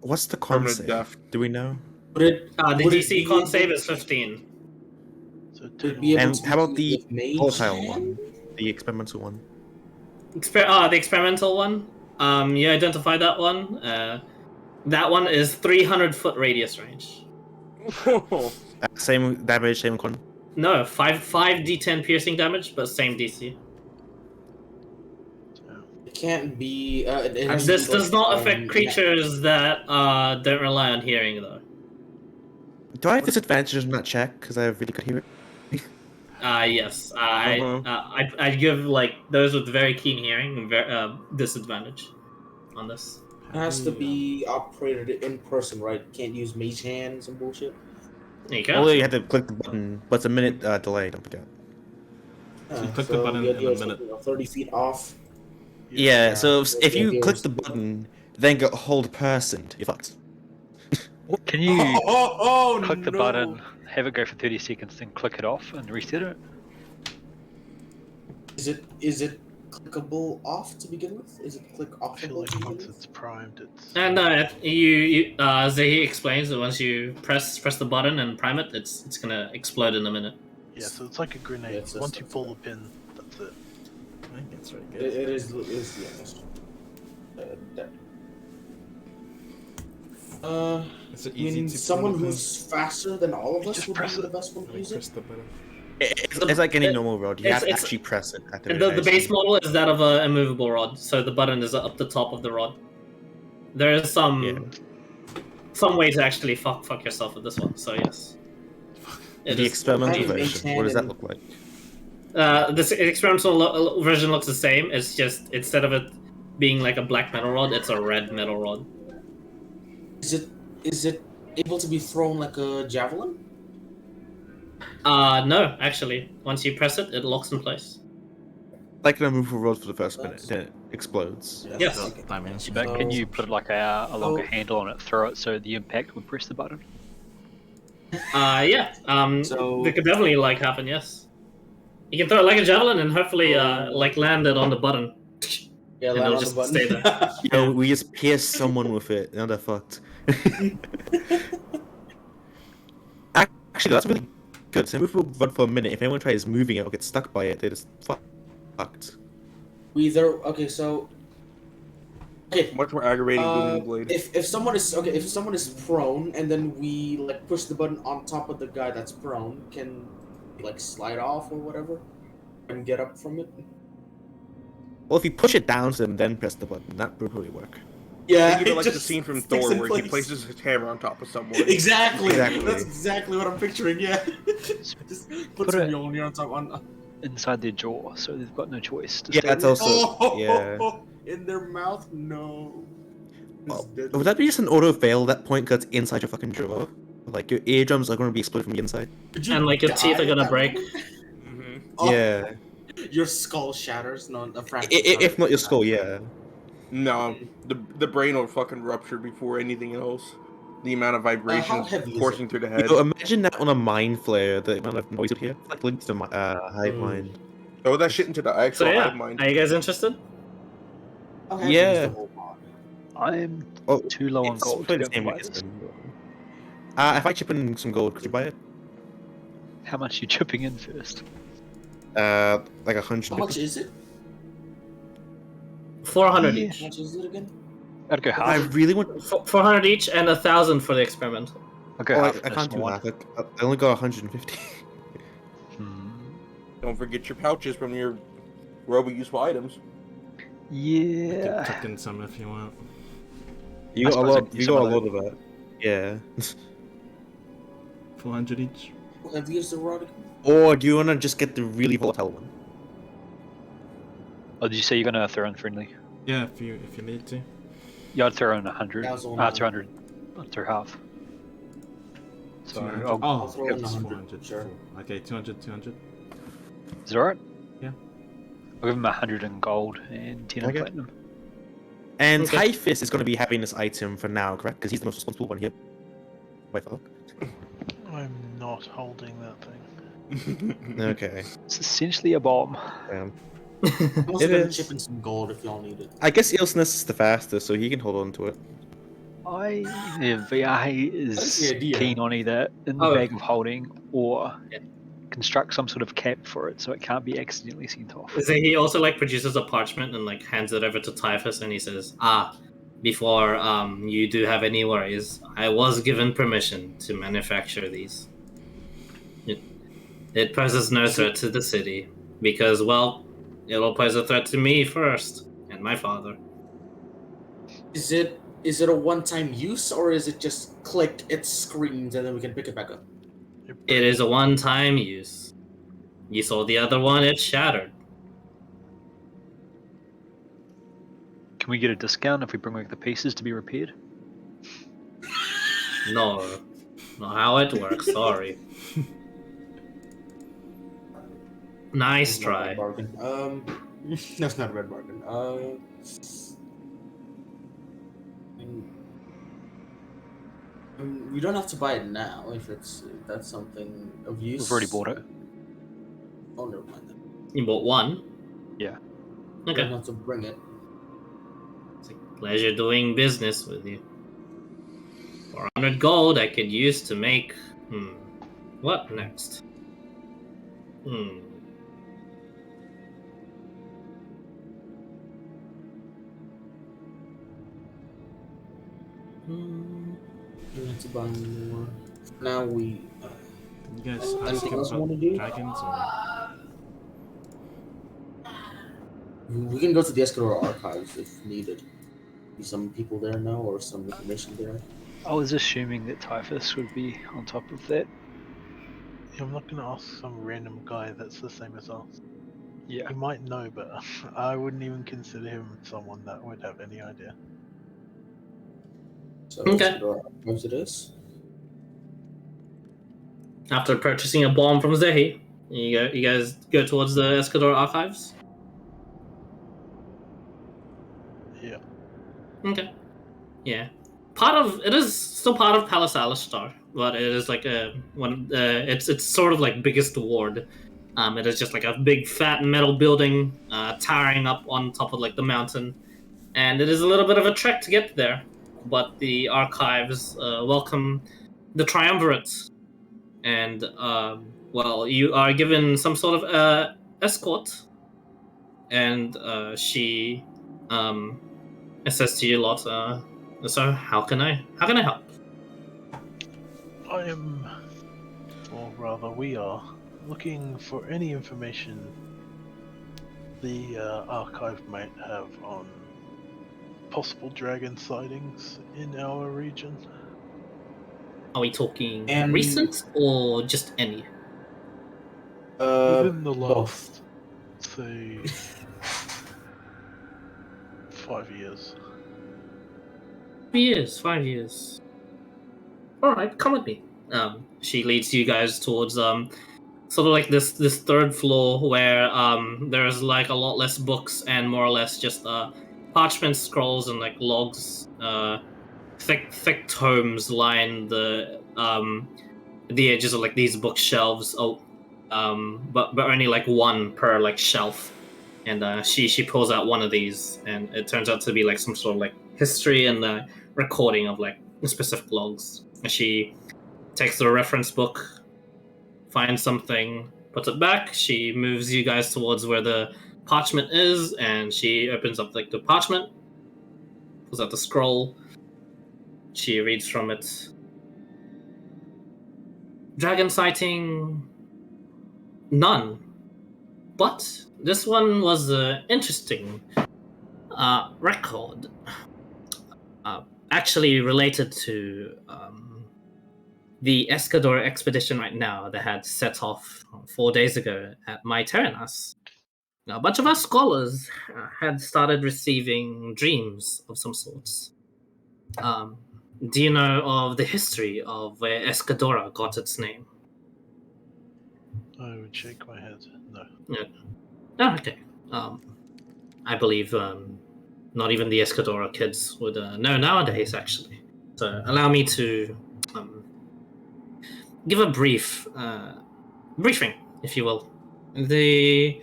[SPEAKER 4] What's the con
[SPEAKER 2] Permanent
[SPEAKER 4] save?
[SPEAKER 2] death.
[SPEAKER 4] Do we know?
[SPEAKER 6] Would it,
[SPEAKER 1] The
[SPEAKER 6] would it
[SPEAKER 1] DC
[SPEAKER 6] be
[SPEAKER 1] con
[SPEAKER 6] able
[SPEAKER 1] save
[SPEAKER 6] to-
[SPEAKER 1] is 15.
[SPEAKER 7] So
[SPEAKER 6] would
[SPEAKER 7] 10
[SPEAKER 6] it be able
[SPEAKER 4] And
[SPEAKER 6] to
[SPEAKER 4] how about
[SPEAKER 6] be
[SPEAKER 4] the
[SPEAKER 6] with mage
[SPEAKER 4] volatile
[SPEAKER 6] hand?
[SPEAKER 4] one? The experimental one?
[SPEAKER 1] The experimental one. You identify that one. That one is 300-foot radius range.
[SPEAKER 4] Same damage, same con.
[SPEAKER 1] No, 5d10 piercing damage, but same DC.
[SPEAKER 6] It can't be. It has to
[SPEAKER 1] This
[SPEAKER 6] be,
[SPEAKER 1] does
[SPEAKER 6] like,
[SPEAKER 1] not
[SPEAKER 6] from
[SPEAKER 1] affect creatures that don't rely on hearing, though.
[SPEAKER 4] Do I have disadvantage on that check because I have really good hearing?
[SPEAKER 1] Yes. I'd give like those with very keen hearing disadvantage on this.
[SPEAKER 6] It has to be operated in person, right? Can't use mage hands and bullshit.
[SPEAKER 1] There you go.
[SPEAKER 4] Only you have to click the button, but it's a minute delay. Don't forget.
[SPEAKER 3] So you click the button
[SPEAKER 6] the
[SPEAKER 3] in
[SPEAKER 6] idea
[SPEAKER 3] a
[SPEAKER 6] is,
[SPEAKER 3] minute.
[SPEAKER 6] 30 feet off.
[SPEAKER 4] Yeah. So if
[SPEAKER 6] the
[SPEAKER 4] you
[SPEAKER 6] idea
[SPEAKER 4] click
[SPEAKER 6] is-
[SPEAKER 4] the button, then go hold person, you're fucked.
[SPEAKER 5] Can you
[SPEAKER 6] Oh,
[SPEAKER 5] click the
[SPEAKER 6] no.
[SPEAKER 5] button, have it go for 30 seconds, then click it off and reset it?
[SPEAKER 6] Is it clickable off to begin with? Is it click
[SPEAKER 7] I
[SPEAKER 6] off?
[SPEAKER 7] feel like once it's primed, it's.
[SPEAKER 1] And as he explains that once you press the button and prime it, it's gonna explode in a minute.
[SPEAKER 7] Yeah, so it's like a grenade.
[SPEAKER 6] Yeah, it's just-
[SPEAKER 7] Once you pull the pin, that's it.
[SPEAKER 3] I think it's very
[SPEAKER 6] It,
[SPEAKER 3] good.
[SPEAKER 6] it is yeah. That.
[SPEAKER 3] Is it
[SPEAKER 6] I
[SPEAKER 3] easy
[SPEAKER 6] mean,
[SPEAKER 3] to
[SPEAKER 6] someone
[SPEAKER 3] pull the
[SPEAKER 6] who's faster than all of
[SPEAKER 7] You
[SPEAKER 6] us
[SPEAKER 7] just
[SPEAKER 6] would
[SPEAKER 7] press
[SPEAKER 6] be the
[SPEAKER 7] it.
[SPEAKER 6] best one to
[SPEAKER 3] pin?
[SPEAKER 6] use
[SPEAKER 3] Press
[SPEAKER 6] it.
[SPEAKER 3] the button.
[SPEAKER 4] It's like any normal rod. You have to
[SPEAKER 1] it's-
[SPEAKER 4] actually press it.
[SPEAKER 1] The base model is that of a immovable rod, so the button is up the top of the rod. There is some way to actually fuck yourself with this one. So yes.
[SPEAKER 4] The experimental
[SPEAKER 6] I
[SPEAKER 4] version. What does that
[SPEAKER 6] maintain-
[SPEAKER 4] look like?
[SPEAKER 1] This experimental version looks the same. It's just instead of it being like a black metal rod, it's a red metal rod.
[SPEAKER 6] Is it able to be thrown like a javelin?
[SPEAKER 1] No, actually. Once you press it, it locks in place.
[SPEAKER 4] Like an immovable rod for the first minute, then it explodes.
[SPEAKER 1] Yes.
[SPEAKER 3] So, dimension.
[SPEAKER 5] But can
[SPEAKER 6] So-
[SPEAKER 5] you put like a longer
[SPEAKER 6] Oh.
[SPEAKER 5] handle on it, throw it so the impact would press the button?
[SPEAKER 1] Yeah.
[SPEAKER 6] So-
[SPEAKER 1] That could definitely like happen. Yes. You can throw it like a javelin and hopefully like land it on the button.
[SPEAKER 6] Yeah,
[SPEAKER 1] And
[SPEAKER 6] land
[SPEAKER 1] it'll
[SPEAKER 6] on
[SPEAKER 1] just
[SPEAKER 6] the button.
[SPEAKER 1] stay there.
[SPEAKER 4] You know, we just pierce someone with it. Now they're fucked. Actually, that's really good. So immovable rod for a minute. If anyone tries moving it or gets stuck by it, they're just fucked.
[SPEAKER 6] Okay,
[SPEAKER 2] Much more aggravating booming blade.
[SPEAKER 6] if someone is prone and then we like push the button on top of the guy that's prone, can he, like slide off or whatever and get up from it?
[SPEAKER 4] Well, if you push it down to them, then press the button, that would probably work.
[SPEAKER 6] Yeah,
[SPEAKER 2] Think of
[SPEAKER 6] it
[SPEAKER 2] like the
[SPEAKER 6] just
[SPEAKER 2] scene from
[SPEAKER 6] sticks
[SPEAKER 2] Thor
[SPEAKER 6] in
[SPEAKER 2] where he
[SPEAKER 6] place.
[SPEAKER 2] places his hammer on top of someone.
[SPEAKER 6] Exactly.
[SPEAKER 4] Exactly.
[SPEAKER 6] That's exactly what I'm picturing. Yeah. Just put
[SPEAKER 5] Put
[SPEAKER 6] some
[SPEAKER 5] it-
[SPEAKER 6] Mjolnir on top on.
[SPEAKER 5] Inside their jaw, so they've got no choice to
[SPEAKER 4] Yeah,
[SPEAKER 5] stay
[SPEAKER 4] that's
[SPEAKER 5] there.
[SPEAKER 4] also yeah.
[SPEAKER 6] In their mouth, no. It's deadly.
[SPEAKER 4] Would that be just an auto fail at that point because it's inside your fucking jaw? Like your eardrums are going to be exploded from the inside.
[SPEAKER 6] Could you
[SPEAKER 1] And like your
[SPEAKER 6] die
[SPEAKER 1] teeth are
[SPEAKER 6] at
[SPEAKER 1] gonna
[SPEAKER 6] that
[SPEAKER 1] break.
[SPEAKER 6] moment?
[SPEAKER 2] Mm-hmm.
[SPEAKER 6] Oh,
[SPEAKER 4] Yeah.
[SPEAKER 6] Your skull shatters. No, a fraction.
[SPEAKER 4] If not your skull, yeah.
[SPEAKER 2] No, the brain will fucking rupture before anything else. The amount of vibrations
[SPEAKER 6] heavy is
[SPEAKER 2] coursing
[SPEAKER 6] it?
[SPEAKER 2] through the head.
[SPEAKER 4] So imagine that on a mind flare, the amount of noise you hear. Like linked to my hive mind.
[SPEAKER 2] Throw that shit into the
[SPEAKER 1] So
[SPEAKER 2] actual
[SPEAKER 1] yeah,
[SPEAKER 2] hive mind.
[SPEAKER 1] are you guys interested?
[SPEAKER 6] How heavy
[SPEAKER 4] Yeah.
[SPEAKER 6] is the whole mod?
[SPEAKER 5] I'm
[SPEAKER 4] Oh,
[SPEAKER 5] too low on
[SPEAKER 4] it's
[SPEAKER 5] gold to
[SPEAKER 4] probably
[SPEAKER 5] go
[SPEAKER 4] the same
[SPEAKER 5] buy
[SPEAKER 4] rate as
[SPEAKER 5] this.
[SPEAKER 4] them. If I chip in some gold, could you buy it?
[SPEAKER 5] How much are you chipping in first?
[SPEAKER 4] Like 100.
[SPEAKER 6] How much is it?
[SPEAKER 1] 400
[SPEAKER 5] Yeah.
[SPEAKER 1] each.
[SPEAKER 6] How much is it again?
[SPEAKER 5] I'd go
[SPEAKER 4] I
[SPEAKER 5] half.
[SPEAKER 4] really want.
[SPEAKER 1] 400 each and 1,000 for the experiment.
[SPEAKER 5] I'll go
[SPEAKER 4] Oh,
[SPEAKER 5] half.
[SPEAKER 4] I
[SPEAKER 5] for this
[SPEAKER 4] can't do
[SPEAKER 5] one.
[SPEAKER 4] half. I only got 150.
[SPEAKER 5] Hmm.
[SPEAKER 2] Don't forget your pouches from your robo useful items.
[SPEAKER 3] You can
[SPEAKER 5] Yeah.
[SPEAKER 3] tuck in some if you want.
[SPEAKER 4] You
[SPEAKER 5] I
[SPEAKER 4] got a
[SPEAKER 5] suppose I
[SPEAKER 4] lot.
[SPEAKER 5] could
[SPEAKER 4] You
[SPEAKER 5] use
[SPEAKER 4] got a
[SPEAKER 5] some of
[SPEAKER 4] lot of that. Yeah.
[SPEAKER 3] 400 each.
[SPEAKER 6] How heavy is the rod again?
[SPEAKER 4] Or do you want to just get the really volatile one?
[SPEAKER 5] Oh, did you say you're gonna throw in friendly?
[SPEAKER 3] Yeah, if you need to.
[SPEAKER 5] Yeah, I'd throw in 100.
[SPEAKER 6] Yeah, I was on
[SPEAKER 5] 200. I'd throw half. So
[SPEAKER 3] 200.
[SPEAKER 5] I'll,
[SPEAKER 6] I'll throw in
[SPEAKER 3] it's
[SPEAKER 6] 100, sure.
[SPEAKER 3] Okay, 200, 200.
[SPEAKER 5] is it alright?
[SPEAKER 3] Yeah.
[SPEAKER 5] I'll give him 100 in gold and 10 in
[SPEAKER 4] Okay.
[SPEAKER 5] platinum.
[SPEAKER 4] And
[SPEAKER 1] Okay.
[SPEAKER 4] Typhus is going to be having this item for now, correct? Because he's the most responsible one here. By far.
[SPEAKER 7] I'm not holding that thing.
[SPEAKER 4] Okay.
[SPEAKER 5] It's essentially a bomb.
[SPEAKER 6] I'm also
[SPEAKER 4] It
[SPEAKER 6] gonna
[SPEAKER 4] is.
[SPEAKER 6] chip in some gold if y'all need it.
[SPEAKER 4] I guess Ilsness is the fastest, so he can hold on to it.
[SPEAKER 5] Viahi
[SPEAKER 6] That's
[SPEAKER 5] is
[SPEAKER 6] the idea.
[SPEAKER 5] keen on either in the
[SPEAKER 1] Oh.
[SPEAKER 5] bag of holding or
[SPEAKER 1] Yeah.
[SPEAKER 5] construct some sort of cap for it so it can't be accidentally sent off.
[SPEAKER 1] So he also like produces a parchment and like hands it over to Typhus, and he says, before you do have any worries, I was given permission to manufacture these. It poses no threat to the city because, well, it'll pose a threat to me first and my father.
[SPEAKER 6] Is it a one-time use, or is it just click, it screams, and then we can pick it back up?
[SPEAKER 1] It is a one-time use. You saw the other one; it shattered.
[SPEAKER 5] Can we get a discount if we bring back the pieces to be repaired?
[SPEAKER 1] No, not how it works. Sorry. Nice
[SPEAKER 6] That's not a
[SPEAKER 1] try.
[SPEAKER 6] red bargain. That's not a red bargain. We don't have to buy it now if that's something of use.
[SPEAKER 5] We've already bought it.
[SPEAKER 6] Oh, never mind then.
[SPEAKER 1] You bought one.
[SPEAKER 5] Yeah.
[SPEAKER 6] We
[SPEAKER 1] Okay.
[SPEAKER 6] don't have to bring it.
[SPEAKER 1] It's a pleasure doing business with you. 400 gold I could use to make. What next?
[SPEAKER 6] We have to buy more. Now we.
[SPEAKER 3] You guys ask
[SPEAKER 6] Anything
[SPEAKER 3] him
[SPEAKER 6] else you
[SPEAKER 3] about
[SPEAKER 6] wanna do?
[SPEAKER 3] dragons or?
[SPEAKER 6] We can go to the Escador archives if needed. Be some people there now, or some information there.
[SPEAKER 5] I was assuming that Typhus would be on top of that.
[SPEAKER 7] Yeah, I'm not going to ask some random guy that's the same as us.
[SPEAKER 5] Yeah.
[SPEAKER 7] He might know, but I wouldn't even consider him someone that would have any idea.
[SPEAKER 6] So
[SPEAKER 1] Okay.
[SPEAKER 6] Escador archives it is.
[SPEAKER 1] After purchasing a bomb from Zehi, you guys go towards the Escador archives?
[SPEAKER 7] Yeah.
[SPEAKER 1] Okay. Yeah. It is still part of Palace Alashtar, but it is like it's sort of like biggest ward. It is just like a big fat metal building towering up on top of like the mountain, and it is a little bit of a trek to get there. But the archives welcome the triumvirate, and well, you are given some sort of escort, and she says to you lot, so how can I help?
[SPEAKER 7] I am, or rather we are, looking for any information the archive might have on possible dragon sightings in our region.
[SPEAKER 1] Are we talking
[SPEAKER 6] And-
[SPEAKER 1] recent or just any?
[SPEAKER 7] Within the
[SPEAKER 6] both.
[SPEAKER 7] last, say, 5 years.
[SPEAKER 1] 5 years. All right, come with me. She leads you guys towards sort of like this third floor where there's like a lot less books and more or less just parchment scrolls and like logs, thick tomes line the edges of like these bookshelves. But only like one per like shelf. And she pulls out one of these, and it turns out to be like some sort of like history and recording of like specific logs. And she takes the reference book, finds something, puts it back. She moves you guys towards where the parchment is, and she opens up like the parchment, pulls out the scroll. She reads from it. Dragon sighting, none. But this one was interesting record. Actually related to the Escador expedition right now that had set off 4 days ago at my Terranas. Now, a bunch of our scholars had started receiving dreams of some sorts. Do you know of the history of where Escadora got its name?
[SPEAKER 7] I would shake my head. No.
[SPEAKER 1] Yeah. Oh, okay. I believe not even the Escadora kids would know nowadays, actually. So allow me to give a briefing, if you will. The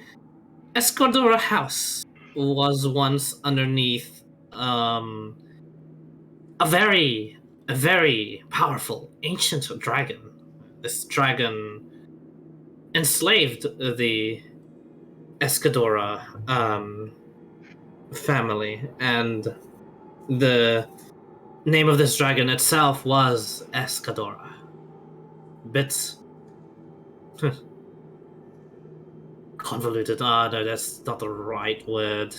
[SPEAKER 1] Escadora house was once underneath a a very powerful ancient dragon. This dragon enslaved the Escadora family, and the name of this dragon itself was Escadora. Bit convoluted. Ah, no, that's not the right word.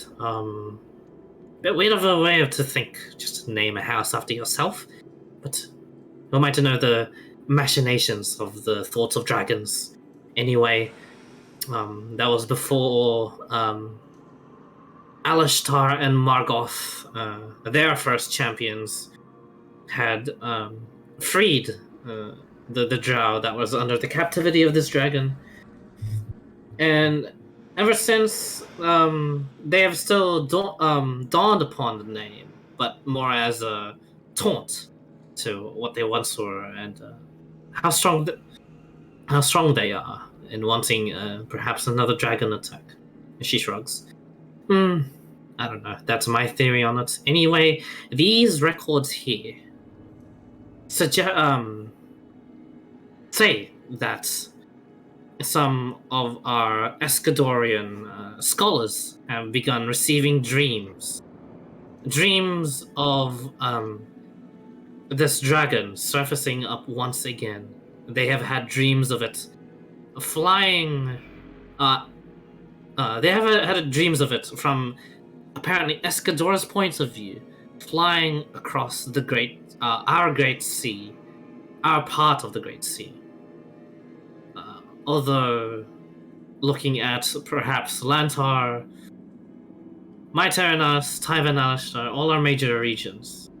[SPEAKER 1] Bit weird of a way to think. Just name a house after yourself. But who am I to know the machinations of the thoughts of dragons? Anyway, that was before Alashtar and Margoth, their first champions, had freed the Drow that was under the captivity of this dragon. And ever since, they have still dawned upon the name, but more as a taunt to what they once were, and how strong they are in wanting perhaps another dragon attack. And she shrugs. I don't know. That's my theory on it. Anyway, these records here say that some of our Escadorian scholars have begun receiving dreams of this dragon surfacing up once again. They have had dreams of it flying. They have had dreams of it from apparently Escadora's point of view, flying across the our great sea, our part of the great sea. Although, looking at perhaps Lantar, Myteranas, Tai'ven, Alashtar, all our major regions,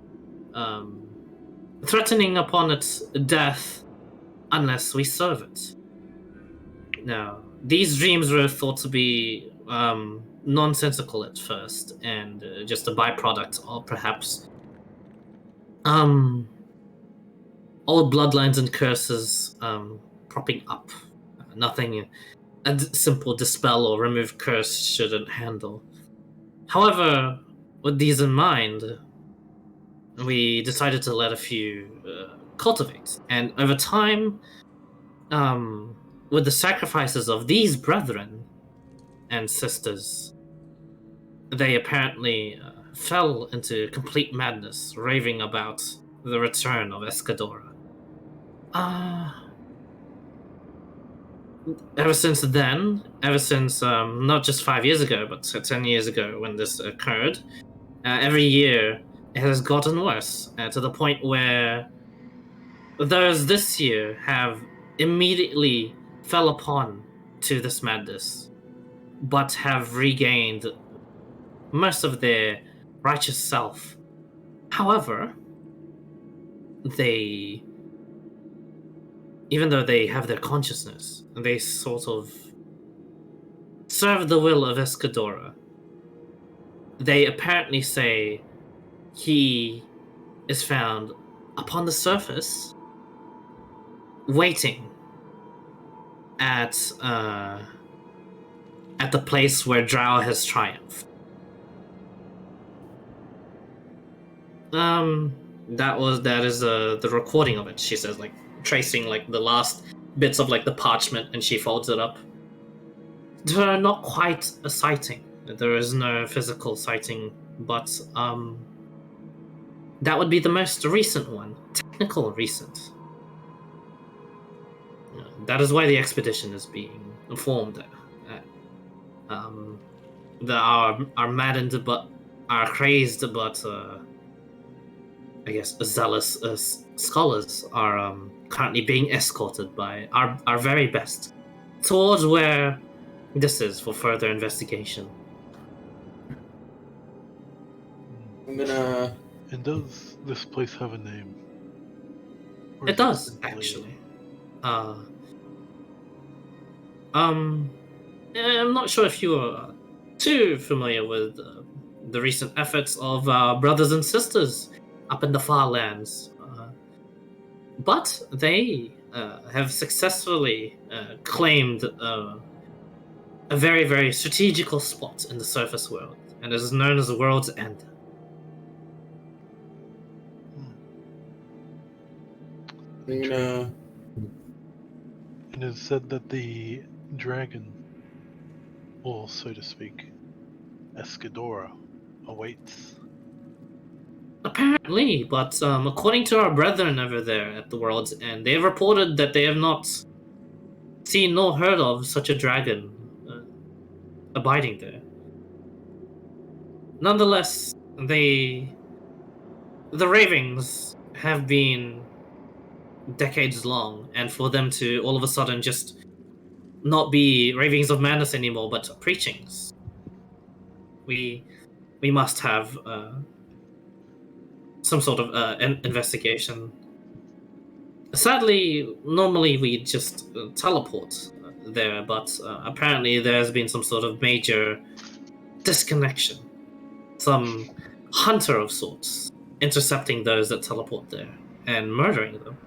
[SPEAKER 1] threatening upon its death unless we serve it. Now, these dreams were thought to be nonsensical at first, and just a byproduct of perhaps old bloodlines and curses propping up. Nothing a simple dispel or remove curse shouldn't handle. However, with these in mind, we decided to let a few cultivate, and over time, with the sacrifices of these brethren and sisters, they apparently fell into complete madness, raving about the return of Escadora. Ever since then, not just 5 years ago, but 10 years ago when this occurred, every year it has gotten worse, to the point where those this year have immediately fell upon to this madness, but have regained most of their righteous self. However, even though they have their consciousness, they sort of serve the will of Escadora. They apparently say he is found upon the surface, waiting at the place where Drow has triumphed. That is the recording of it. She says, like, tracing like the last bits of like the parchment, and she folds it up. Not quite a sighting. There is no physical sighting, but that would be the most recent one. Technical recent. That is why the expedition is being formed. That are maddened, but are crazed, but I guess zealous scholars are currently being escorted by our very best towards where this is for further investigation.
[SPEAKER 6] I'm gonna.
[SPEAKER 7] And does this place have a name? Or
[SPEAKER 1] It
[SPEAKER 7] is
[SPEAKER 1] does,
[SPEAKER 7] simply-
[SPEAKER 1] actually. I'm not sure if you are too familiar with the recent efforts of our brothers and sisters up in the far lands, but they have successfully claimed a very, very strategical spot in the surface world, and is known as the World's End.
[SPEAKER 6] You
[SPEAKER 7] It is said that the dragon, or so to speak, Escadora, awaits.
[SPEAKER 1] Apparently, but according to our brethren over there at the World's End, they have reported that they have not seen nor heard of such a dragon abiding there. Nonetheless, the ravings have been decades long, and for them to all of a sudden just not be ravings of madness anymore, but preachings, we must have some sort of investigation. Sadly, normally we just teleport there, but apparently there's been some sort of major disconnection. Some hunter of sorts intercepting those that teleport there and murdering them.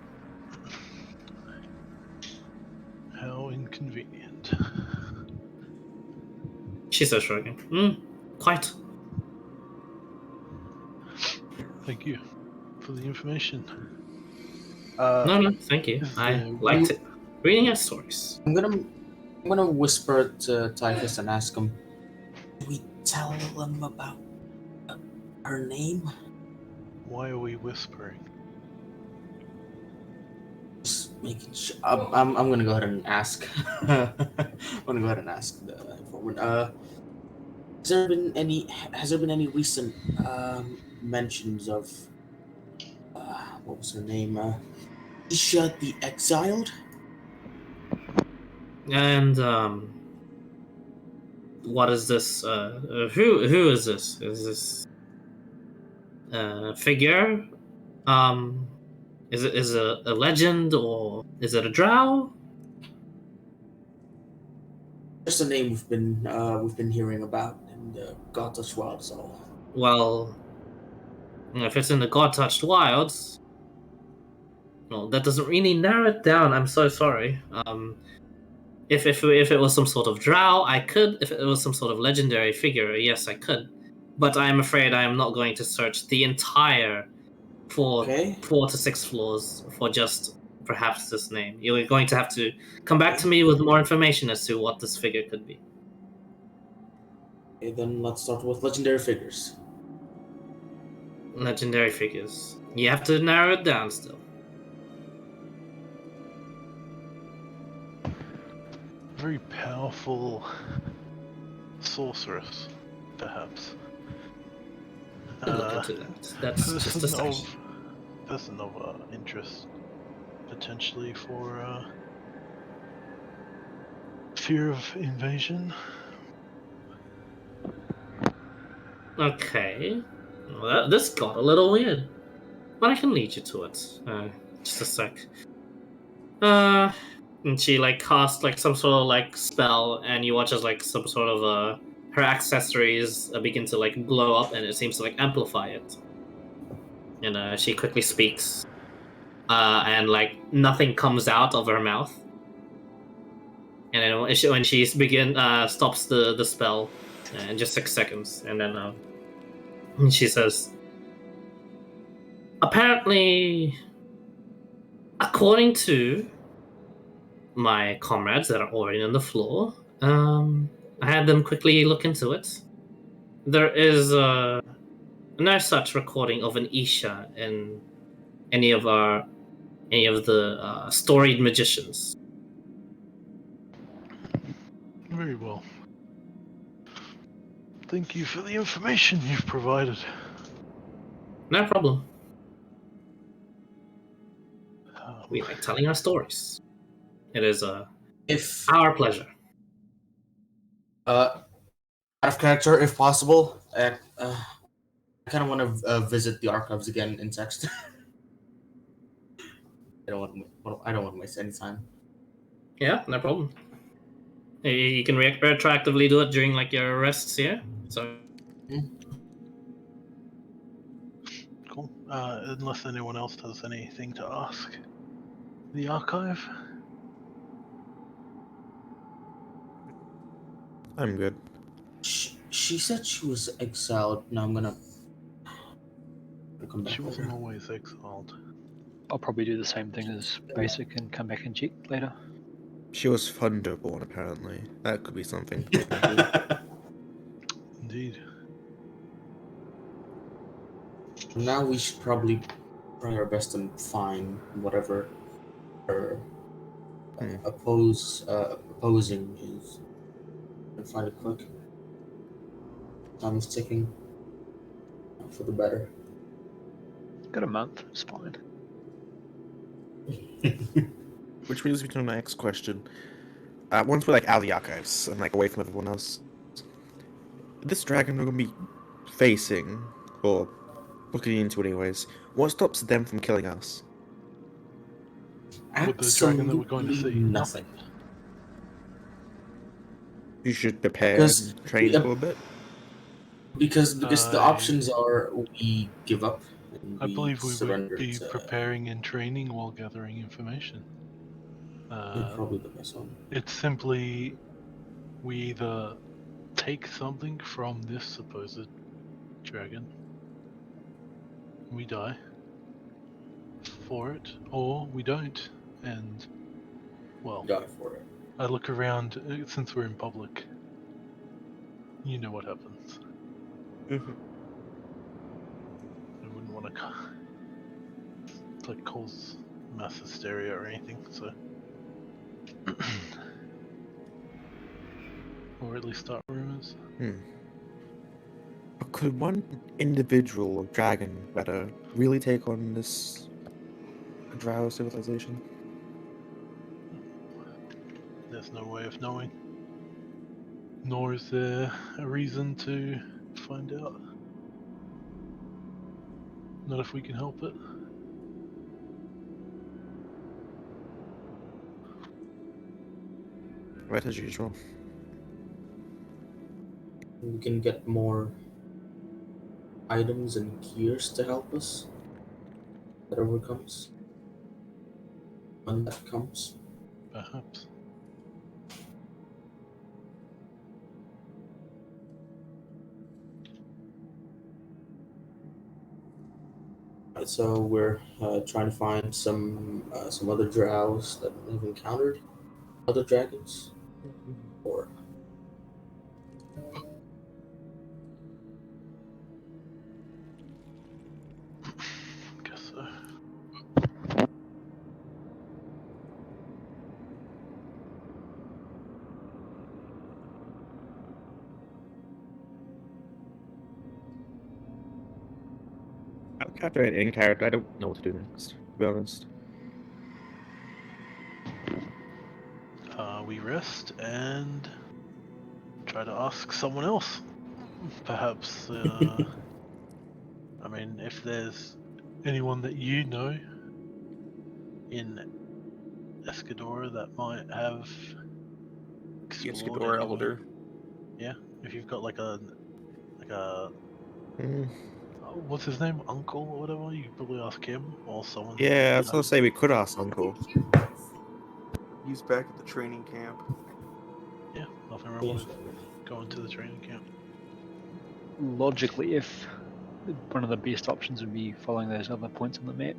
[SPEAKER 7] How inconvenient.
[SPEAKER 1] She says, shrugging. Quite.
[SPEAKER 7] Thank you for the information.
[SPEAKER 1] No, thank you.
[SPEAKER 7] Is
[SPEAKER 1] I
[SPEAKER 7] there-
[SPEAKER 1] liked it. Reading your stories.
[SPEAKER 6] I'm gonna whisper to Typhus and ask him, do we tell them about her name?
[SPEAKER 7] Why are we whispering?
[SPEAKER 6] Just making sure. I'm gonna go ahead and ask. I'm gonna go ahead and ask the informant. Has there been any recent mentions of what was her name? Isha the Exiled?
[SPEAKER 1] And what is this? Who is this? Is this figure? Is it a legend, or is it a drow?
[SPEAKER 6] Just a name we've been hearing about in the God-touched Wild. So
[SPEAKER 1] Well, if it's in the God-touched wilds, well, that doesn't really narrow it down. I'm so sorry. If it was some sort of drow, I could. If it was some sort of legendary figure, yes, I could. But I am afraid I am not going to search the entire four to 6 floors for just perhaps this name. You're going to have to come back to me with more information as to what this figure could be.
[SPEAKER 6] okay, then let's start with legendary figures.
[SPEAKER 1] Legendary figures. You have to narrow it down still.
[SPEAKER 7] Very powerful sorceress, perhaps.
[SPEAKER 1] We'll look into that. That's just a section.
[SPEAKER 7] Person of interest, potentially for fear of invasion.
[SPEAKER 1] Okay. Well, this got a little weird. But I can lead you to it. Just a sec. And she casts some sort of spell, and you watch as some sort of her accessories begin to glow up, and it seems to amplify it. And she quickly speaks, and nothing comes out of her mouth. And then when she stops the spell in just 6 seconds, and then she says, apparently, according to my comrades that are already on the floor, I had them quickly look into it. There is no such recording of an Isha in any of the storied magicians.
[SPEAKER 7] Very well. Thank you for the information you've provided.
[SPEAKER 1] No problem. We like telling our stories. It is our pleasure.
[SPEAKER 6] Out of character, if possible, I kind of want to visit the archives again in text. I don't want to waste any time.
[SPEAKER 1] Yeah, no problem. You can retroactively do it during your rests here. So.
[SPEAKER 7] Cool. Unless anyone else has anything to ask. The archive?
[SPEAKER 4] I'm good.
[SPEAKER 6] She said she was exiled. Now I'm gonna come back.
[SPEAKER 7] She wasn't always exiled.
[SPEAKER 5] I'll probably do the same thing as basic and come back and check later.
[SPEAKER 4] She was Thunderborn, apparently. That could be something to look into.
[SPEAKER 7] Indeed.
[SPEAKER 6] Now we should probably try our best and find whatever her opposing is, and find it quick. Time is ticking. For the better.
[SPEAKER 5] Got a month, it's fine.
[SPEAKER 4] Which brings me to my next question. Once we're like out of the archives and like away from everyone else, this dragon we're gonna be facing, or looking into anyways, what stops them from killing us?
[SPEAKER 7] With the dragon that we're going to see.
[SPEAKER 6] Nothing.
[SPEAKER 4] You should prepare
[SPEAKER 6] Because-
[SPEAKER 4] and train for a bit.
[SPEAKER 6] Because the options are we give up. And
[SPEAKER 7] I believe we would
[SPEAKER 6] surrender
[SPEAKER 7] be
[SPEAKER 6] to-
[SPEAKER 7] preparing and training while gathering information.
[SPEAKER 6] probably the best one.
[SPEAKER 7] It's simply we either take something from this supposed dragon, we die for it, or we don't, and well,
[SPEAKER 6] Die for it.
[SPEAKER 7] I look around since we're in public. You know what happens.
[SPEAKER 4] Mm-hmm.
[SPEAKER 7] I wouldn't want to like cause mass hysteria or anything, so or at least start rumors.
[SPEAKER 4] But could one individual dragon better really take on this Drow civilization?
[SPEAKER 7] There's no way of knowing. Nor is there a reason to find out. Not if we can help it.
[SPEAKER 4] Right as usual.
[SPEAKER 6] We can get more items and gears to help us. Whatever comes. When that comes.
[SPEAKER 7] Perhaps.
[SPEAKER 6] So we're trying to find some other drows that we've encountered, other dragons, or
[SPEAKER 7] Guess so.
[SPEAKER 4] After an in character, I don't know what to do next, to be honest.
[SPEAKER 7] We rest and try to ask someone else. Perhaps, I mean, if there's anyone that you know in Escadora that might have
[SPEAKER 2] The
[SPEAKER 7] explored
[SPEAKER 2] Escador
[SPEAKER 7] anywhere.
[SPEAKER 2] Elder.
[SPEAKER 7] Yeah, if you've got like a
[SPEAKER 4] Mm.
[SPEAKER 7] what's his name, uncle or whatever, you could probably ask him or someone.
[SPEAKER 4] Yeah, I was gonna say we could ask Uncle.
[SPEAKER 2] He's back at the training camp.
[SPEAKER 7] Yeah, nothing wrong with going to the training camp.
[SPEAKER 5] Logically, if one of the best options would be following those other points on the map.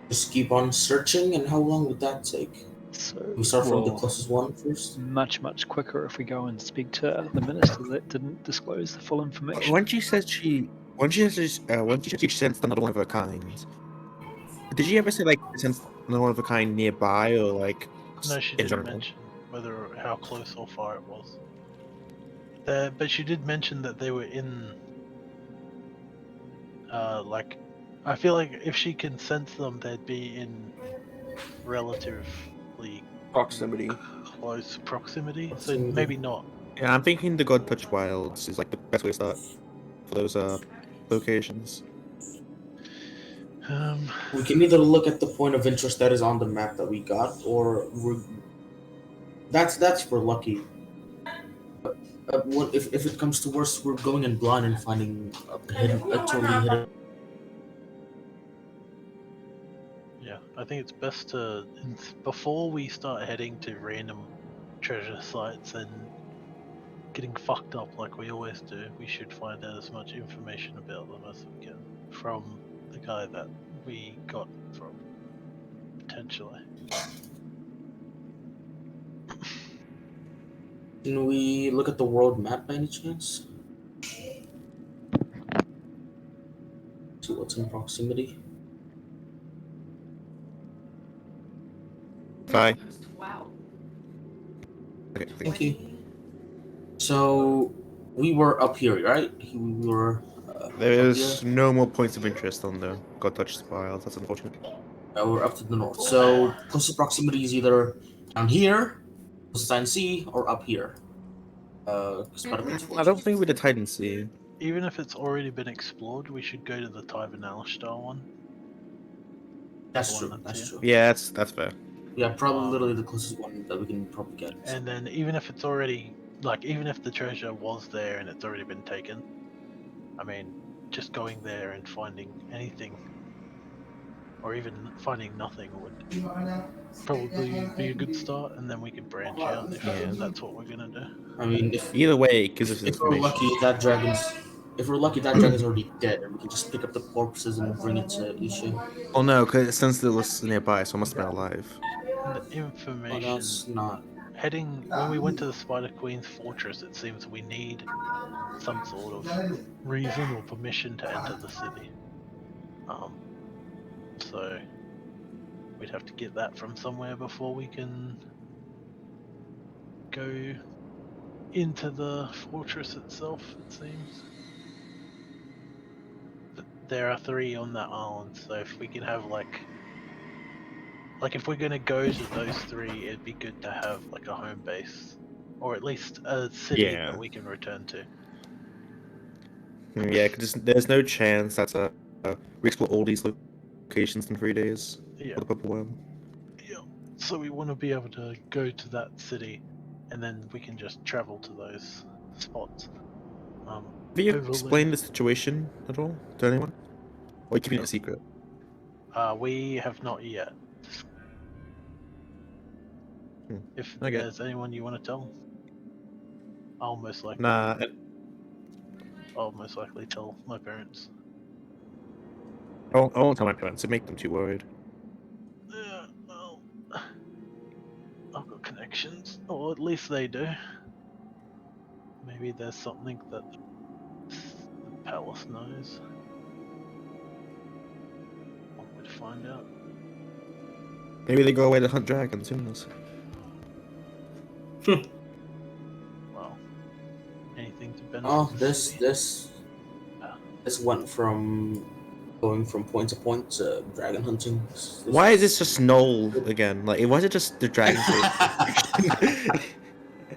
[SPEAKER 6] just keep on searching. And how long would that take?
[SPEAKER 5] So
[SPEAKER 6] We start from the
[SPEAKER 5] well,
[SPEAKER 6] closest one first.
[SPEAKER 5] much quicker if we go and speak to the minister that didn't disclose the full information.
[SPEAKER 4] When she said she sensed another one of a kind, did she ever say like sensed another one of a kind nearby or like
[SPEAKER 7] No, she
[SPEAKER 4] in
[SPEAKER 7] didn't
[SPEAKER 4] general?
[SPEAKER 7] mention how close or far it was. But she did mention that they were in. Like, I feel like if she can sense them, they'd be in relatively
[SPEAKER 2] Proximity.
[SPEAKER 7] close proximity. So maybe not.
[SPEAKER 4] Yeah, I'm thinking the God Touch Wilds is like the best way to start for those locations.
[SPEAKER 6] We can either look at the point of interest that is on the map that we got, or that's for lucky. If it comes to worse, we're going in blind and finding a totally hidden.
[SPEAKER 7] Yeah, I think it's best to, before we start heading to random treasure sites and getting fucked up like we always do, we should find out as much information about them as we can from the guy that we got from, potentially.
[SPEAKER 6] Can we look at the world map by any chance? See what's in proximity.
[SPEAKER 4] Fine. Okay,
[SPEAKER 6] Thank you. So we were up here, right? We were.
[SPEAKER 4] There's no more points of interest on the God Touched Spiles. That's unfortunate.
[SPEAKER 6] We're up to the north. So closest proximity is either down here, Sign C, or up here.
[SPEAKER 4] I don't think we did hide and see.
[SPEAKER 7] Even if it's already been explored, we should go to the Tai'ven Alashtar one.
[SPEAKER 6] That's
[SPEAKER 7] The
[SPEAKER 6] true.
[SPEAKER 7] one
[SPEAKER 6] That's
[SPEAKER 7] here.
[SPEAKER 6] true.
[SPEAKER 4] Yeah, that's fair.
[SPEAKER 6] Yeah, probably literally the closest one that we can probably get.
[SPEAKER 7] And then even if it's already even if the treasure was there and it's already been taken, I mean, just going there and finding anything, or even finding nothing, would probably be a good start, and then we could branch out if that's what we're gonna do.
[SPEAKER 6] I mean,
[SPEAKER 4] Either way, it gives us
[SPEAKER 6] if we're
[SPEAKER 4] information.
[SPEAKER 6] lucky, that dragon's already dead, and we can just pick up the corpses and bring it to Isha.
[SPEAKER 4] Oh no, because since it was nearby, so it must have been alive.
[SPEAKER 7] The
[SPEAKER 6] Oh,
[SPEAKER 7] information
[SPEAKER 6] that's not.
[SPEAKER 7] when we went to the Spider Queen's fortress, it seems we need some sort of reason or permission to enter the city. So we'd have to get that from somewhere before we can go into the fortress itself, it seems. But there are 3 on that island, so if we can have if we're gonna go to those 3, it'd be good to have a home base, or at least a city that we can return to.
[SPEAKER 4] Yeah, because there's no chance that we explore all these locations in 3 days
[SPEAKER 7] Yeah.
[SPEAKER 4] for the Purple Whale.
[SPEAKER 7] Yeah. So we want to be able to go to that city, and then we can just travel to those spots.
[SPEAKER 4] Have you
[SPEAKER 7] overlay-
[SPEAKER 4] explained the situation at all to anyone? Or are you keeping it a secret?
[SPEAKER 7] We have not yet. If
[SPEAKER 4] Okay.
[SPEAKER 7] there's anyone you want to tell, I'll most likely tell my parents.
[SPEAKER 4] I won't tell my parents. It'd make them too worried.
[SPEAKER 7] Yeah, well, I've got connections, or at least they do. Maybe there's something that the palace knows. One way to find out.
[SPEAKER 4] Maybe they go away to hunt dragons. Who knows?
[SPEAKER 7] Well, anything to benefit.
[SPEAKER 6] Oh,
[SPEAKER 7] the city.
[SPEAKER 6] this went from going from point to point to dragon hunting.
[SPEAKER 4] Why is this just null again? Why is it just the dragon?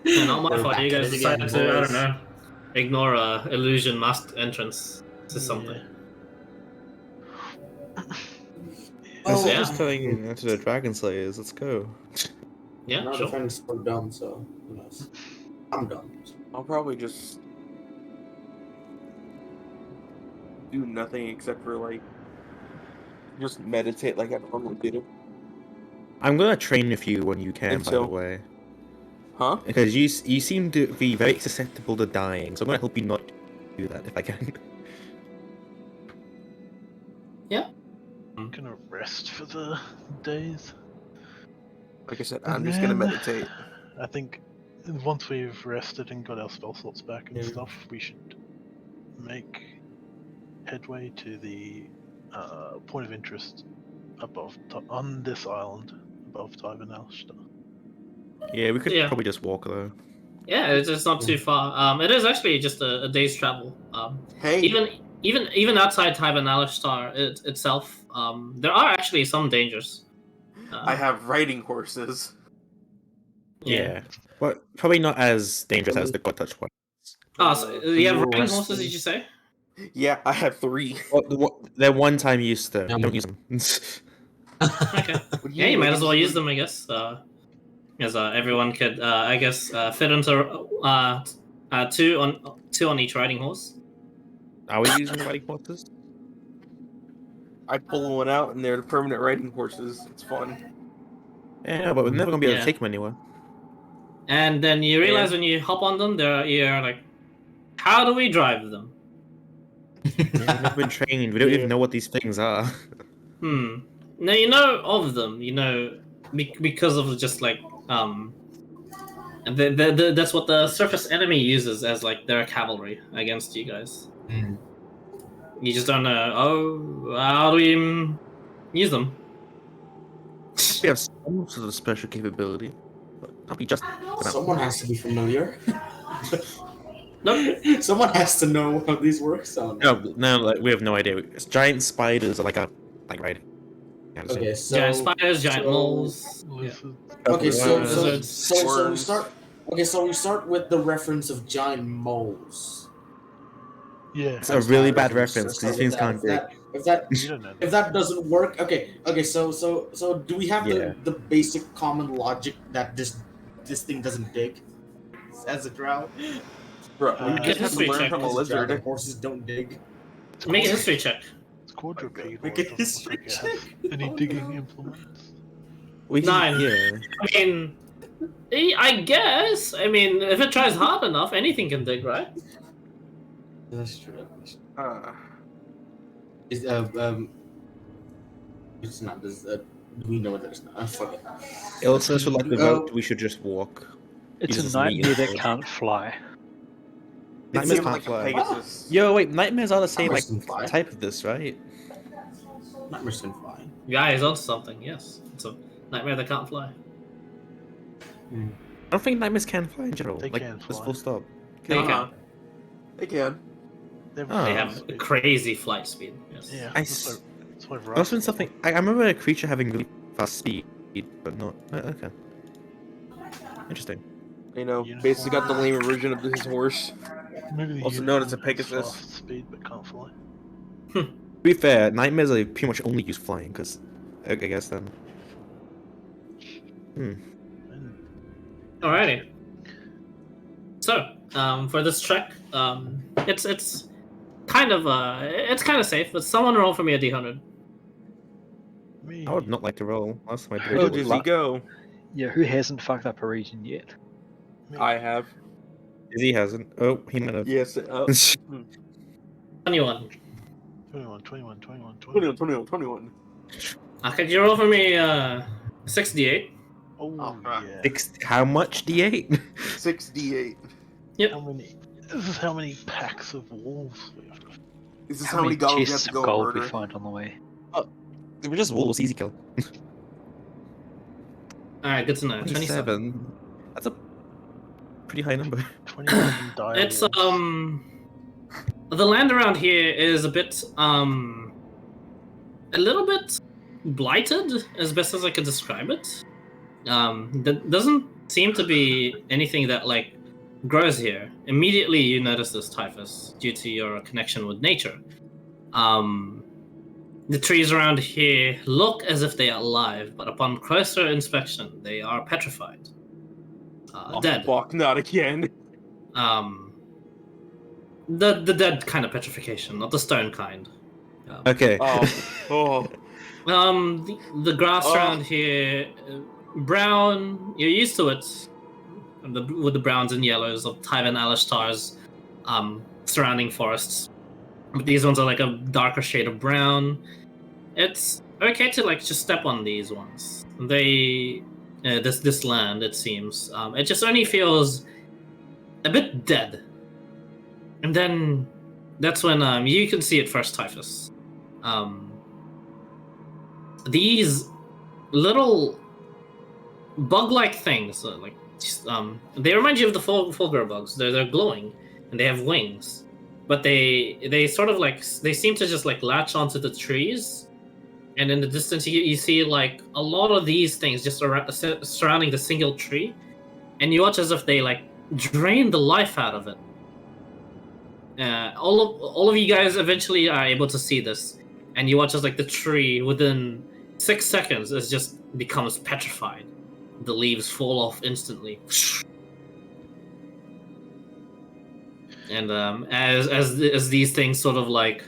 [SPEAKER 1] Not my
[SPEAKER 6] We're
[SPEAKER 1] fault.
[SPEAKER 6] back
[SPEAKER 1] You
[SPEAKER 6] at
[SPEAKER 1] guys
[SPEAKER 6] it again,
[SPEAKER 1] decided to, I
[SPEAKER 6] boys.
[SPEAKER 1] don't know, ignore illusion masked entrance to something.
[SPEAKER 6] Oh,
[SPEAKER 1] Yeah.
[SPEAKER 4] Just turning into the dragon slayers. Let's go.
[SPEAKER 1] Yeah,
[SPEAKER 6] Now the
[SPEAKER 1] sure.
[SPEAKER 6] friends are done, so who knows? I'm done.
[SPEAKER 2] I'll probably just do nothing except for just meditate like I normally do.
[SPEAKER 4] I'm gonna train with you when you can.
[SPEAKER 2] Think
[SPEAKER 4] By
[SPEAKER 2] so.
[SPEAKER 4] the way,
[SPEAKER 2] Huh?
[SPEAKER 4] because you seem to be very susceptible to dying, so I'm gonna help you not do that if I can.
[SPEAKER 1] Yeah.
[SPEAKER 7] I'm gonna rest for the days.
[SPEAKER 2] Like I said,
[SPEAKER 7] And
[SPEAKER 2] I'm just gonna
[SPEAKER 7] then,
[SPEAKER 2] meditate.
[SPEAKER 7] I think once we've rested and got our spell slots back and
[SPEAKER 6] Yeah.
[SPEAKER 7] stuff, we should make headway to the point of interest on this island above Tai'ven Alashtar.
[SPEAKER 4] Yeah, we could
[SPEAKER 1] Yeah.
[SPEAKER 4] probably just walk though.
[SPEAKER 1] Yeah, it's not too far. It is actually just a day's travel.
[SPEAKER 2] Hey,
[SPEAKER 1] Even outside Tai'ven Alashtar itself, there are actually some dangers.
[SPEAKER 2] I have riding horses.
[SPEAKER 4] Yeah, but probably not as dangerous as the God Touch one.
[SPEAKER 1] Oh, so you have
[SPEAKER 6] we were
[SPEAKER 1] riding horses?
[SPEAKER 6] resting.
[SPEAKER 1] Did you say?
[SPEAKER 2] Yeah, I have 3.
[SPEAKER 4] They're one-time use though.
[SPEAKER 6] Yeah.
[SPEAKER 4] Don't use them.
[SPEAKER 1] Okay. Yeah, you might as well use them, I guess. As everyone could, I guess, fit into two on each riding horse.
[SPEAKER 4] Are we using riding horses?
[SPEAKER 2] I pull one out and they're the permanent riding horses. It's fun.
[SPEAKER 4] Yeah, but we're never gonna be able
[SPEAKER 1] Yeah.
[SPEAKER 4] to take them anywhere.
[SPEAKER 1] And then you realize when you hop on them, you're like, how do we drive them?
[SPEAKER 4] Yeah, we've never been trained. We don't even know what these things are.
[SPEAKER 1] Now you know of them. You know because of just like that's what the surface enemy uses as like their cavalry against you guys. You just don't know. Oh, how do we use them?
[SPEAKER 4] We have some sort of special capability, but not be just.
[SPEAKER 6] Someone has to be familiar.
[SPEAKER 1] Nope.
[SPEAKER 6] Someone has to know how these work. So
[SPEAKER 4] No, like, we have no idea. Giant spiders are like right.
[SPEAKER 6] Okay, so
[SPEAKER 1] Giant spiders, giant moles.
[SPEAKER 7] Lizards.
[SPEAKER 6] Okay, so
[SPEAKER 1] Lizards.
[SPEAKER 6] we start. Okay, so we start with the reference of giant moles.
[SPEAKER 7] Yeah.
[SPEAKER 4] It's a really bad
[SPEAKER 6] So
[SPEAKER 4] reference because
[SPEAKER 6] start
[SPEAKER 4] these
[SPEAKER 6] with
[SPEAKER 4] things
[SPEAKER 6] that.
[SPEAKER 4] can't dig.
[SPEAKER 7] You don't know.
[SPEAKER 6] If that doesn't work, okay. So do we have
[SPEAKER 4] Yeah.
[SPEAKER 6] the basic common logic that this thing doesn't dig as a drow?
[SPEAKER 2] Bro,
[SPEAKER 7] Uh,
[SPEAKER 2] you just have to
[SPEAKER 1] history
[SPEAKER 2] learn
[SPEAKER 1] check.
[SPEAKER 2] from a
[SPEAKER 6] As a drow, the
[SPEAKER 2] lizard.
[SPEAKER 6] horses don't dig.
[SPEAKER 1] Make a history check.
[SPEAKER 7] It's quadrupedal.
[SPEAKER 6] Make
[SPEAKER 7] It
[SPEAKER 6] a
[SPEAKER 7] doesn't look like it has any digging implements.
[SPEAKER 4] We can,
[SPEAKER 1] 9.
[SPEAKER 4] Yeah.
[SPEAKER 1] I mean, I guess. I mean, if it tries hard enough, anything can dig, right?
[SPEAKER 6] That's true. Is it's not. Do we know that it's not? Fuck it.
[SPEAKER 4] It also says like the vote. We should just walk.
[SPEAKER 5] It's
[SPEAKER 4] Jesus,
[SPEAKER 5] a nightmare
[SPEAKER 4] meat
[SPEAKER 5] that
[SPEAKER 4] is-
[SPEAKER 5] can't fly.
[SPEAKER 2] It's
[SPEAKER 4] Nightmares
[SPEAKER 2] even
[SPEAKER 4] can't
[SPEAKER 2] like a
[SPEAKER 4] fly.
[SPEAKER 2] Pegasus.
[SPEAKER 4] Yo, wait, nightmares are the same like
[SPEAKER 6] Nightmares can fly.
[SPEAKER 4] type of this, right?
[SPEAKER 6] Nightmares can fly.
[SPEAKER 1] Yeah, he's onto something. Yes, it's a nightmare that can't fly.
[SPEAKER 4] I don't think nightmares can fly in general.
[SPEAKER 7] They
[SPEAKER 4] like,
[SPEAKER 7] can
[SPEAKER 4] just
[SPEAKER 7] fly.
[SPEAKER 4] full stop.
[SPEAKER 1] They
[SPEAKER 2] Uh-huh.
[SPEAKER 1] can.
[SPEAKER 2] They can.
[SPEAKER 7] They're
[SPEAKER 4] Oh.
[SPEAKER 1] They
[SPEAKER 7] very
[SPEAKER 1] have
[SPEAKER 7] speed.
[SPEAKER 1] crazy flight speed. Yes.
[SPEAKER 7] Yeah.
[SPEAKER 4] I
[SPEAKER 7] That's
[SPEAKER 4] s-
[SPEAKER 7] why
[SPEAKER 4] Must have been something. I remember a creature having really fast speed, but not. Okay. Interesting.
[SPEAKER 2] You know,
[SPEAKER 7] Unicorn.
[SPEAKER 2] basically got the lame version of his horse.
[SPEAKER 7] Maybe the
[SPEAKER 2] Also known as a
[SPEAKER 7] unicorn has
[SPEAKER 2] Pegasus.
[SPEAKER 7] fast speed but can't fly.
[SPEAKER 4] To be fair, nightmares are pretty much only use flying, because I guess then.
[SPEAKER 7] And
[SPEAKER 1] Alrighty. So, for this trek, it's kind of safe, but someone roll for me a d100.
[SPEAKER 7] me.
[SPEAKER 4] I would not like to roll. Last time I did
[SPEAKER 2] Oh,
[SPEAKER 4] it.
[SPEAKER 2] does he go?
[SPEAKER 5] Yeah, who hasn't fucked up a region yet?
[SPEAKER 7] me.
[SPEAKER 2] I have.
[SPEAKER 4] He hasn't. Oh, he might have.
[SPEAKER 2] Yes.
[SPEAKER 1] 21.
[SPEAKER 7] 21, 21, 21,
[SPEAKER 2] 21, 21, 21.
[SPEAKER 1] Could you roll for me 6d8?
[SPEAKER 7] Oh,
[SPEAKER 2] Alright.
[SPEAKER 7] yeah.
[SPEAKER 4] How much? D8?
[SPEAKER 2] 68.
[SPEAKER 7] How many? This is how many packs of wolves we have to.
[SPEAKER 2] This is how many goblins you have
[SPEAKER 5] chests
[SPEAKER 2] to
[SPEAKER 5] of
[SPEAKER 2] go
[SPEAKER 5] gold we
[SPEAKER 2] murder.
[SPEAKER 5] find on the way?
[SPEAKER 4] They were just wolves, easy kill.
[SPEAKER 1] Alright, good to know. 27.
[SPEAKER 4] 27. That's a pretty high number.
[SPEAKER 7] 21 dire
[SPEAKER 1] It's
[SPEAKER 7] wolves.
[SPEAKER 1] the land around here is a bit a little bit blighted, as best as I could describe it. There doesn't seem to be anything that like grows here. Immediately you notice this typhus due to your connection with nature. The trees around here look as if they are alive, but upon closer inspection, they are petrified.
[SPEAKER 2] Oh,
[SPEAKER 1] Dead.
[SPEAKER 2] fuck, not again.
[SPEAKER 1] The dead kind of petrification, not the stone kind.
[SPEAKER 4] Okay.
[SPEAKER 2] Oh.
[SPEAKER 1] The grass
[SPEAKER 2] Oh.
[SPEAKER 1] around here, brown. You're used to it, with the browns and yellows of Tai'ven Alashtar's surrounding forests. But these ones are like a darker shade of brown. It's okay to like just step on these ones. They, this land, it seems, it just only feels a bit dead. And then that's when you can see it first, Typhus. These little bug-like things, they remind you of the Fulgur bugs. They're glowing and they have wings, but they sort of like they seem to just like latch onto the trees, and in the distance you see like a lot of these things just surrounding the single tree, and you watch as if they like drain the life out of it. All of you guys eventually are able to see this, and you watch as like the tree within 6 seconds is just becomes petrified. The leaves fall off instantly. And as these things sort of like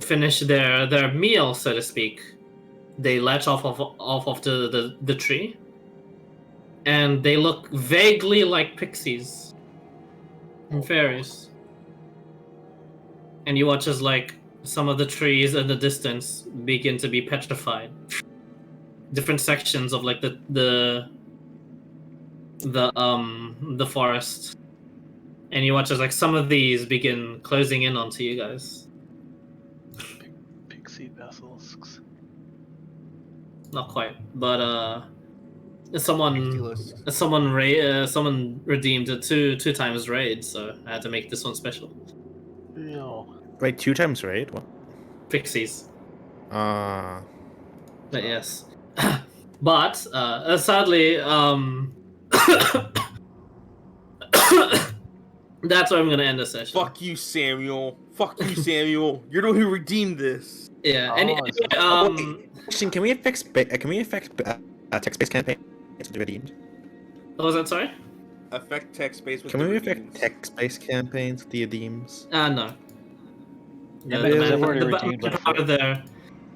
[SPEAKER 1] finish their meal, so to speak, they latch off of the tree, and they look vaguely like pixies and fairies. and you watch as like some of the trees in the distance begin to be petrified. Different sections of like the forest, and you watch as like some of these begin closing in onto you guys.
[SPEAKER 7] Pixie basilisks.
[SPEAKER 1] Not quite, but someone
[SPEAKER 2] Ridiculous.
[SPEAKER 1] someone redeemed a two times raid, so I had to make this one special.
[SPEAKER 7] Yeah.
[SPEAKER 4] Wait, 2 times raid? What?
[SPEAKER 1] Pixies.
[SPEAKER 4] Ah.
[SPEAKER 1] But yes. But sadly, that's where I'm gonna end the session.
[SPEAKER 2] Fuck you, Samuel. Fuck you, Samuel. You're the one who redeemed this.
[SPEAKER 1] Yeah.
[SPEAKER 4] Question, can we affect text-based campaigns to be redeemed?
[SPEAKER 1] What was that? Sorry.
[SPEAKER 2] Affect text-based with
[SPEAKER 4] Can
[SPEAKER 2] the
[SPEAKER 4] we
[SPEAKER 2] redeems.
[SPEAKER 4] affect text-based campaigns with the redeems?
[SPEAKER 1] No.
[SPEAKER 5] Yeah,
[SPEAKER 1] The
[SPEAKER 5] they've already
[SPEAKER 1] the
[SPEAKER 5] redeemed like
[SPEAKER 1] power there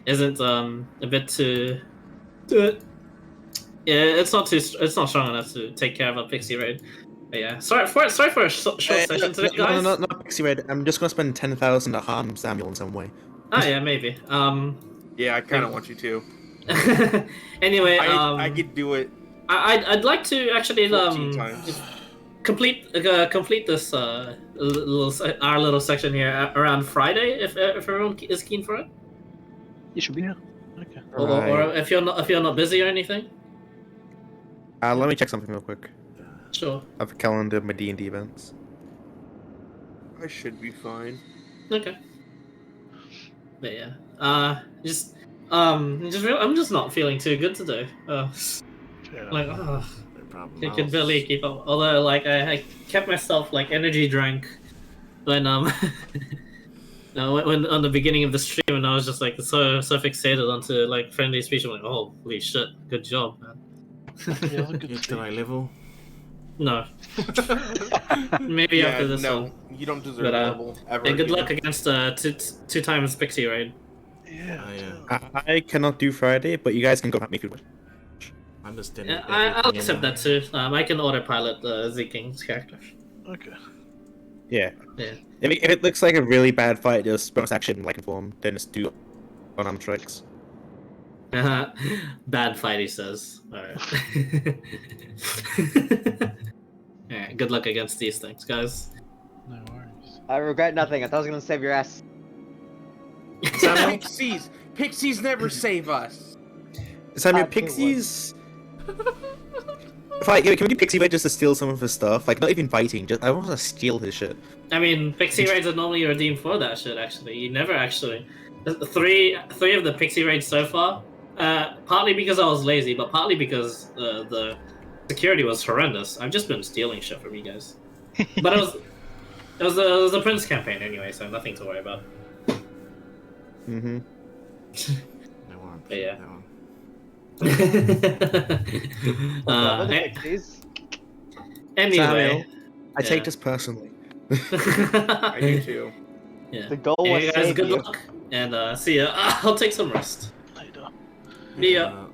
[SPEAKER 1] isn't a bit too. Yeah, it's not strong enough to take care of a pixie raid. But yeah, sorry for a short session today, guys.
[SPEAKER 4] No, not Pixie Raid. I'm just gonna spend 10,000 to harm Samuel in some way.
[SPEAKER 1] Oh yeah, maybe.
[SPEAKER 2] Yeah, I kind of want you to.
[SPEAKER 1] Anyway,
[SPEAKER 2] I could do it
[SPEAKER 1] I'd like to actually
[SPEAKER 2] 14 times.
[SPEAKER 1] complete this our little section here around Friday if everyone is keen for it,
[SPEAKER 5] You should be here. Okay.
[SPEAKER 1] or if you're not busy or anything.
[SPEAKER 4] Let me check something real quick.
[SPEAKER 1] Sure.
[SPEAKER 4] I have a calendar of my D&D events.
[SPEAKER 2] I should be fine.
[SPEAKER 1] Okay. But yeah, I'm just not feeling too good today.
[SPEAKER 7] Fair
[SPEAKER 1] Like,
[SPEAKER 7] enough.
[SPEAKER 3] No problem.
[SPEAKER 1] I could barely keep up. Although, like, I kept myself like energy drank when no, when on the beginning of the stream, and I was just like so fixated onto like friendly speech. I'm like, oh, holy shit, good job, man.
[SPEAKER 7] Yeah, it was a good
[SPEAKER 3] Did
[SPEAKER 7] stream.
[SPEAKER 3] I level?
[SPEAKER 1] No. Maybe
[SPEAKER 2] Yeah,
[SPEAKER 1] after this
[SPEAKER 2] no,
[SPEAKER 1] one.
[SPEAKER 2] you don't deserve
[SPEAKER 1] But,
[SPEAKER 2] a level ever.
[SPEAKER 1] And good
[SPEAKER 2] again.
[SPEAKER 1] luck against two times Pixie Raid.
[SPEAKER 7] Yeah.
[SPEAKER 4] I cannot do Friday, but you guys can go help me if you wish.
[SPEAKER 3] Understand.
[SPEAKER 1] Yeah, I'll accept that too. I can autopilot Z King's character.
[SPEAKER 7] Okay.
[SPEAKER 4] Yeah.
[SPEAKER 1] Yeah.
[SPEAKER 4] If it looks like a really bad fight, just bonus action like inform, then just do unarmed strikes.
[SPEAKER 1] Bad fight, he says. Alright. Alright, good luck against these things, guys.
[SPEAKER 7] No worries.
[SPEAKER 9] I regret nothing. I thought I was gonna save your ass.
[SPEAKER 2] Pixies never save us.
[SPEAKER 4] Samuel,
[SPEAKER 9] I do
[SPEAKER 4] Pixies... Can we do Pixie Raid just to steal some of his stuff? Like, not even fighting, just I want to steal his shit.
[SPEAKER 1] I mean, Pixie Raids are normally redeemed for that shit, actually. You never actually... Three of the Pixie Raids so far, partly because I was lazy, but partly because the security was horrendous. I've just been stealing shit from you guys. But it was a Prince campaign anyway, so nothing to worry about.
[SPEAKER 4] Mm-hmm.
[SPEAKER 3] No one.
[SPEAKER 1] But yeah.
[SPEAKER 3] That one.
[SPEAKER 1] Hey,
[SPEAKER 9] Pixies.
[SPEAKER 1] anyway,
[SPEAKER 4] Samuel, I take
[SPEAKER 1] yeah.
[SPEAKER 4] this personally.
[SPEAKER 2] I do too.
[SPEAKER 1] Yeah.
[SPEAKER 9] The goal
[SPEAKER 1] Hey,
[SPEAKER 9] was
[SPEAKER 1] guys,
[SPEAKER 9] save
[SPEAKER 1] good
[SPEAKER 9] you.
[SPEAKER 1] luck, and see ya. I'll take some rest.
[SPEAKER 7] Later.
[SPEAKER 1] See ya.